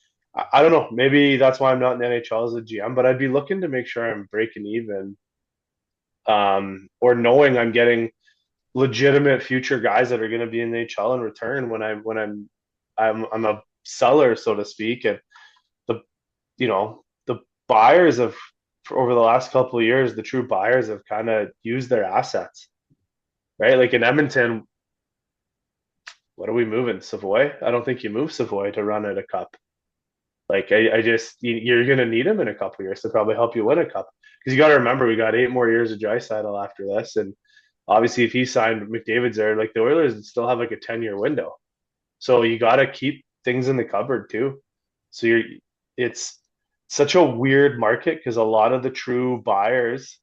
S4: I don't know. Maybe that's why I'm not in the NHL as a GM, but I'd be looking to make sure I'm breaking even, or knowing I'm getting legitimate future guys that are going to be in the NHL in return when I'm a seller, so to speak. And the buyers over the last couple of years, the true buyers have kind of used their assets, right? Like in Edmonton, what are we moving? Savoy? I don't think you move Savoy to run at a cup. Like you're going to need him in a couple of years to probably help you win a cup. Because you got to remember, we got 8 more years of Draisaitl after this, and obviously if he signed McDavid's there, like the Oilers still have like a 10-year window. So you got to keep things in the cupboard too. So it's such a weird market, because a lot of the true buyers,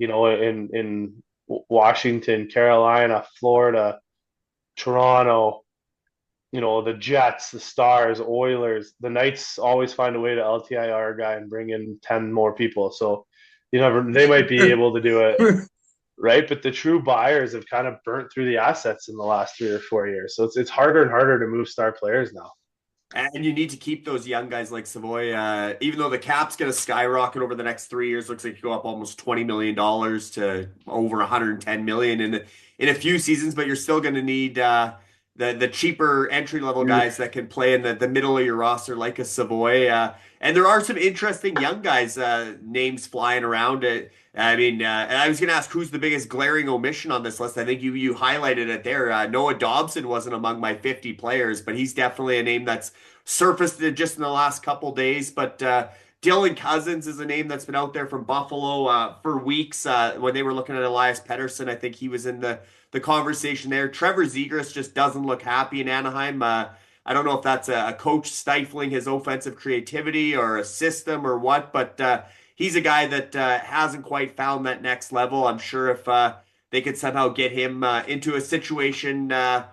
S4: in Washington, Carolina, Florida, Toronto, the Jets, the Stars, Oilers, the Knights always find a way to LTIR a guy and bring in 10 more people. So they might be able to do it. right? But the true buyers have kind of burnt through the assets in the last 3 or 4 years. So it's harder and harder to move star players now.
S1: And you need to keep those young guys like Savoy, even though the cap's going to skyrocket over the next 3 years. Looks like you go up almost $20 million to over $110 million in a few seasons, but you're still going to need the cheaper entry level guys that can play in the middle of your roster, like a Savoy. And there are some interesting young guys names flying around. I mean, and I was going to ask who's the biggest glaring omission on this list. I think you highlighted it there. Noah Dobson wasn't among my 50 players, but he's definitely a name that's surfaced just in the last couple days. But Dylan Cousins is a name that's been out there from Buffalo for weeks. When they were looking at Elias Pettersson, I think he was in the conversation there. Trevor Zegras just doesn't look happy in Anaheim. I don't know if that's a coach stifling his offensive creativity or a system or what, but he's a guy that hasn't quite found that next level. I'm sure if they could somehow get him into a situation, a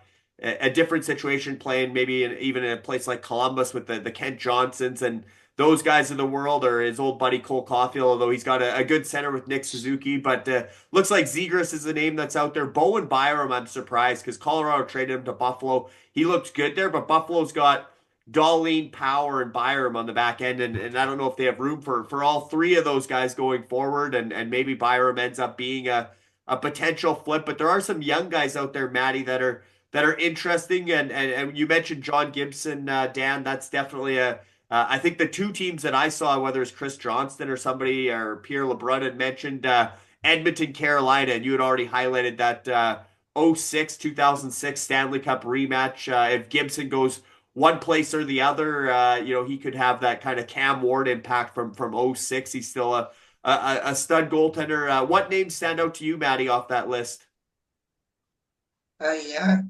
S1: different situation, playing maybe even in a place like Columbus with the Kent Johnsons and those guys of the world, or his old buddy Cole Caulfield, although he's got a good center with Nick Suzuki. But looks like Zegras is a name that's out there. Bowen Byram, I'm surprised because Colorado traded him to Buffalo. He looks good there, but Buffalo's got Dahlin, Power, and Byram on the back end, and I don't know if they have room for all three of those guys going forward, and maybe Byram ends up being a potential flip. But there are some young guys out there, Matty, that are interesting, and you mentioned John Gibson, Dan. That's definitely I think the two teams that I saw, whether it's Chris Johnston or somebody, or Pierre LeBrun had mentioned Edmonton, Carolina, and you had already highlighted that 2006 Stanley Cup rematch. If Gibson goes one place or the other, he could have that kind of Cam Ward impact from 2006. He's still a stud goaltender. What names stand out to you, Matty, off that list?
S3: Yeah.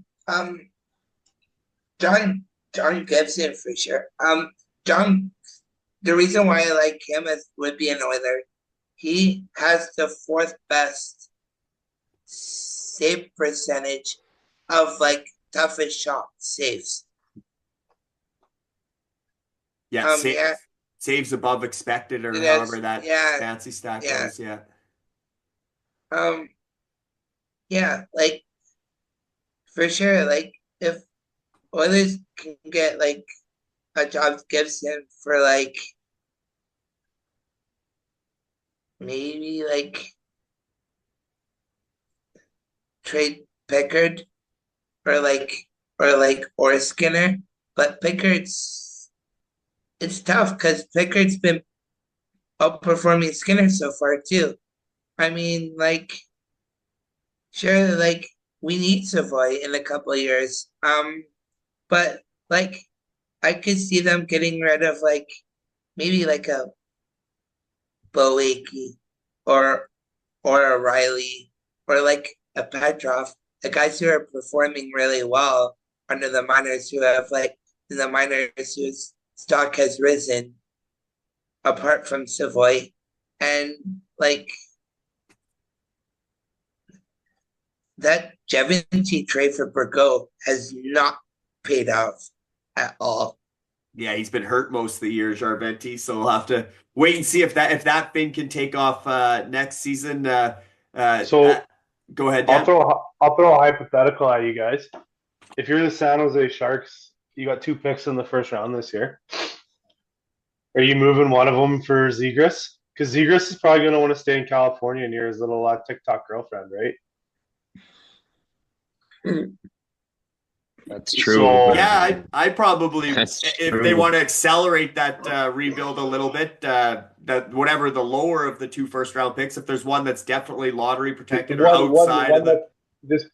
S3: John Gibson for sure. The reason why I like him would be an Oiler. He has the fourth best save percentage of toughest shot saves.
S1: Yeah, saves above expected, or however that fancy stat goes. Yeah.
S3: For sure. If Oilers can get a John Gibson for maybe trade Pickard or Skinner, but Pickard's it's tough because Pickard's been outperforming Skinner so far too. I mean, sure, we need Savoy in a couple of years. But I could see them getting rid of maybe a Boakey or a Riley or a Petrov, the guys who are performing really well under the minors, who have in the minors whose stock has risen apart from Savoy, and that Jevonty trade for Burgo has not paid off at all.
S1: Yeah, he's been hurt most of the year, Jarventi, so we'll have to wait and see if that thing can take off next season. Go ahead, Dan.
S4: I'll throw a hypothetical at you guys. If you're the San Jose Sharks, you got 2 picks in the first round this year. Are you moving one of them for Zegras? Because Zegras is probably going to want to stay in California near his little TikTok girlfriend, right?
S2: That's true.
S1: So, yeah, I probably, if they want to accelerate that rebuild a little bit, that whatever the lower of the 2 first-round picks, if there's one that's definitely lottery protected or outside of the,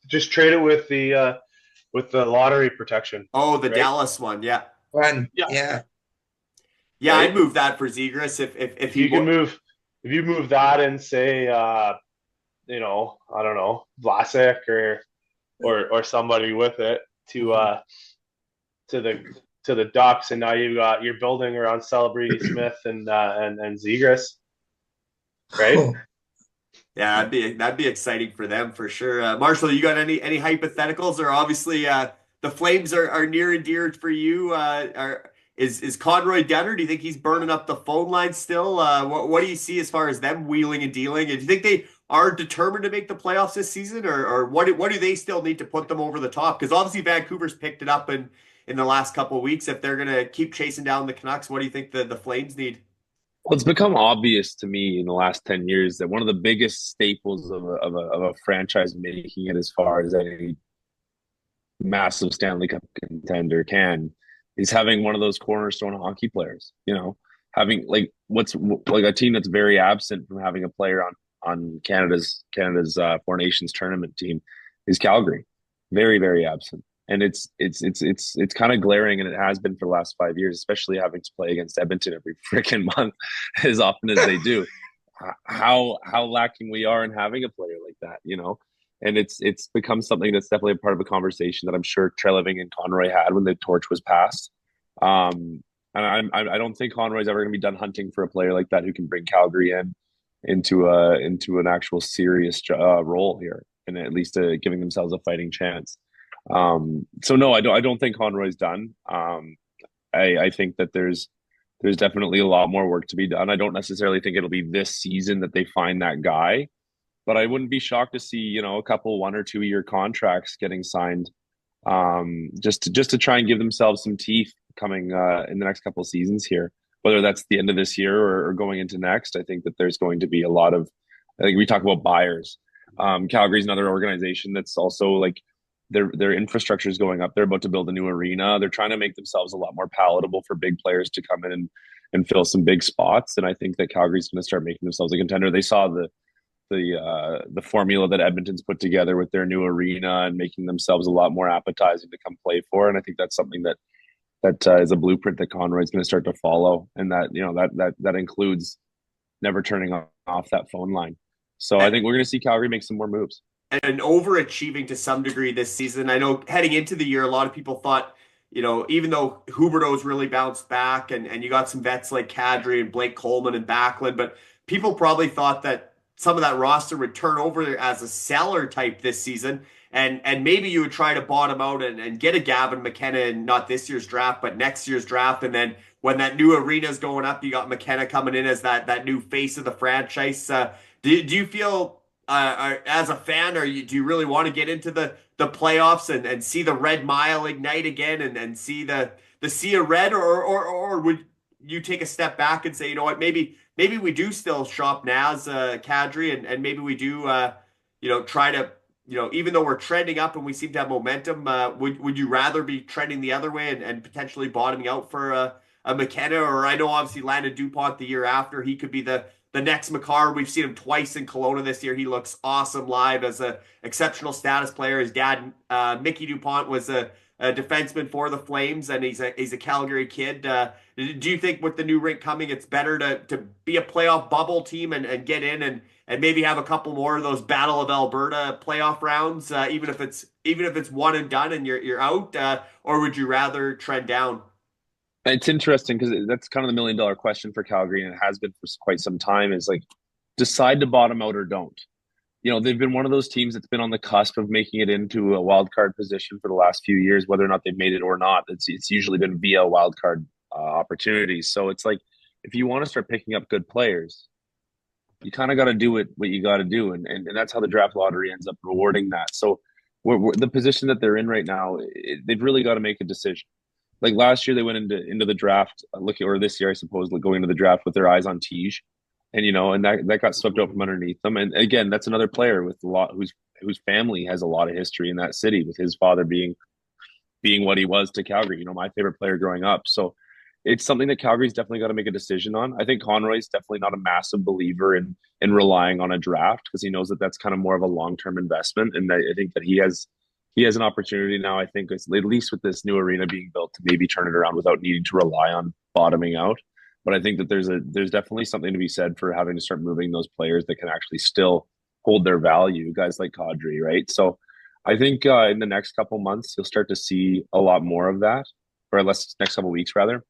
S4: just trade it with the lottery protection.
S1: Oh, the right? Dallas one, yeah.
S3: Yeah,
S1: right? I'd move that for Zegras if
S4: you can move. If you move that and say, I don't know, Vlasic or somebody with it to the Ducks, and now you're building around Celebrity Smith and Zegras, right?
S3: Oh.
S1: Yeah, that'd be exciting for them for sure. Marshall, you got any hypotheticals? Or obviously the Flames are near and dear for you. Is Conroy done, or do you think he's burning up the phone line still? What do you see as far as them wheeling and dealing? And do you think they are determined to make the playoffs this season, or what do they still need to put them over the top? Because obviously Vancouver's picked it up in the last couple of weeks. If they're going to keep chasing down the Canucks, what do you think the Flames need?
S2: Well, it's become obvious to me in the last 10 years that one of the biggest staples of a franchise making it as far as any massive Stanley Cup contender can is having one of those cornerstone hockey players, having what's like a team that's very absent from having a player on Canada's Four Nations tournament team is Calgary. Very, very absent. And it's kind of glaring, and it has been for the last 5 years, especially having to play against Edmonton every freaking month as often as they do. How lacking we are in having a player like that, And it's become something that's definitely a part of a conversation that I'm sure Treliving and Conroy had when the torch was passed. And I don't think Conroy's ever going to be done hunting for a player like that who can bring Calgary into an actual serious role here, and at least giving themselves a fighting chance. So no, I don't think Conroy's done. I think that there's definitely a lot more work to be done. I don't necessarily think it'll be this season that they find that guy, but I wouldn't be shocked to see, a couple 1 or 2 year contracts getting signed, just to try and give themselves some teeth coming in the next couple of seasons here, whether that's the end of this year or going into next. I think that there's going to be a lot of, I think we talk about buyers. Calgary's another organization that's also their infrastructure is going up. They're about to build a new arena. They're trying to make themselves a lot more palatable for big players to come in and fill some big spots. And I think that Calgary's going to start making themselves a contender. They saw the formula that Edmonton's put together with their new arena and making themselves a lot more appetizing to come play for. And I think that's something that is a blueprint that Conroy's going to start to follow. And that includes never turning off that phone line. So I think we're going to see Calgary make some more moves.
S1: And overachieving to some degree this season. I know heading into the year, a lot of people thought, even though Huberdeau's really bounced back and you got some vets like Kadri and Blake Coleman and Backlund, but people probably thought that some of that roster would turn over as a seller type this season. And maybe you would try to bottom out and get a Gavin McKenna in not this year's draft, but next year's draft. And then when that new arena is going up, you got McKenna coming in as that new face of the franchise. Do you feel... as a fan, do you really want to get into the playoffs and see the Red Mile ignite again and see the sea of red, or would you take a step back and say, you know what, maybe we do still shop Naz, Kadri, and maybe we do try to, even though we're trending up and we seem to have momentum, would you rather be trending the other way and potentially bottoming out for a McKenna? Or I know obviously Landon Dupont the year after, he could be the next Makar. We've seen him twice in Kelowna this year. He looks awesome live as an exceptional status player. His dad, Mickey Dupont, was a defenseman for the Flames, and he's a Calgary kid. Do you think with the new rink coming, it's better to be a playoff bubble team and get in and maybe have a couple more of those Battle of Alberta playoff rounds, even if it's one and done and you're out, or would you rather trend down?
S2: It's interesting because that's kind of the $1 million question for Calgary, and it has been for quite some time, is decide to bottom out or don't. They've been one of those teams that's been on the cusp of making it into a wild card position for the last few years, whether or not they've made it or not. It's usually been via wild card opportunities. So it's if you want to start picking up good players, you kind of got to do what you got to do. And that's how the draft lottery ends up rewarding that. So the position that they're in right now, they've really got to make a decision. Like last year, they went into the draft, or this year, I suppose, going into the draft with their eyes on Tej, and that got swept out from underneath them. And again, that's another player with a lot whose family has a lot of history in that city, with his father being what he was to Calgary. My favorite player growing up. So it's something that Calgary's definitely got to make a decision on. I think Conroy's definitely not a massive believer in relying on a draft, because he knows that that's kind of more of a long-term investment, and I think that he has an opportunity now, I think, at least with this new arena being built, to maybe turn it around without needing to rely on bottoming out. But I think that there's definitely something to be said for having to start moving those players that can actually still hold their value, guys like Kadri, right? So I think in the next couple months, you'll start to see a lot more of that, or next couple weeks, rather.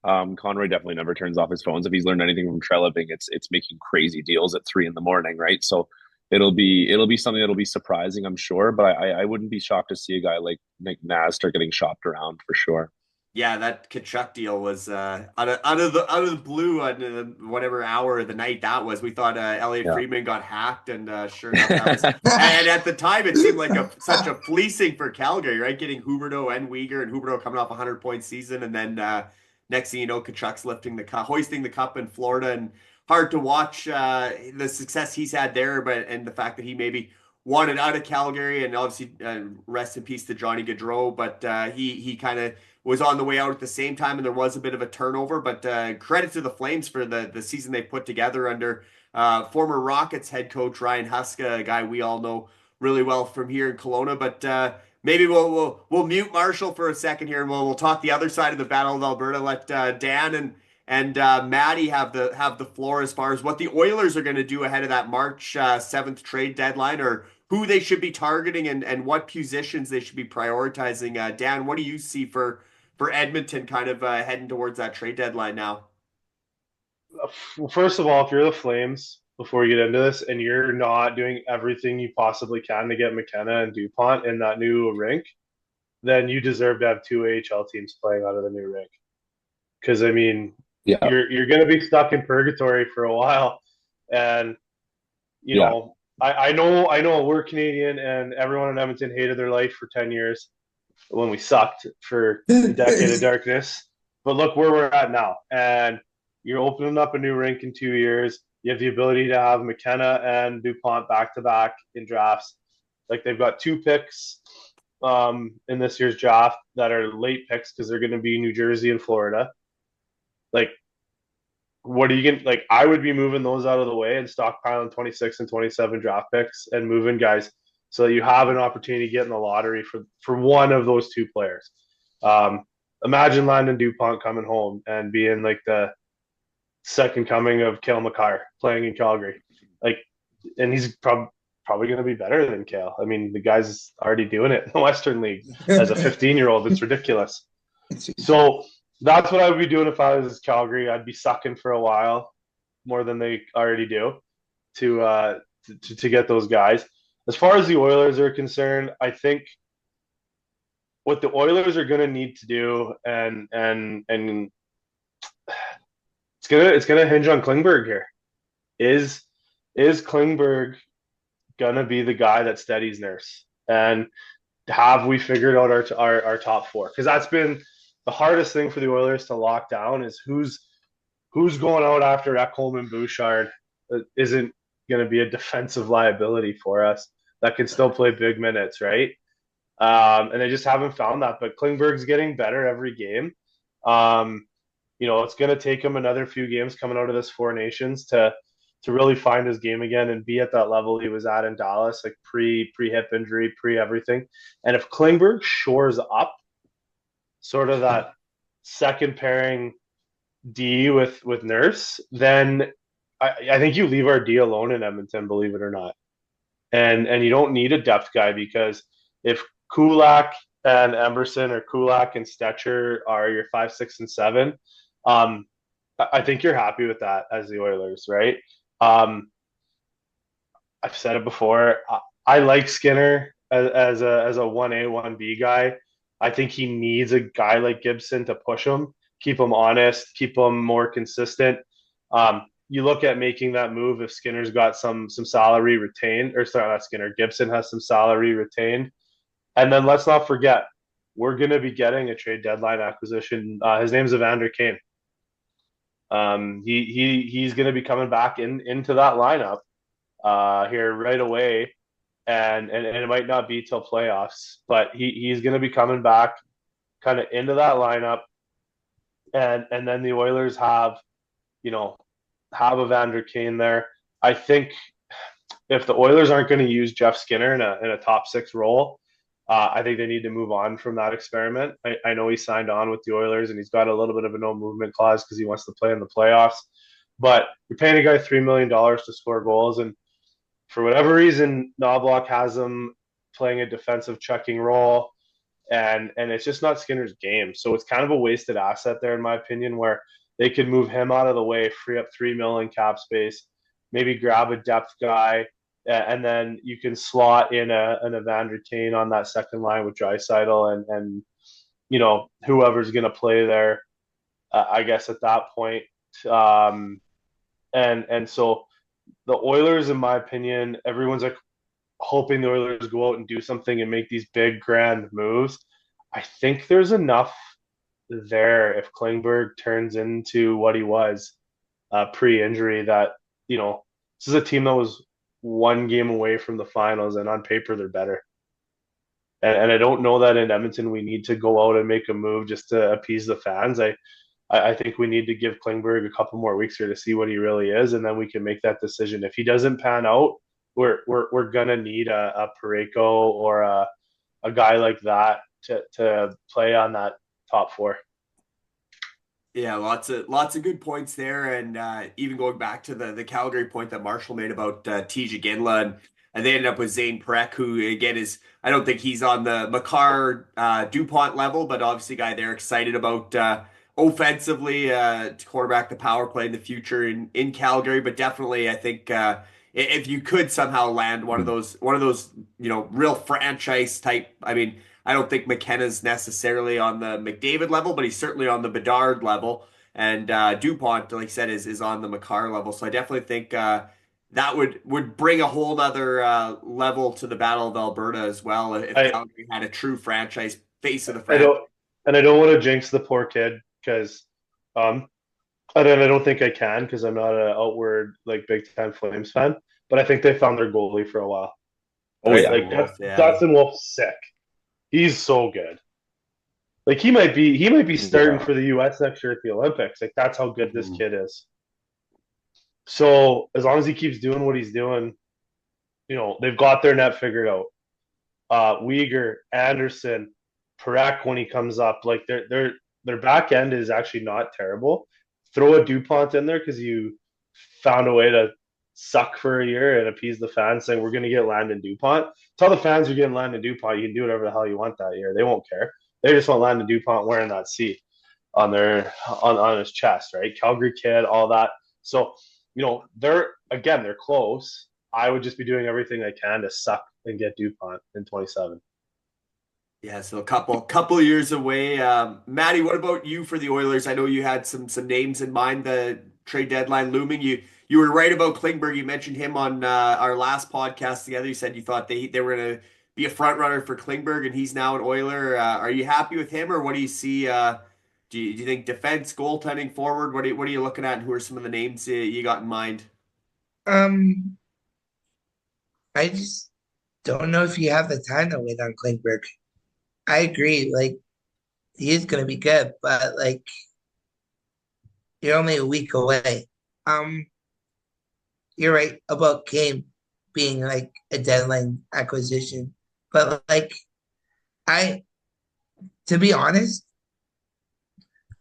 S2: Conroy definitely never turns off his phones. If he's learned anything from Treliving, it's making crazy deals at 3 a.m, right? So it'll be something that'll be surprising, I'm sure. But I wouldn't be shocked to see a guy like Naz start getting shopped around for sure.
S1: Yeah, that Kachuk deal was out of the blue on whatever hour of the night that was. We thought Elliot
S2: Yeah.
S1: Friedman got hacked, and sure enough, that was. And at the time, it seemed like such a fleecing for Calgary, right? Getting Huberdeau and Weegar, and Huberdeau coming off a 100-point season, and then next thing you know, Kachuk's lifting the cup, hoisting the cup in Florida, and hard to watch the success he's had there, and the fact that he maybe wanted out of Calgary, and obviously rest in peace to Johnny Gaudreau, but he kind of was on the way out at the same time, and there was a bit of a turnover. But credit to the Flames for the season they put together under former Rockets head coach Ryan Huska, a guy we all know really well from here in Kelowna. But maybe we'll mute Marshall for a second here, and we'll talk the other side of the Battle of Alberta. Let Dan and Matty have the floor as far as what the Oilers are going to do ahead of that March 7th trade deadline, or who they should be targeting and what positions they should be prioritizing. Dan, what do you see for Edmonton kind of heading towards that trade deadline now?
S4: Well, first of all, if you're the Flames, before you get into this, and you're not doing everything you possibly can to get McKenna and DuPont in that new rink, then you deserve to have two AHL teams playing out of the new rink. Because I mean,
S2: Yeah.
S4: you're going to be stuck in purgatory for a while, and you know, I know we're Canadian, and everyone in Edmonton hated their life for 10 years when we sucked for a decade of darkness. But look where we're at now, and you're opening up a new rink in 2 years. You have the ability to have McKenna and DuPont back-to-back in drafts. Like, they've got 2 picks in this year's draft that are late picks because they're going to be New Jersey and Florida. Like, what are you going to – like, I would be moving those out of the way and stockpiling 26 and 27 draft picks and moving guys so that you have an opportunity to get in the lottery for one of those 2 players. Imagine Landon DuPont coming home and being like the second coming of Cale Makar playing in Calgary. Like, and he's probably going to be better than Cale. I mean, the guy's already doing it in the Western League as a 15-year-old. It's ridiculous. So that's what I would be doing if I was Calgary. I'd be sucking for a while, more than they already do, to get those guys. As far as the Oilers are concerned, I think what the Oilers are going to need to do, and it's gonna hinge on Klingberg here. Is Klingberg gonna be the guy that steadies Nurse? And have we figured out our top 4? Because that's been the hardest thing for the Oilers to lock down, is who's going out after Ekholm and Bouchard that isn't going to be a defensive liability for us that can still play big minutes, right? And they just haven't found that. But Klingberg's getting better every game. You know, it's going to take him another few games coming out of this 4 Nations to really find his game again and be at that level he was at in Dallas, like pre-hip injury, pre-everything. And if Klingberg shores up sort of that second pairing D with Nurse, then I think you leave our D alone in Edmonton, believe it or not. And you don't need a depth guy, because if Kulak and Emerson, or Kulak and Stetcher, are your 5, 6, and 7, I think you're happy with that as the Oilers, right? I've said it before. I like Skinner as a 1A, 1B guy. I think he needs a guy like Gibson to push him, keep him honest, keep him more consistent. You look at making that move if Skinner's got some salary retained, or sorry, not Skinner, Gibson has some salary retained. And then let's not forget, we're going to be getting a trade deadline acquisition. His name's Evander Kane. He's going to be coming back into that lineup here right away. And it might not be till playoffs, but he's going to be coming back kind of into that lineup. And then the Oilers have Evander Kane there. I think if the Oilers aren't going to use Jeff Skinner in a top 6 role, I think they need to move on from that experiment. I know he signed on with the Oilers and he's got a little bit of a no movement clause because he wants to play in the playoffs. But you're paying a guy $3 million to score goals, and for whatever reason, Knobloch has him playing a defensive checking role, and it's just not Skinner's game. So it's kind of a wasted asset there, in my opinion, where they could move him out of the way, free up $3 million cap space, maybe grab a depth guy, and then you can slot in an Evander Kane on that second line with Draisaitl, and whoever's going to play there, I guess at that point. And so the Oilers, in my opinion, everyone's like hoping the Oilers go out and do something and make these big grand moves. I think there's enough there if Klingberg turns into what he was pre-injury that, this is a team that was one game away from the finals, and on paper they're better. And I don't know that in Edmonton we need to go out and make a move just to appease the fans. I think we need to give Klingberg a couple more weeks here to see what he really is, and then we can make that decision. If he doesn't pan out, we're gonna need a Parayko or a guy like that to play on that top four.
S1: Yeah, lots of good points there, and even going back to the Calgary point that Marshall made about TJ Ginla, and they ended up with Zane Parekh, who again I don't think he's on the Makar DuPont level, but obviously a guy they're excited about offensively to quarterback the power play in the future in Calgary. But definitely, I think if you could somehow land one of those real franchise type, I mean, I don't think McKenna's necessarily on the McDavid level, but he's certainly on the Bedard level. And DuPont, like I said, is on the Makar level. So I definitely think that would bring a whole other level to the Battle of Alberta as well if Calgary had a true franchise face of the franchise.
S4: I don't want to jinx the poor kid because I don't think I can because I'm not an outward big time Flames fan. But I think they found their goalie for a while.
S2: Oh yeah,
S4: Dustin Wolf's sick. He's so good. He might be starting for the U.S. next year at the Olympics. That's how good this kid is. So as long as he keeps doing what he's doing, they've got their net figured out. Weegar, Anderson, Parekh when he comes up, their back end is actually not terrible. Throw a DuPont in there because you found a way to suck for a year and appease the fans saying we're going to get Landon DuPont. Tell the fans you're getting Landon DuPont. You can do whatever the hell you want that year. They won't care. They just want Landon DuPont wearing that C on his chest, right? Calgary kid, all that. So, they're close. I would just be doing everything I can to suck and get DuPont in 27.
S1: Yeah, so a couple years away. Matty, what about you for the Oilers? I know you had some names in mind, the trade deadline looming. You were right about Klingberg. You mentioned him on our last podcast together. You said you thought they were going to be a front runner for Klingberg, and he's now an Oiler. Are you happy with him, or what do you see? Do you think defense, goaltending, forward? What are you looking at, and who are some of the names you got in mind?
S3: I just don't know if you have the time to wait on Klingberg. I agree. He is going to be good, but you're only a week away. You're right about Kane being a deadline acquisition, but to be honest,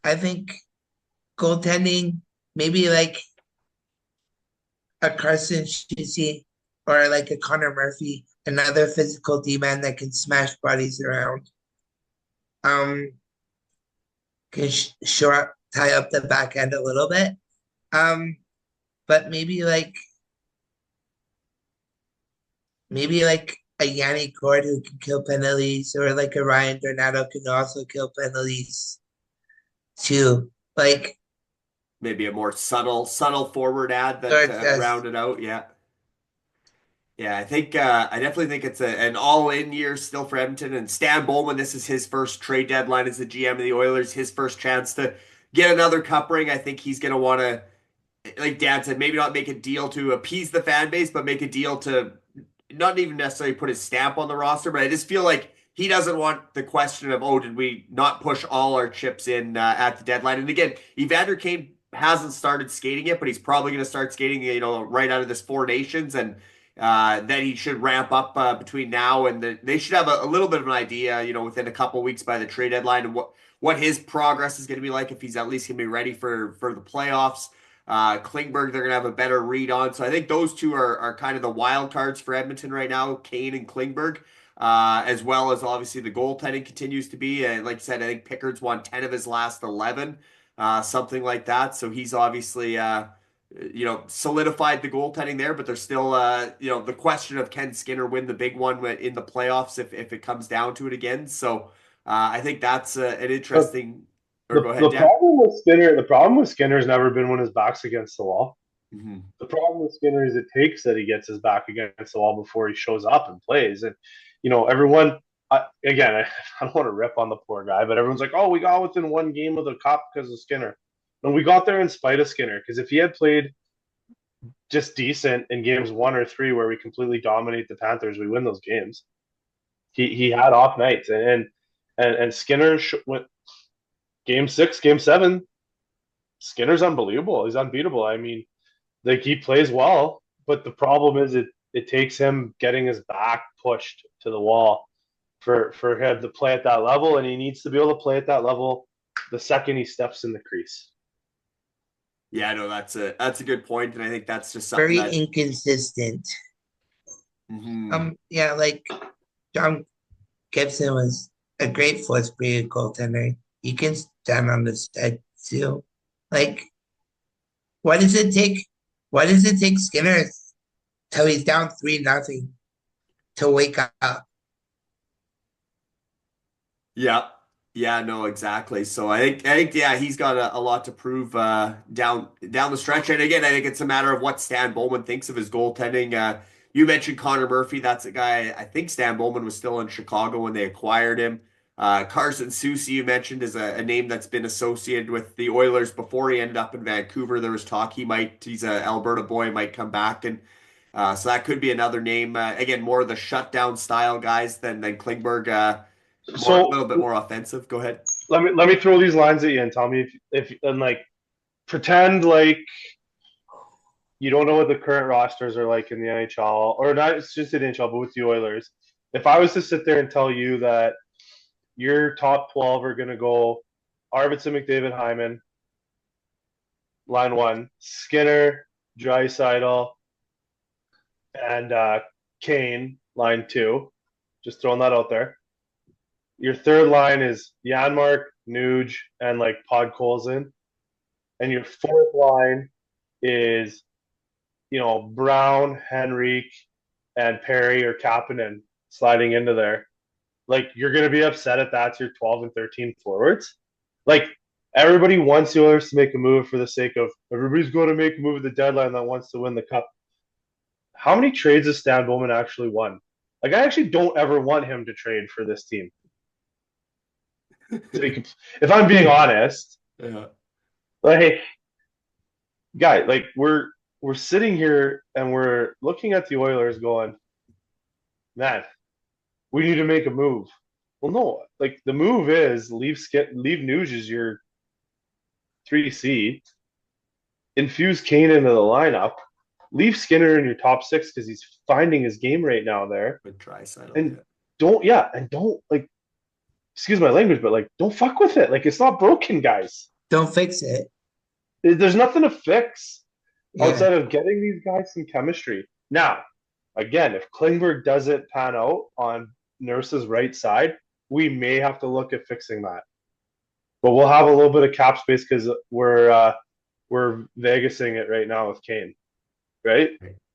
S3: I think goaltending, maybe a Carson Shusey or a Connor Murphy, another physical D-man that can smash bodies around. Can tie up the back end a little bit. But maybe a Yanni Cord who can kill penalties, or a Ryan Donato can also kill penalties too.
S1: Maybe a more subtle forward ad that rounded out. Yeah. Yeah, I definitely think it's an all-in year still for Edmonton. And Stan Bowman, this is his first trade deadline as the GM of the Oilers, his first chance to get another cup ring. I think he's going to want to, like Dan said, maybe not make a deal to appease the fan base, but make a deal to not even necessarily put his stamp on the roster. But I just feel like he doesn't want the question of, did we not push all our chips in at the deadline? And again, Evander Kane hasn't started skating yet, but he's probably going to start skating, right out of this Four Nations, and then he should ramp up between now and they should have a little bit of an idea, within a couple of weeks by the trade deadline, and what his progress is going to be like, if he's at least going to be ready for the playoffs. Klingberg, they're going to have a better read on. So I think those two are kind of the wild cards for Edmonton right now, Kane and Klingberg, as well as obviously the goaltending continues to be. And like I said, I think Pickard's won 10 of his last 11, something like that. So he's obviously solidified the goaltending there, but there's still, the question of can Skinner win the big one in the playoffs if it comes down to it again. So I think that's an interesting. Or go ahead,
S4: The
S1: Dan.
S4: problem with Skinner's never been when his back's against the wall.
S1: Mm-hmm.
S4: The problem with Skinner is it takes that he gets his back against the wall before he shows up and plays. And, everyone, again, I don't want to rip on the poor guy, but everyone's like, oh, we got within one game of the cup because of Skinner. And we got there in spite of Skinner, because if he had played just decent in games 1 or 3 where we completely dominate the Panthers, we win those games. He had off nights. And Skinner went game 6, game 7. Skinner's unbelievable. He's unbeatable. I mean, he plays well, but the problem is it takes him getting his back pushed to the wall for him to play at that level, and he needs to be able to play at that level the second he steps in the crease.
S1: Yeah, no, that's a good point, and I think that's just something
S3: very inconsistent.
S1: Mm-hmm.
S3: Yeah, like John Gibson was a great fourth period goaltender. He can stand on the side too. Like, what does it take? What does it take Skinner till he's down 3-0 to wake up?
S1: Yeah. Yeah, no, exactly. So I think, yeah, he's got a lot to prove down the stretch. And again, I think it's a matter of what Stan Bowman thinks of his goaltending. You mentioned Connor Murphy. That's a guy, I think Stan Bowman was still in Chicago when they acquired him. Carson Soucy, you mentioned, is a name that's been associated with the Oilers before he ended up in Vancouver. There was talk he's an Alberta boy, might come back. And so that could be another name. Again, more of the shutdown style guys than Klingberg. A little bit more offensive. Go ahead.
S4: Let me throw these lines at you and tell me if pretend like you don't know what the current rosters are like in the NHL, or not. It's just in the NHL, but with the Oilers. If I was to sit there and tell you that your top 12 are going to go Arvidsson, McDavid, Hyman, line 1, Skinner, Draisaitl, and Kane, line 2. Just throwing that out there. Your third line is Janmark, Nuge, and Podkolzin. And your fourth line is, Brown, Henrique, and Perry or Kapanen sliding into there. You're going to be upset if that's your 12 and 13 forwards. Everybody wants the Oilers to make a move for the sake of everybody's going to make a move at the deadline that wants to win the cup. How many trades has Stan Bowman actually won? I actually don't ever want him to trade for this team. If I'm being honest,
S1: Yeah.
S4: We're sitting here and we're looking at the Oilers going, man, we need to make a move. Well, no, the move is leave Nuge as your 3C, infuse Kane into the lineup, leave Skinner in your top 6 because he's finding his game right now there.
S1: With Draisaitl,
S4: and don't excuse my language, but don't fuck with it. It's not broken, guys.
S3: Don't fix it.
S4: There's nothing to fix outside of getting these guys some chemistry. Now, again, if Klingberg doesn't pan out on Nurse's right side, we may have to look at fixing that. But we'll have a little bit of cap space because we're Vegasing it right now with Kane, right?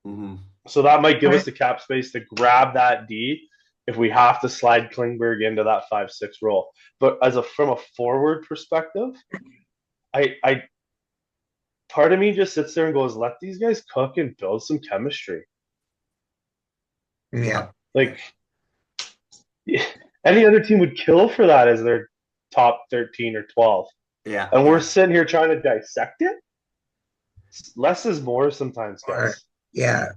S1: Mm-hmm.
S4: So that might give us the cap space to grab that D if we have to slide Klingberg into that 5-6 role. But from a forward perspective, I part of me just sits there and goes, let these guys cook and build some chemistry.
S3: Yeah.
S4: Any other team would kill for that as their top 13 or 12.
S1: Yeah.
S4: And we're sitting here trying to dissect it. Less is more sometimes, guys.
S3: Yeah.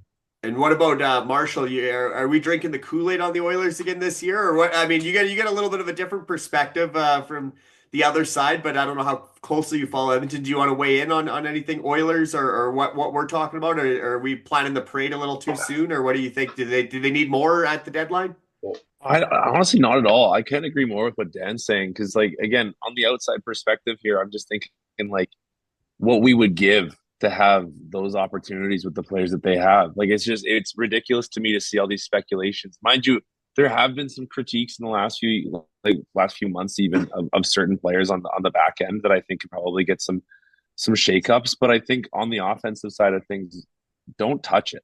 S1: And what about Marshall? Are we drinking the Kool-Aid on the Oilers again this year, or what? I mean, you get a little bit of a different perspective from the other side, but I don't know how closely you follow Edmonton. Do you want to weigh in on anything Oilers or what we're talking about? Or are we planning the parade a little too soon, or what do you think? Do they need more at the deadline?
S2: I honestly not at all. I can't agree more with what Dan's saying because, again, on the outside perspective here, I'm just thinking what we would give to have those opportunities with the players that they have. It's ridiculous to me to see all these speculations. Mind you, there have been some critiques in the last few months even of certain players on the back end that I think could probably get some shakeups. But I think on the offensive side of things, don't touch it.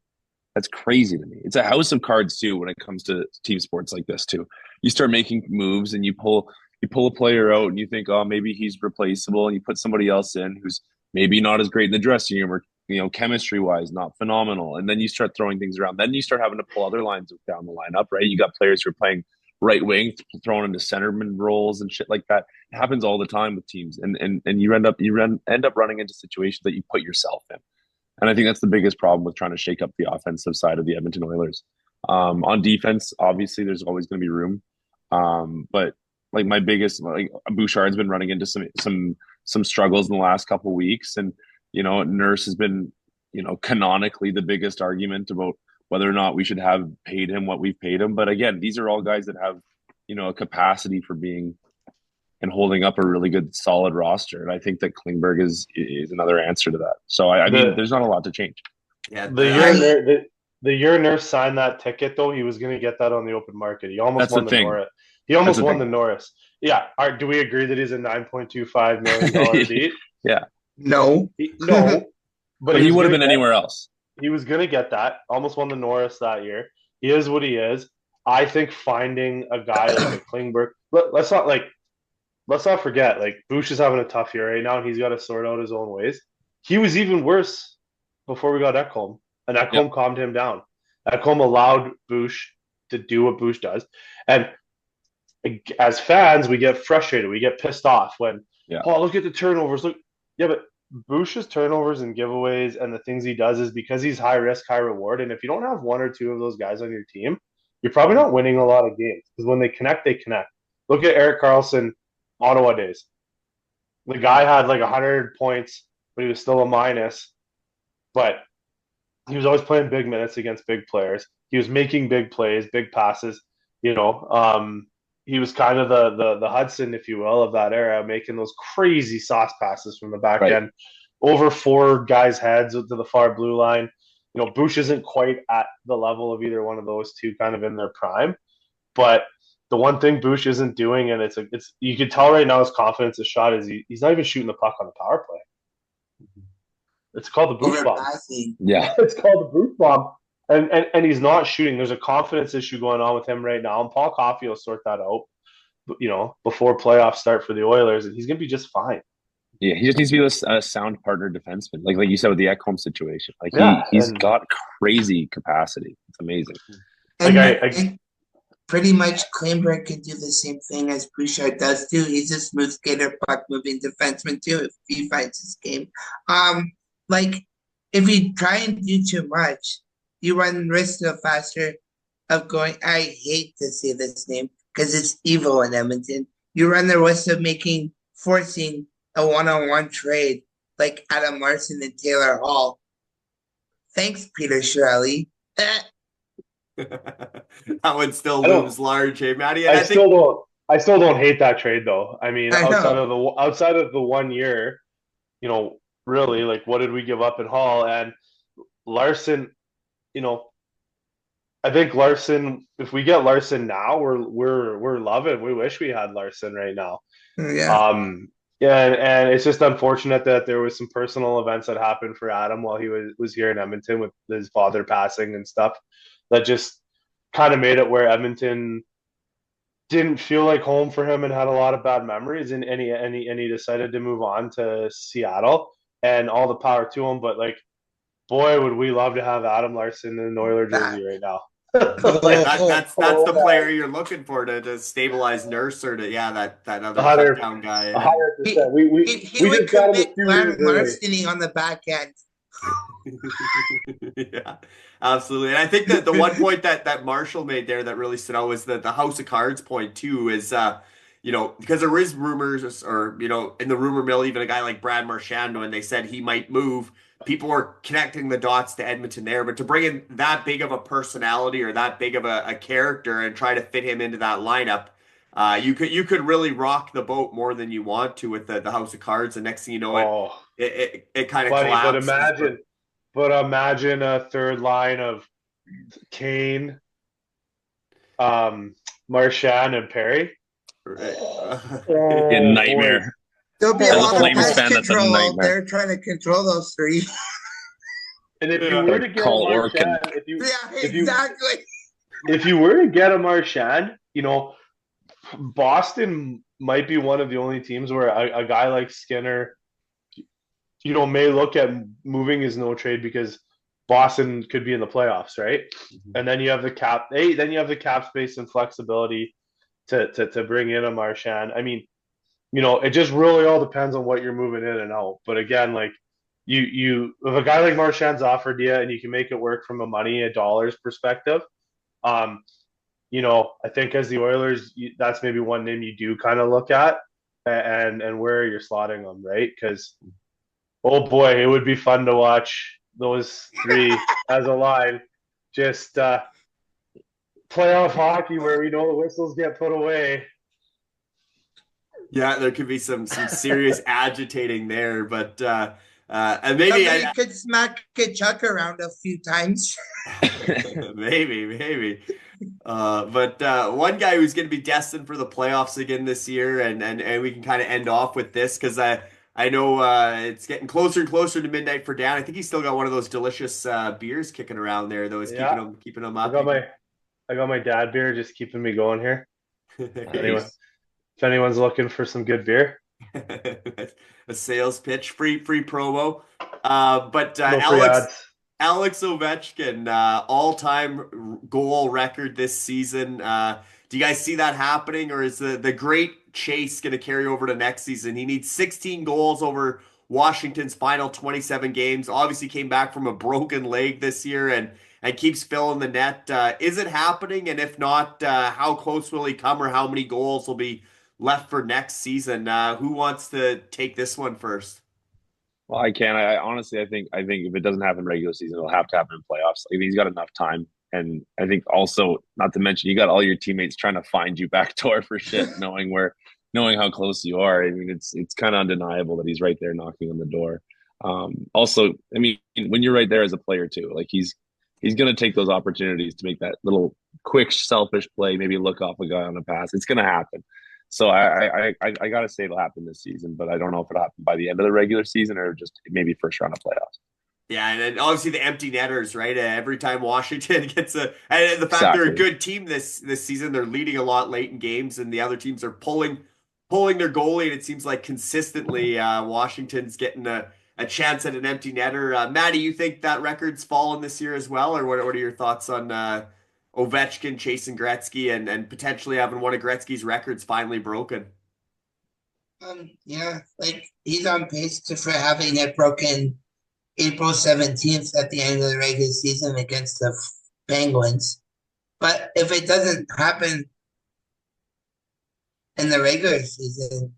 S2: That's crazy to me. It's a house of cards too when it comes to team sports like this too. you start making moves and you pull a player out and you think, oh, maybe he's replaceable, and you put somebody else in who's maybe not as great in the dressing room, or chemistry wise not phenomenal, and then you start throwing things around. Then you start having to pull other lines down the lineup, right? You got players who are playing right wing, thrown into centerman roles and shit like that. It happens all the time with teams, and you end up running into situations that you put yourself in. And I think that's the biggest problem with trying to shake up the offensive side of the Edmonton Oilers. On defense, obviously, there's always going to be room, but like my biggest, like Bouchard's been running into some struggles in the last couple of weeks, and Nurse has been canonically the biggest argument about whether or not we should have paid him what we've paid him. But again, these are all guys that have a capacity for being and holding up a really good solid roster, and I think that Klingberg is another answer to that. So I mean, there's not a lot to change.
S1: Yeah,
S4: the year Nurse signed that ticket, though, he was going to get that on the open market. He almost won the Norris. He almost won the Norris. Yeah. Do we agree that he's a $9.25 million seat?
S2: Yeah.
S3: No.
S4: But
S2: he would have been anywhere else.
S4: He was going to get that. Almost won the Norris that year. He is what he is. I think finding a guy like a Klingberg. Let's not forget. Like, Bush is having a tough year right now, and he's got to sort out his own ways. He was even worse before we got Ekholm, and Ekholm calmed him down. Ekholm allowed Bush to do what Bush does, and as fans, we get frustrated. We get pissed off when, oh, look at the turnovers. Look, yeah, but Bush's turnovers and giveaways and the things he does is because he's high risk, high reward. And if you don't have one or two of those guys on your team, you're probably not winning a lot of games, because when they connect, they connect. Look at Erik Karlsson, Ottawa days. The guy had like 100 points, but he was still a minus. But he was always playing big minutes against big players. He was making big plays, big passes. He was kind of the Hudson, if you will, of that era, making those crazy sauce passes from the back end over four guys' heads to the far blue line. Bush isn't quite at the level of either one of those two kind of in their prime. But the one thing Bush isn't doing, and it's you can tell right now his confidence is shot, is he's not even shooting the puck on the power play. It's called the Bush bomb.
S2: Yeah.
S4: It's called the Bush bomb. And he's not shooting. There's a confidence issue going on with him right now, and Paul Coffey will sort that out, before playoffs start for the Oilers, and he's going to be just fine.
S2: Yeah, he just needs to be a sound partner defenseman, like you said with the Ekholm situation. Like he's got crazy capacity. It's amazing.
S3: And pretty much Klingberg can do the same thing as Bouchard does too. He's a smooth skater, puck moving defenseman too, if he finds his game. If you try and do too much, you run risk of faster of going. I hate to say this name because it's evil in Edmonton. You run the risk of forcing a one-on-one trade like Adam Larson and Taylor Hall. Thanks, Peter Chiarelli.
S1: That one still looms large, hey, Matty.
S4: I still don't hate that trade though. I mean, outside of the 1 year, really, like, what did we give up in Hall and Larson? I think Larson. If we get Larson now, we're loving. We wish we had Larson right now.
S3: Yeah.
S4: And it's just unfortunate that there was some personal events that happened for Adam while he was here in Edmonton with his father passing and stuff. That just kind of made it where Edmonton didn't feel like home for him and had a lot of bad memories. And he decided to move on to Seattle, and all the power to him. But like, boy, would we love to have Adam Larson in an Oiler jersey right now.
S1: That's the player you're looking for to stabilize Nurse, or that other shutdown guy.
S4: 100%.
S3: He would commit larceny on the back end.
S1: Yeah, absolutely. And I think that the one point that Marshall made there that really stood out was the House of Cards point too, is because there is rumors, or in the rumor mill, even a guy like Brad Marchand, when they said he might move, people were connecting the dots to Edmonton there. But to bring in that big of a personality or that big of a character and try to fit him into that lineup, you could really rock the boat more than you want to with the House of Cards. And next thing you know, it kind of collapses.
S4: But imagine a third line of Kane, Marchand, and Perry.
S2: A nightmare.
S3: There'll be a lot of pest control out there trying to control those three.
S4: And if you were to get a Marchand,
S3: exactly.
S4: If you were to get a Marchand, Boston might be one of the only teams where a guy like Skinner, may look at moving his no trade because Boston could be in the playoffs, right?
S1: Mm-hmm.
S4: And then you have the cap. Then you have the cap space and flexibility to bring in a Marchand. I mean, it just really all depends on what you're moving in and out. But again, like you if a guy like Marchand's offered you and you can make it work from a dollars perspective, I think as the Oilers, that's maybe one name you do kind of look at and where you're slotting them, right? Because oh boy, it would be fun to watch those three as a line just playoff hockey where we know the whistles get put away.
S1: Yeah, there could be some serious agitating there, but and maybe
S3: Somebody could smack Kachuk around a few times.
S1: maybe. But one guy who's going to be destined for the playoffs again this year, and we can kind of end off with this because I know it's getting closer and closer to midnight for Dan. I think he's still got one of those delicious beers kicking around there, though. Is keeping him up.
S4: I got my dad beer just keeping me going here. If anyone's looking for some good beer.
S1: A sales pitch, free promo. But
S4: No
S1: Alex Ovechkin, all-time goal record this season. Do you guys see that happening, or is the great chase going to carry over to next season? He needs 16 goals over Washington's final 27 games. Obviously came back from a broken leg this year and keeps filling the net. Is it happening? And if not, how close will he come, or how many goals will be left for next season? Who wants to take this one first?
S2: Well, I can. I honestly, I think if it doesn't happen regular season, it'll have to happen in playoffs. Like, he's got enough time, and I think also, not to mention, you got all your teammates trying to find you backdoor for shit, knowing how close you are. I mean, it's kind of undeniable that he's right there knocking on the door. Also, I mean, when you're right there as a player too, like he's going to take those opportunities to make that little quick, selfish play, maybe look off a guy on a pass. It's going to happen. So I got to say it'll happen this season, but I don't know if it'll happen by the end of the regular season or just maybe first round of playoffs.
S1: Yeah, and then obviously the empty netters, right? Every time Washington gets and the fact
S2: Exactly.
S1: they're a good team this season, they're leading a lot late in games, and the other teams are pulling their goalie, and it seems like consistently Washington's getting a chance at an empty netter. Matty, you think that record's fallen this year as well, or what are your thoughts on Ovechkin chasing Gretzky and potentially having one of Gretzky's records finally broken?
S3: Yeah, like he's on pace for having it broken April 17th at the end of the regular season against the Penguins. But if it doesn't happen in the regular season,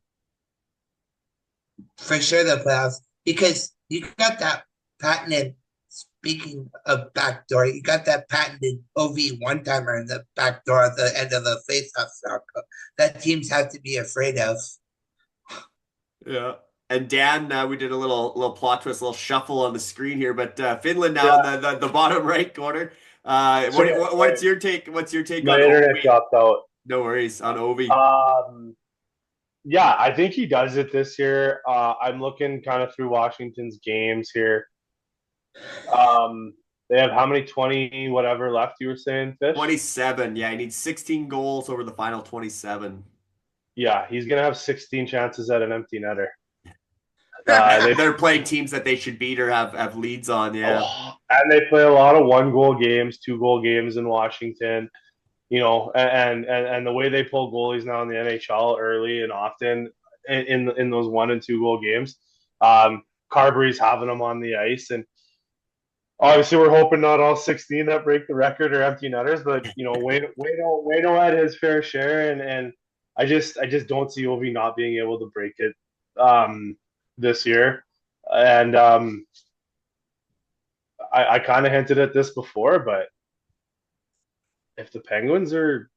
S3: for sure the playoffs, because you got that patented, speaking of backdoor, you got that patented OV one-timer in the backdoor at the end of the face-off circle that teams have to be afraid of.
S1: Yeah. And Dan, we did a little plot twist, a little shuffle on the screen here, but Finland now in the bottom right corner. What's your take? What's your take
S4: My
S1: on
S4: internet
S1: Ovi?
S4: dropped out.
S1: No worries on Ovi.
S4: Yeah, I think he does it this year. I'm looking kind of through Washington's games here. They have how many? 20 whatever left, you were saying, Fish?
S1: 27. Yeah, he needs 16 goals over the final 27.
S4: Yeah, he's going to have 16 chances at an empty netter.
S1: They're playing teams that they should beat or have leads on, yeah.
S4: And they play a lot of 1-goal games, 2-goal games in Washington. And the way they pull goalies now in the NHL early and often in those 1 and 2-goal games, Carberry's having them on the ice, and obviously we're hoping not all 16 that break the record are empty netters, but Waino had his fair share, and I just don't see Ovi not being able to break it this year. And I kind of hinted at this before, but if the Penguins are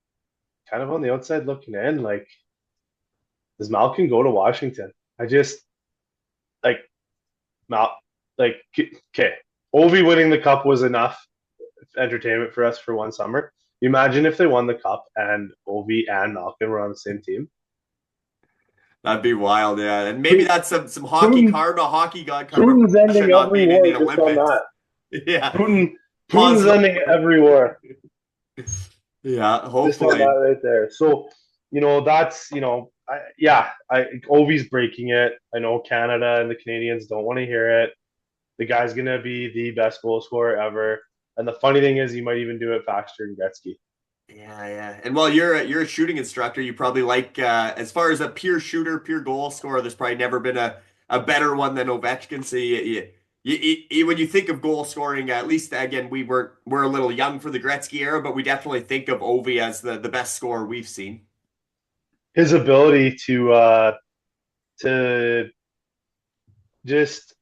S4: kind of on the outside looking in, like, does Malkin go to Washington? Okay, Ovi winning the cup was enough entertainment for us for one summer. Imagine if they won the cup and Ovi and Malkin were on the same team.
S2: That'd be wild, yeah. And maybe that's some hockey karma, hockey god karma.
S4: Putin's ending
S2: not
S4: every
S2: being in
S4: war
S2: the
S4: just on
S2: Olympics.
S4: that.
S2: Yeah.
S4: Putin's ending every war.
S2: Yeah,
S4: Just on
S2: hopefully.
S4: that right there. So, that's, Ovi's breaking it. I know Canada and the Canadians don't want to hear it. The guy's going to be the best goal scorer ever. And the funny thing is, he might even do it faster than Gretzky.
S1: Yeah. And while you're a shooting instructor, you probably like, as far as a pure shooter, pure goal scorer, there's probably never been a better one than Ovechkin. So when you think of goal scoring, at least again, we're a little young for the Gretzky era, but we definitely think of Ovi as the best scorer we've seen.
S4: His ability to just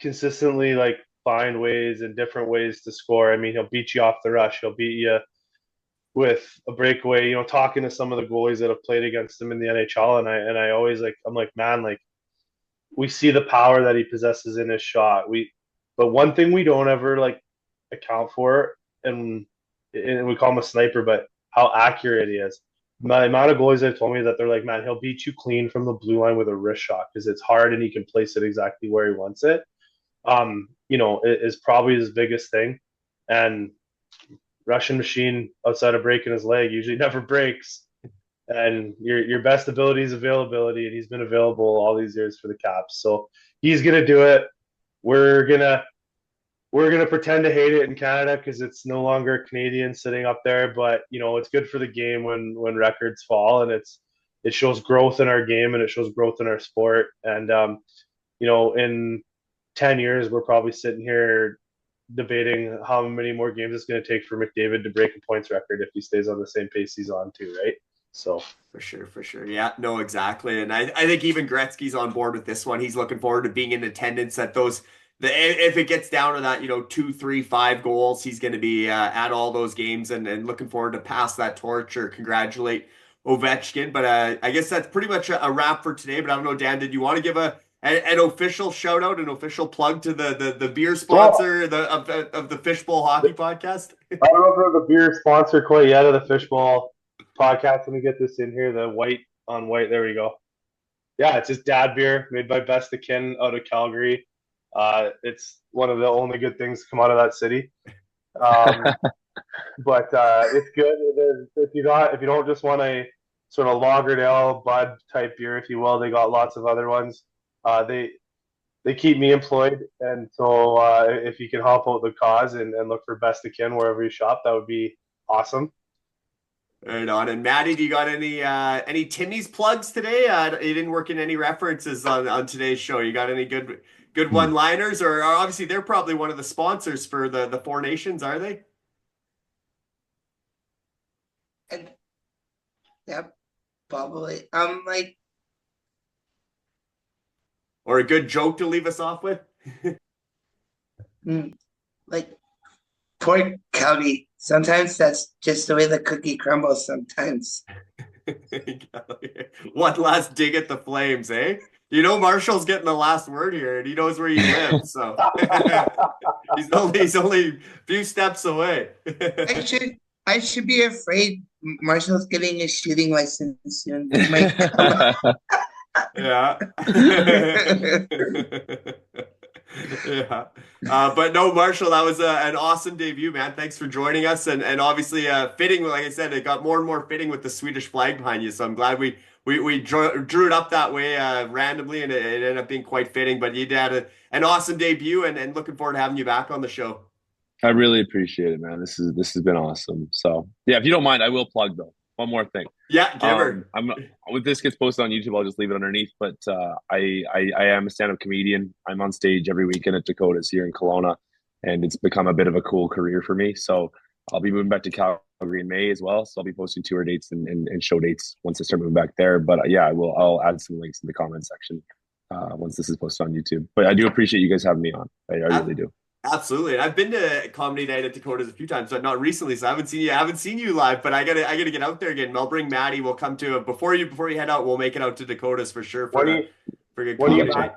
S4: consistently like find ways and different ways to score. I mean, he'll beat you off the rush. He'll beat you with a breakaway. Talking to some of the goalies that have played against him in the NHL, and I always I'm like, man, like we see the power that he possesses in his shot. But one thing we don't ever like account for, and we call him a sniper, but how accurate he is. The amount of goalies that told me that they're like, man, he'll beat you clean from the blue line with a wrist shot because it's hard and he can place it exactly where he wants it. It is probably his biggest thing. And Russian machine, outside of breaking his leg, usually never breaks. And your best ability is availability, and he's been available all these years for the Caps. So he's gonna do it. We're gonna pretend to hate it in Canada because it's no longer a Canadian sitting up there. But it's good for the game when records fall, and it shows growth in our game and it shows growth in our sport. And in 10 years, we're probably sitting here debating how many more games it's going to take for McDavid to break a points record if he stays on the same pace he's on too, right? So
S1: for sure. Yeah, no, exactly. And I think even Gretzky's on board with this one. He's looking forward to being in attendance at those. If it gets down to that, 2, 3, 5 goals, he's going to be at all those games and looking forward to pass that torch or congratulate Ovechkin. But I guess that's pretty much a wrap for today. But I don't know, Dan, did you want to give an official shout out, an official plug to the beer sponsor of the Fishbowl Hockey Podcast?
S4: I don't know if we're the beer sponsor quite yet of the Fishbowl Podcast. Let me get this in here. The white on white. There we go. Yeah, it's just dad beer made by Best of Kin out of Calgary. It's one of the only good things to come out of that city. But it's good. If you don't just want a sort of Lagerdale Bud type beer, if you will, they got lots of other ones. They keep me employed, and so if you can help out the cause and look for Best of Kin wherever you shop, that would be awesome.
S1: Right on. And Matty, do you got any Timmy's plugs today? You didn't work in any references on today's show. You got any good one-liners? Or obviously they're probably one of the sponsors for the Four Nations, are they?
S3: Yeah, probably.
S1: Or a good joke to leave us off with?
S3: Poor County. Sometimes that's just the way the cookie crumbles sometimes.
S1: One last dig at the Flames, eh? Marshall's getting the last word here, and he knows where you live, so he's only a few steps away.
S3: I should be afraid. Marshall's getting a shooting license soon.
S1: Yeah. Yeah. But no, Marshall, that was an awesome debut, man. Thanks for joining us. And obviously fitting, like I said, it got more and more fitting with the Swedish flag behind you. So I'm glad we drew it up that way randomly, and it ended up being quite fitting. But you had an awesome debut, and looking forward to having you back on the show.
S2: I really appreciate it, man. This has been awesome. So yeah, if you don't mind, I will plug though. One more thing.
S1: Yeah, give her.
S2: When this gets posted on YouTube, I'll just leave it underneath. But I am a stand-up comedian. I'm on stage every weekend at Dakota's here in Kelowna, and it's become a bit of a cool career for me. So I'll be moving back to Calgary in May as well. So I'll be posting tour dates and show dates once I start moving back there. But yeah, I'll add some links in the comment section once this is posted on YouTube. But I do appreciate you guys having me on. I really do.
S1: Absolutely. And I've been to Comedy Night at Dakota's a few times, but not recently. So I haven't seen you live, but I gotta get out there again. I'll bring Matty. We'll come to before you when out, we'll make it out to Dakota's for sure.
S4: When are you back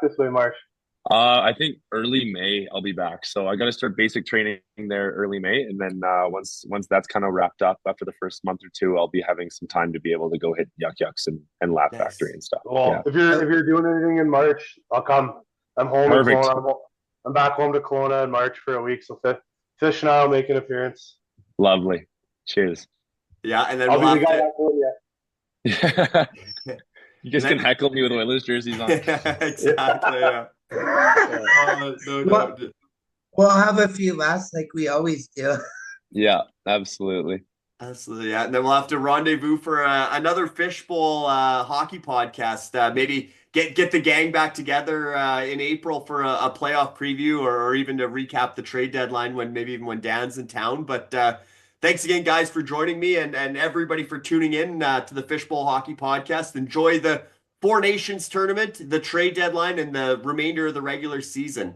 S4: this way, Marsh?
S2: I think early May I'll be back. So I got to start basic training there early May, and then once that's kind of wrapped up after the first month or two, I'll be having some time to be able to go hit Yuck Yucks and Laugh Factory and stuff.
S4: Well, if you're doing anything in March, I'll come. I'm home.
S2: Perfect.
S4: I'm back home to Kelowna in March for a week, so Fish and I will make an appearance.
S2: Lovely. Cheers.
S1: Yeah, and then
S4: I'll
S1: we'll
S4: be the
S1: have
S4: guy
S1: to.
S4: that told you.
S2: You guys can heckle me with Oilers jerseys on.
S1: Exactly. Yeah. No,
S3: Well, we'll have a few laughs like we always do.
S2: Yeah, absolutely.
S1: Absolutely, yeah. And then we'll have to rendezvous for another Fishbowl hockey podcast. Maybe get the gang back together in April for a playoff preview, or even to recap the trade deadline even when Dan's in town. But thanks again, guys, for joining me, and everybody for tuning in to the Fishbowl Hockey Podcast. Enjoy the Four Nations tournament, the trade deadline, and the remainder of the regular season.